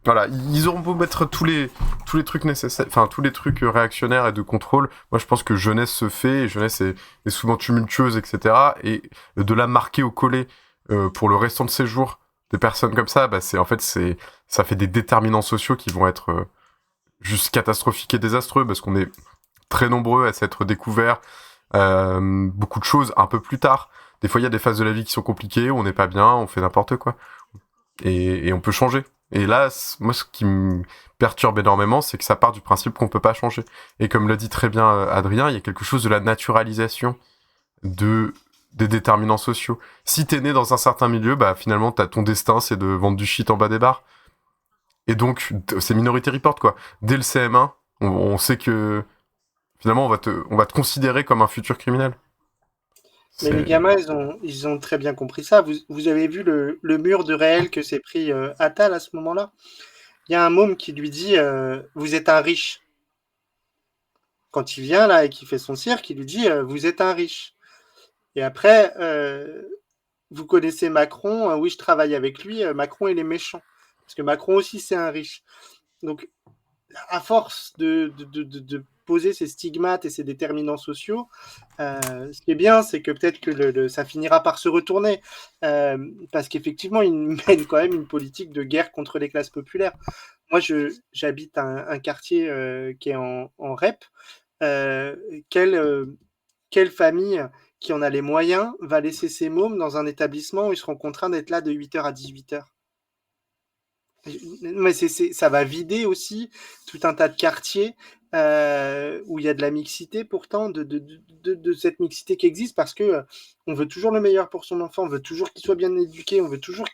voilà, ils auront beau mettre tous les trucs nécessaires, enfin tous les trucs réactionnaires et de contrôle. Moi, je pense que jeunesse se fait, et jeunesse est souvent tumultueuse, etc. Et de la marquer au collet pour le restant de ses jours, des personnes comme ça, ça fait des déterminants sociaux qui vont être juste catastrophiques et désastreux parce qu'on est très nombreux à s'être découverts beaucoup de choses un peu plus tard. Des fois, il y a des phases de la vie qui sont compliquées, où on n'est pas bien, on fait n'importe quoi, et on peut changer. Et là, moi, ce qui me perturbe énormément, c'est que ça part du principe qu'on peut pas changer. Et comme l'a dit très bien Adrien, il y a quelque chose de la naturalisation des déterminants sociaux. Si t'es né dans un certain milieu, finalement, ton destin, c'est de vendre du shit en bas des bars. Et donc, c'est Minority Report, quoi. Dès le CM1, on sait que, finalement, on va te considérer comme un futur criminel. Mais les gamins, ils ont très bien compris ça. Vous avez vu le mur de réel que s'est pris Attal à ce moment-là? Il y a un môme qui lui dit vous êtes un riche. Quand il vient là et qu'il fait son cirque, il lui dit vous êtes un riche. Et après, vous connaissez Macron, oui, je travaille avec lui, Macron, il est méchant. Parce que Macron aussi, c'est un riche. Donc, à force de poser ces stigmates et ces déterminants sociaux, ce qui est bien, c'est que peut-être que ça finira par se retourner, parce qu'effectivement, ils mènent quand même une politique de guerre contre les classes populaires. Moi, j'habite un quartier qui est en REP. Quelle famille qui en a les moyens va laisser ses mômes dans un établissement où ils seront contraints d'être là de 8h à 18h? Mais ça va vider aussi tout un tas de quartiers où il y a de la mixité pourtant, de cette mixité qui existe, parce que on veut toujours le meilleur pour son enfant, on veut toujours qu'il soit bien éduqué, on veut toujours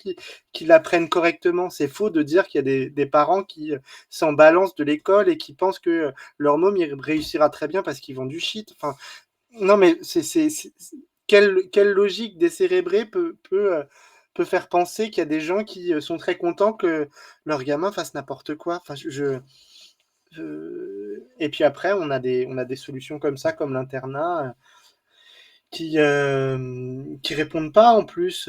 qu'il apprenne correctement. C'est faux de dire qu'il y a des parents qui s'en balancent de l'école et qui pensent que leur môme il réussira très bien parce qu'ils vendent du shit. Enfin, non mais quelle logique décérébrée peut faire penser qu'il y a des gens qui sont très contents que leur gamin fasse n'importe quoi. Enfin, et puis après, on a des solutions comme ça, comme l'internat. qui répondent pas en plus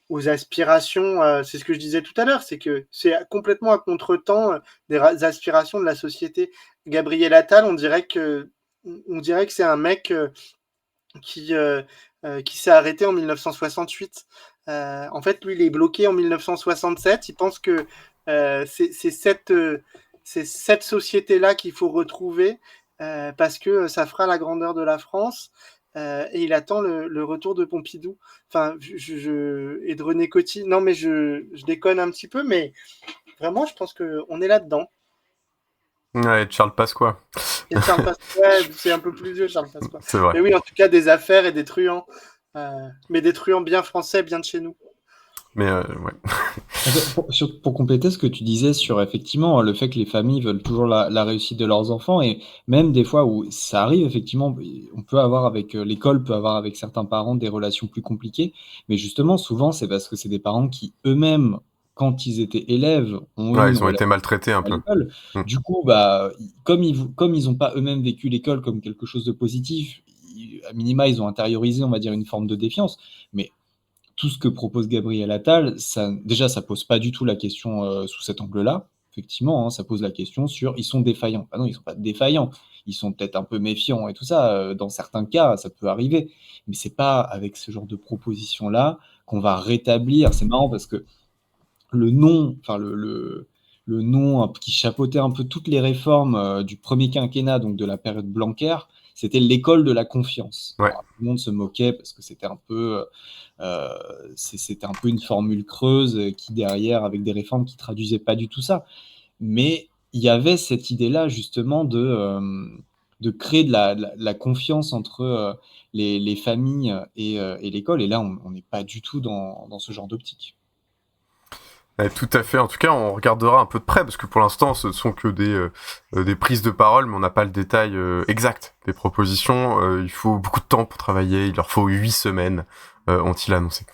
aux aspirations. C'est ce que je disais tout à l'heure, c'est que c'est complètement à contre-temps des aspirations de la société. Gabriel Attal, on dirait que c'est un mec qui s'est arrêté en 1968. En fait, lui, il est bloqué en 1967. Il pense que c'est cette société-là qu'il faut retrouver parce que ça fera la grandeur de la France. Et il attend le retour de Pompidou. Enfin, et de René Coty. Non, mais je déconne un petit peu, mais vraiment, je pense qu'on est là-dedans. Ouais, Charles Pasqua. Et Charles Pasqua, c'est un peu plus vieux, Charles Pasqua. C'est vrai. Mais oui, en tout cas, des affaires et des truands. Mais des truands bien français, bien de chez nous. Mais ouais. Pour compléter ce que tu disais sur effectivement le fait que les familles veulent toujours la réussite de leurs enfants, et même des fois où ça arrive, effectivement, on peut avoir avec l'école peut avoir avec certains parents des relations plus compliquées, mais justement, souvent, c'est parce que c'est des parents qui eux-mêmes, quand ils étaient élèves, ont eu ils ont été maltraités un peu. Du coup, comme ils n'ont pas eux-mêmes vécu l'école comme quelque chose de positif, à minima, ils ont intériorisé, on va dire, une forme de défiance. Mais tout ce que propose Gabriel Attal, ça pose pas du tout la question sous cet angle-là. Effectivement, ça pose la question sur ils sont défaillants. Ah non, ils sont pas défaillants. Ils sont peut-être un peu méfiants et tout ça. Dans certains cas, ça peut arriver. Mais c'est pas avec ce genre de proposition-là qu'on va rétablir. C'est marrant parce que le nom qui chapeautait un peu toutes les réformes du premier quinquennat, donc de la période Blanquer, c'était l'école de la confiance. Ouais. Alors, tout le monde se moquait parce que c'était un peu une formule creuse qui derrière, avec des réformes qui traduisaient pas du tout ça. Mais il y avait cette idée-là justement de créer de la confiance entre les familles et l'école. Et là, on n'est pas du tout dans ce genre d'optique. Tout à fait. En tout cas, on regardera un peu de près parce que pour l'instant, ce ne sont que des prises de parole, mais on n'a pas le détail exact des propositions. Il faut beaucoup de temps pour travailler. Il leur faut 8 semaines, ont-ils annoncé.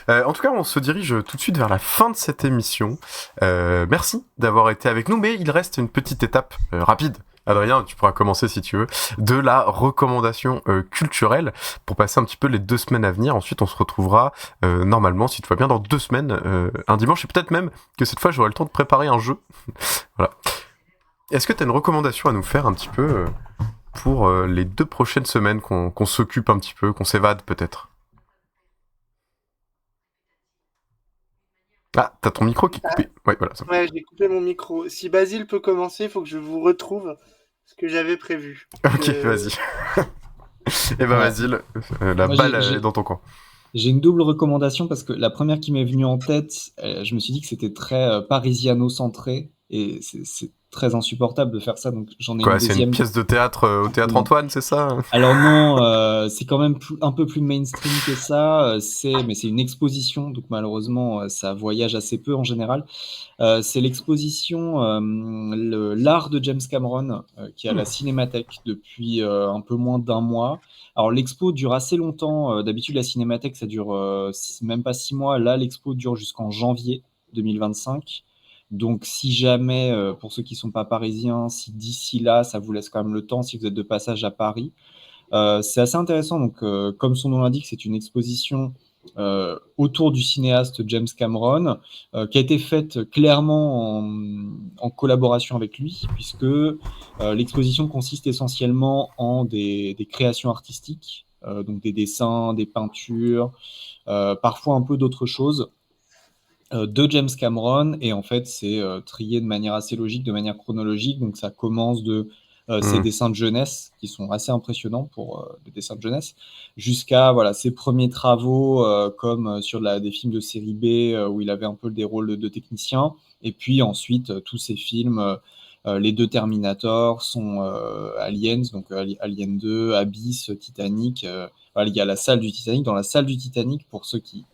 En tout cas, on se dirige tout de suite vers la fin de cette émission. Merci d'avoir été avec nous, mais il reste une petite étape rapide. Adrien, tu pourras commencer si tu veux, de la recommandation culturelle pour passer un petit peu les 2 semaines à venir. Ensuite, on se retrouvera normalement, si tout va bien, dans 2 semaines, un dimanche, et peut-être même que cette fois, j'aurai le temps de préparer un jeu. Voilà. Est-ce que tu as une recommandation à nous faire un petit peu pour les 2 prochaines semaines, qu'on s'occupe un petit peu, qu'on s'évade peut-être? Ah, t'as ton micro qui est coupé. Ouais, voilà. Ouais, j'ai coupé mon micro. Si Basile peut commencer, il faut que je vous retrouve ce que j'avais prévu. Ok, vas-y. Eh ben, Basile, la balle est dans ton camp. J'ai une double recommandation parce que la première qui m'est venue en tête, je me suis dit que c'était très parisiano-centré et c'est très insupportable de faire ça, donc j'en ai une deuxième. C'est une pièce de théâtre au Théâtre Antoine, c'est ça? Alors non, c'est quand même un peu plus mainstream que ça, mais c'est une exposition, donc malheureusement ça voyage assez peu en général. C'est l'exposition L'Art de James Cameron qui est à la Cinémathèque depuis un peu moins d'1 mois. Alors l'expo dure assez longtemps, d'habitude la Cinémathèque ça dure même pas 6 mois, là l'expo dure jusqu'en janvier 2025. Donc si jamais, pour ceux qui ne sont pas parisiens, si d'ici là ça vous laisse quand même le temps, si vous êtes de passage à Paris. C'est assez intéressant, donc comme son nom l'indique, c'est une exposition autour du cinéaste James Cameron, qui a été faite clairement en collaboration avec lui, puisque l'exposition consiste essentiellement en des créations artistiques, donc des dessins, des peintures, parfois un peu d'autres choses, de James Cameron, et en fait c'est trié de manière assez logique, de manière chronologique, donc ça commence de ses dessins de jeunesse, qui sont assez impressionnants pour des dessins de jeunesse, jusqu'à ses premiers travaux, comme sur des films de série B, où il avait un peu des rôles de technicien, et puis ensuite tous ces films, les 2 Terminator, son Aliens, donc Alien 2, Abyss, Titanic. Il y a la salle du Titanic. Dans la salle du Titanic, pour ceux qui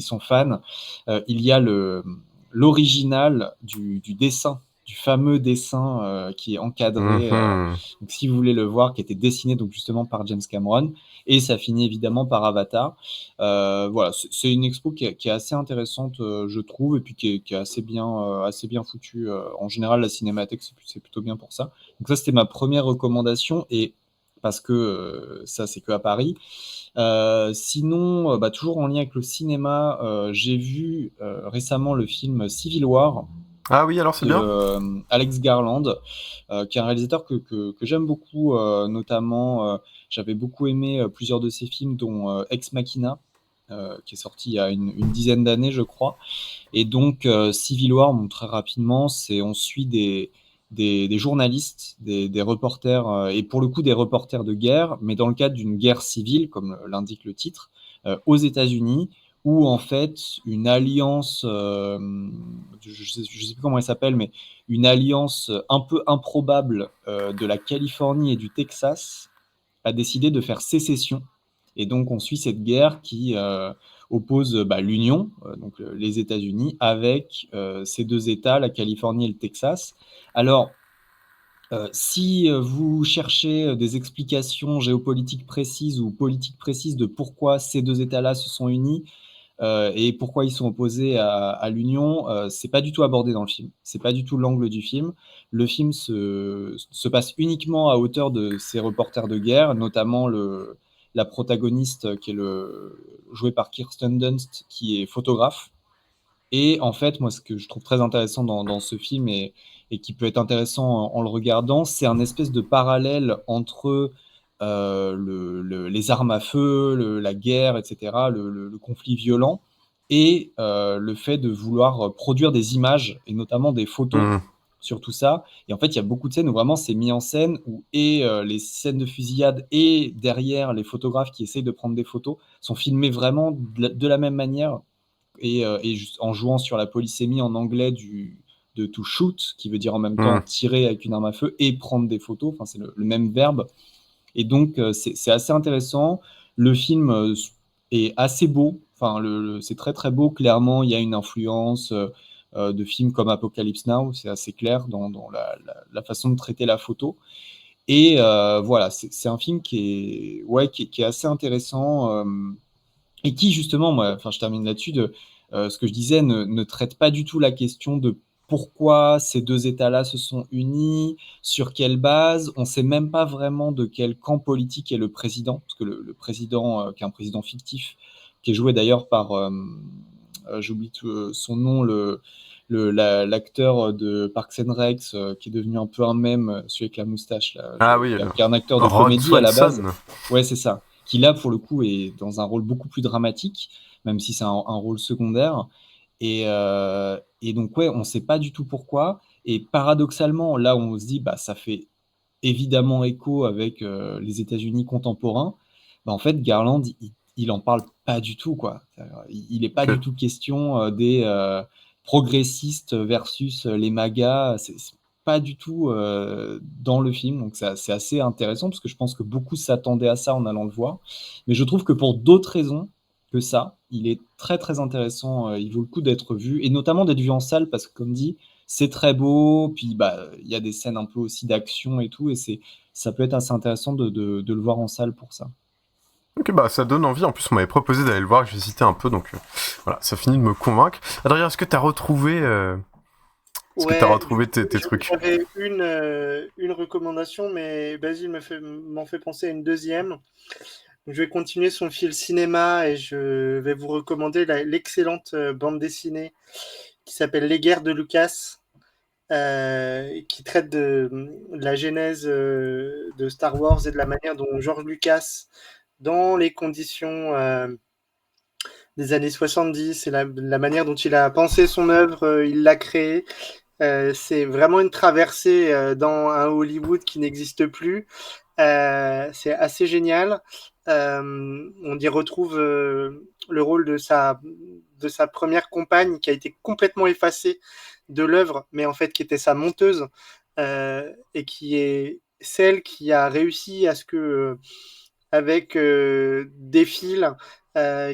sont fans, il y a l'original du dessin, du fameux dessin qui est encadré. Donc si vous voulez le voir, qui a été dessiné donc justement par James Cameron, et ça finit évidemment par Avatar. C'est une expo qui est assez intéressante, je trouve, et puis qui est assez bien foutue. En général, la Cinémathèque, c'est plutôt bien pour ça. Donc ça, c'était ma première recommandation, et parce que ça, c'est que à Paris. Sinon, toujours en lien avec le cinéma, j'ai vu récemment le film Civil War. Ah oui, alors c'est bien. Alex Garland, qui est un réalisateur que j'aime beaucoup, notamment, j'avais beaucoup aimé plusieurs de ses films, dont Ex Machina, qui est sorti il y a une dizaine d'années, je crois. Et donc, Civil War, très rapidement, on suit des journalistes, des reporters, et pour le coup des reporters de guerre, mais dans le cadre d'une guerre civile, comme l'indique le titre, aux États-Unis, où en fait une alliance, je sais plus comment elle s'appelle, mais une alliance un peu improbable de la Californie et du Texas a décidé de faire sécession. Et donc on suit cette guerre qui oppose l'Union, donc les États-Unis, avec ces deux États, la Californie et le Texas. Alors, si vous cherchez des explications géopolitiques précises ou politiques précises de pourquoi ces deux États-là se sont unis et pourquoi ils sont opposés à l'Union, c'est pas du tout abordé dans le film. C'est pas du tout l'angle du film. Le film se passe uniquement à hauteur de ces reporters de guerre, notamment la protagoniste qui est jouée par Kirsten Dunst, qui est photographe. Et en fait, moi, ce que je trouve très intéressant dans ce film et qui peut être intéressant en le regardant, c'est un espèce de parallèle entre les armes à feu, la guerre, etc., le conflit violent, et le fait de vouloir produire des images, et notamment des photos sur tout ça. Et en fait, il y a beaucoup de scènes où vraiment c'est mis en scène, où les scènes de fusillade et derrière les photographes qui essayent de prendre des photos sont filmés vraiment de la même manière, et juste en jouant sur la polysémie en anglais de to shoot, qui veut dire en même temps tirer avec une arme à feu et prendre des photos, enfin c'est le même verbe. Et donc c'est assez intéressant. Le film est assez beau, enfin c'est très très beau. Clairement, il y a une influence de films comme Apocalypse Now, c'est assez clair dans la façon de traiter la photo. Et voilà, c'est un film qui est assez intéressant, et qui justement, je termine là-dessus, ce que je disais, ne traite pas du tout la question de pourquoi ces deux États-là se sont unis, sur quelle base. On ne sait même pas vraiment de quel camp politique est le président, parce que le président, qui est un président fictif, qui est joué d'ailleurs par, j'oublie son nom, l'acteur de Parks and Rec, qui est devenu un peu un mème, celui avec la moustache, là, qui est un acteur de comédie à la base. Ouais, c'est ça. Qui là, pour le coup, est dans un rôle beaucoup plus dramatique, même si c'est un rôle secondaire. Et donc, on ne sait pas du tout pourquoi. Et paradoxalement, là, on se dit, ça fait évidemment écho avec les États-Unis contemporains. En fait, Garland, il en parle pas du tout, quoi. Il n'est pas du tout question des progressistes versus les MAGA. C'est pas du tout dans le film, donc c'est assez intéressant parce que je pense que beaucoup s'attendaient à ça en allant le voir, mais je trouve que pour d'autres raisons que ça, il est très très intéressant, il vaut le coup d'être vu, et notamment d'être vu en salle parce que comme dit, c'est très beau, puis il y a des scènes un peu aussi d'action et tout, et ça peut être assez intéressant de le voir en salle pour ça. Ok, ça donne envie. En plus, on m'avait proposé d'aller le voir, j'hésitais un peu, donc voilà, ça finit de me convaincre. Adrien, est-ce que tu as retrouvé que tu as retrouvé tes trucs? J'avais une recommandation, mais Basile m'en fait penser à une deuxième. Donc, je vais continuer son fil cinéma et je vais vous recommander l'excellente bande dessinée qui s'appelle Les Guerres de Lucas, qui traite de la genèse de Star Wars et de la manière dont George Lucas, dans les conditions des années 70 et la manière dont il a pensé son œuvre, il l'a créée. C'est vraiment une traversée dans un Hollywood qui n'existe plus. C'est assez génial. On y retrouve le rôle de sa première compagne qui a été complètement effacée de l'œuvre, mais en fait qui était sa monteuse, et qui est celle qui a réussi à ce que, avec des fils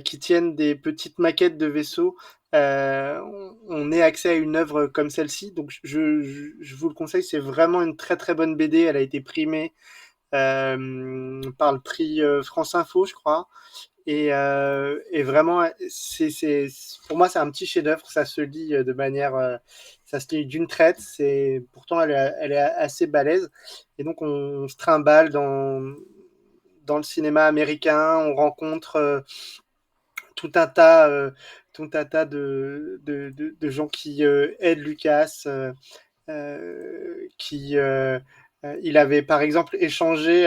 qui tiennent des petites maquettes de vaisseaux, on ait accès à une œuvre comme celle-ci. Donc je vous le conseille, c'est vraiment une très très bonne BD. Elle a été primée par le prix France Info, je crois. Et vraiment, pour moi, c'est un petit chef-d'œuvre. Ça se lit de manière, ça se lit d'une traite. Pourtant, elle est assez balèze. Et donc, on se trimballe dans le cinéma américain. On rencontre tout un tas de gens qui aident Lucas, il avait par exemple échangé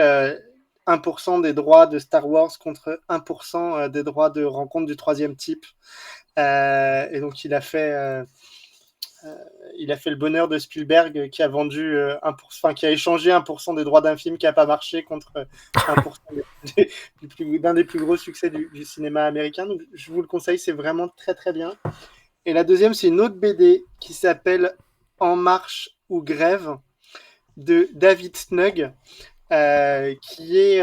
1% des droits de Star Wars contre 1% des droits de Rencontre du troisième type. Et donc il a fait le bonheur de Spielberg qui a vendu qui a échangé 1% des droits d'un film qui n'a pas marché contre 1% d'un des plus gros succès du cinéma américain. Donc je vous le conseille, c'est vraiment très très bien. Et la deuxième, c'est une autre BD qui s'appelle En marche ou grève de David Snug, qui est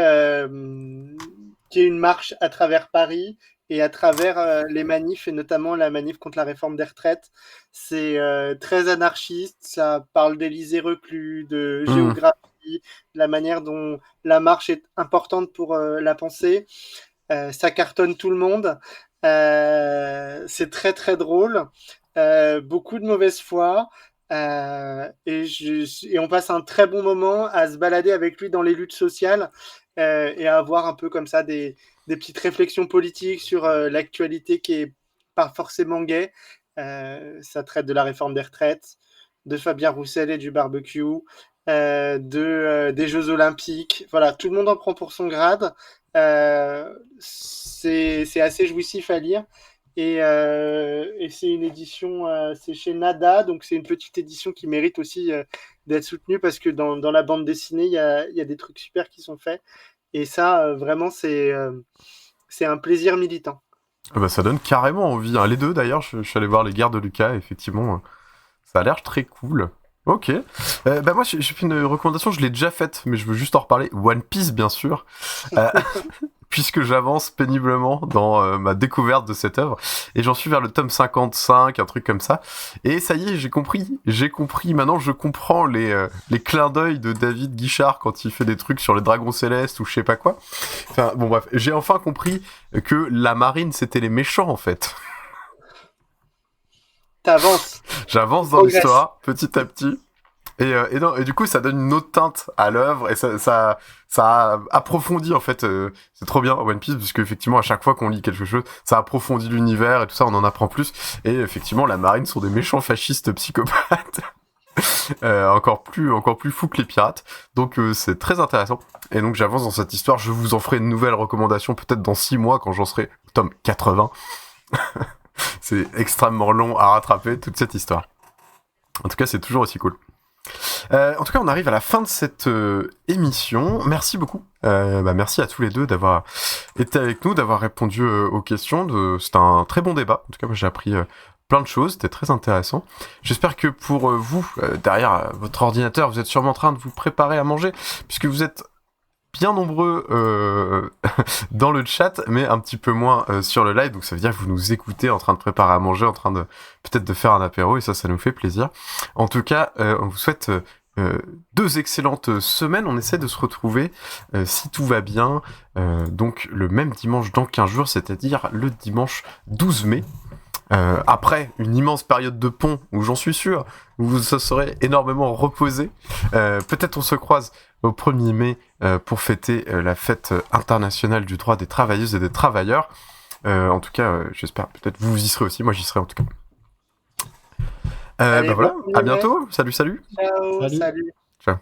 une marche à travers Paris et à travers les manifs, et notamment la manif contre la réforme des retraites. C'est très anarchiste, ça parle d'Élysée reclus, de géographie, de la manière dont la marche est importante pour la pensée. Ça cartonne tout le monde. C'est très très drôle. Beaucoup de mauvaise foi. Et on passe un très bon moment à se balader avec lui dans les luttes sociales et à avoir un peu comme ça des petites réflexions politiques sur l'actualité qui est pas forcément gaie. Ça traite de la réforme des retraites, de Fabien Roussel et du barbecue, des Jeux Olympiques. Voilà, tout le monde en prend pour son grade. C'est assez jouissif à lire. Et c'est une édition, c'est chez Nada, donc c'est une petite édition qui mérite aussi d'être soutenue parce que dans la bande dessinée, il y a des trucs super qui sont faits. Et ça, vraiment, c'est un plaisir militant. Bah, ça donne carrément envie. Hein. Les deux, d'ailleurs, je suis allé voir Les Guerres de Lucas, effectivement, ça a l'air très cool. Ok. Bah moi, j'ai fait une recommandation, je l'ai déjà faite, mais je veux juste en reparler. One Piece, bien sûr. Puisque j'avance péniblement dans ma découverte de cette œuvre, et j'en suis vers le tome 55, un truc comme ça, et ça y est, j'ai compris, maintenant je comprends les clins d'œil de David Guichard quand il fait des trucs sur les dragons célestes ou je sais pas quoi. Enfin, bon bref, j'ai enfin compris que la marine c'était les méchants en fait. T'avances. J'avance dans l'histoire, petit à petit. Et du coup, ça donne une autre teinte à l'œuvre et ça approfondit en fait. C'est trop bien One Piece parce qu'effectivement, à chaque fois qu'on lit quelque chose, ça approfondit l'univers et tout ça, on en apprend plus. Et effectivement, la marine sont des méchants fascistes psychopathes, encore plus fous que les pirates. Donc c'est très intéressant. Et donc j'avance dans cette histoire. Je vous en ferai une nouvelle recommandation peut-être dans 6 mois quand j'en serai au tome 80. C'est extrêmement long à rattraper toute cette histoire. En tout cas, c'est toujours aussi cool. En tout cas, on arrive à la fin de cette émission. Merci beaucoup. Merci à tous les deux d'avoir été avec nous, d'avoir répondu aux questions. C'était un très bon débat. En tout cas, moi, j'ai appris plein de choses. C'était très intéressant. J'espère que pour vous, derrière votre ordinateur, vous êtes sûrement en train de vous préparer à manger, puisque vous êtes bien nombreux dans le chat, mais un petit peu moins sur le live. Donc ça veut dire que vous nous écoutez en train de préparer à manger, en train de peut-être de faire un apéro, et ça nous fait plaisir. En tout cas, on vous souhaite 2 excellentes semaines. On essaie de se retrouver, si tout va bien, donc le même dimanche dans 15 jours, c'est-à-dire le dimanche 12 mai. Après une immense période de pont où j'en suis sûr vous vous serez énormément reposé, peut-être on se croise au 1er mai pour fêter la fête internationale du droit des travailleuses et des travailleurs. En tout cas, j'espère, peut-être vous y serez aussi, moi j'y serai en tout cas. Allez, voilà, à bientôt, salut. Ciao. Salut. Ciao.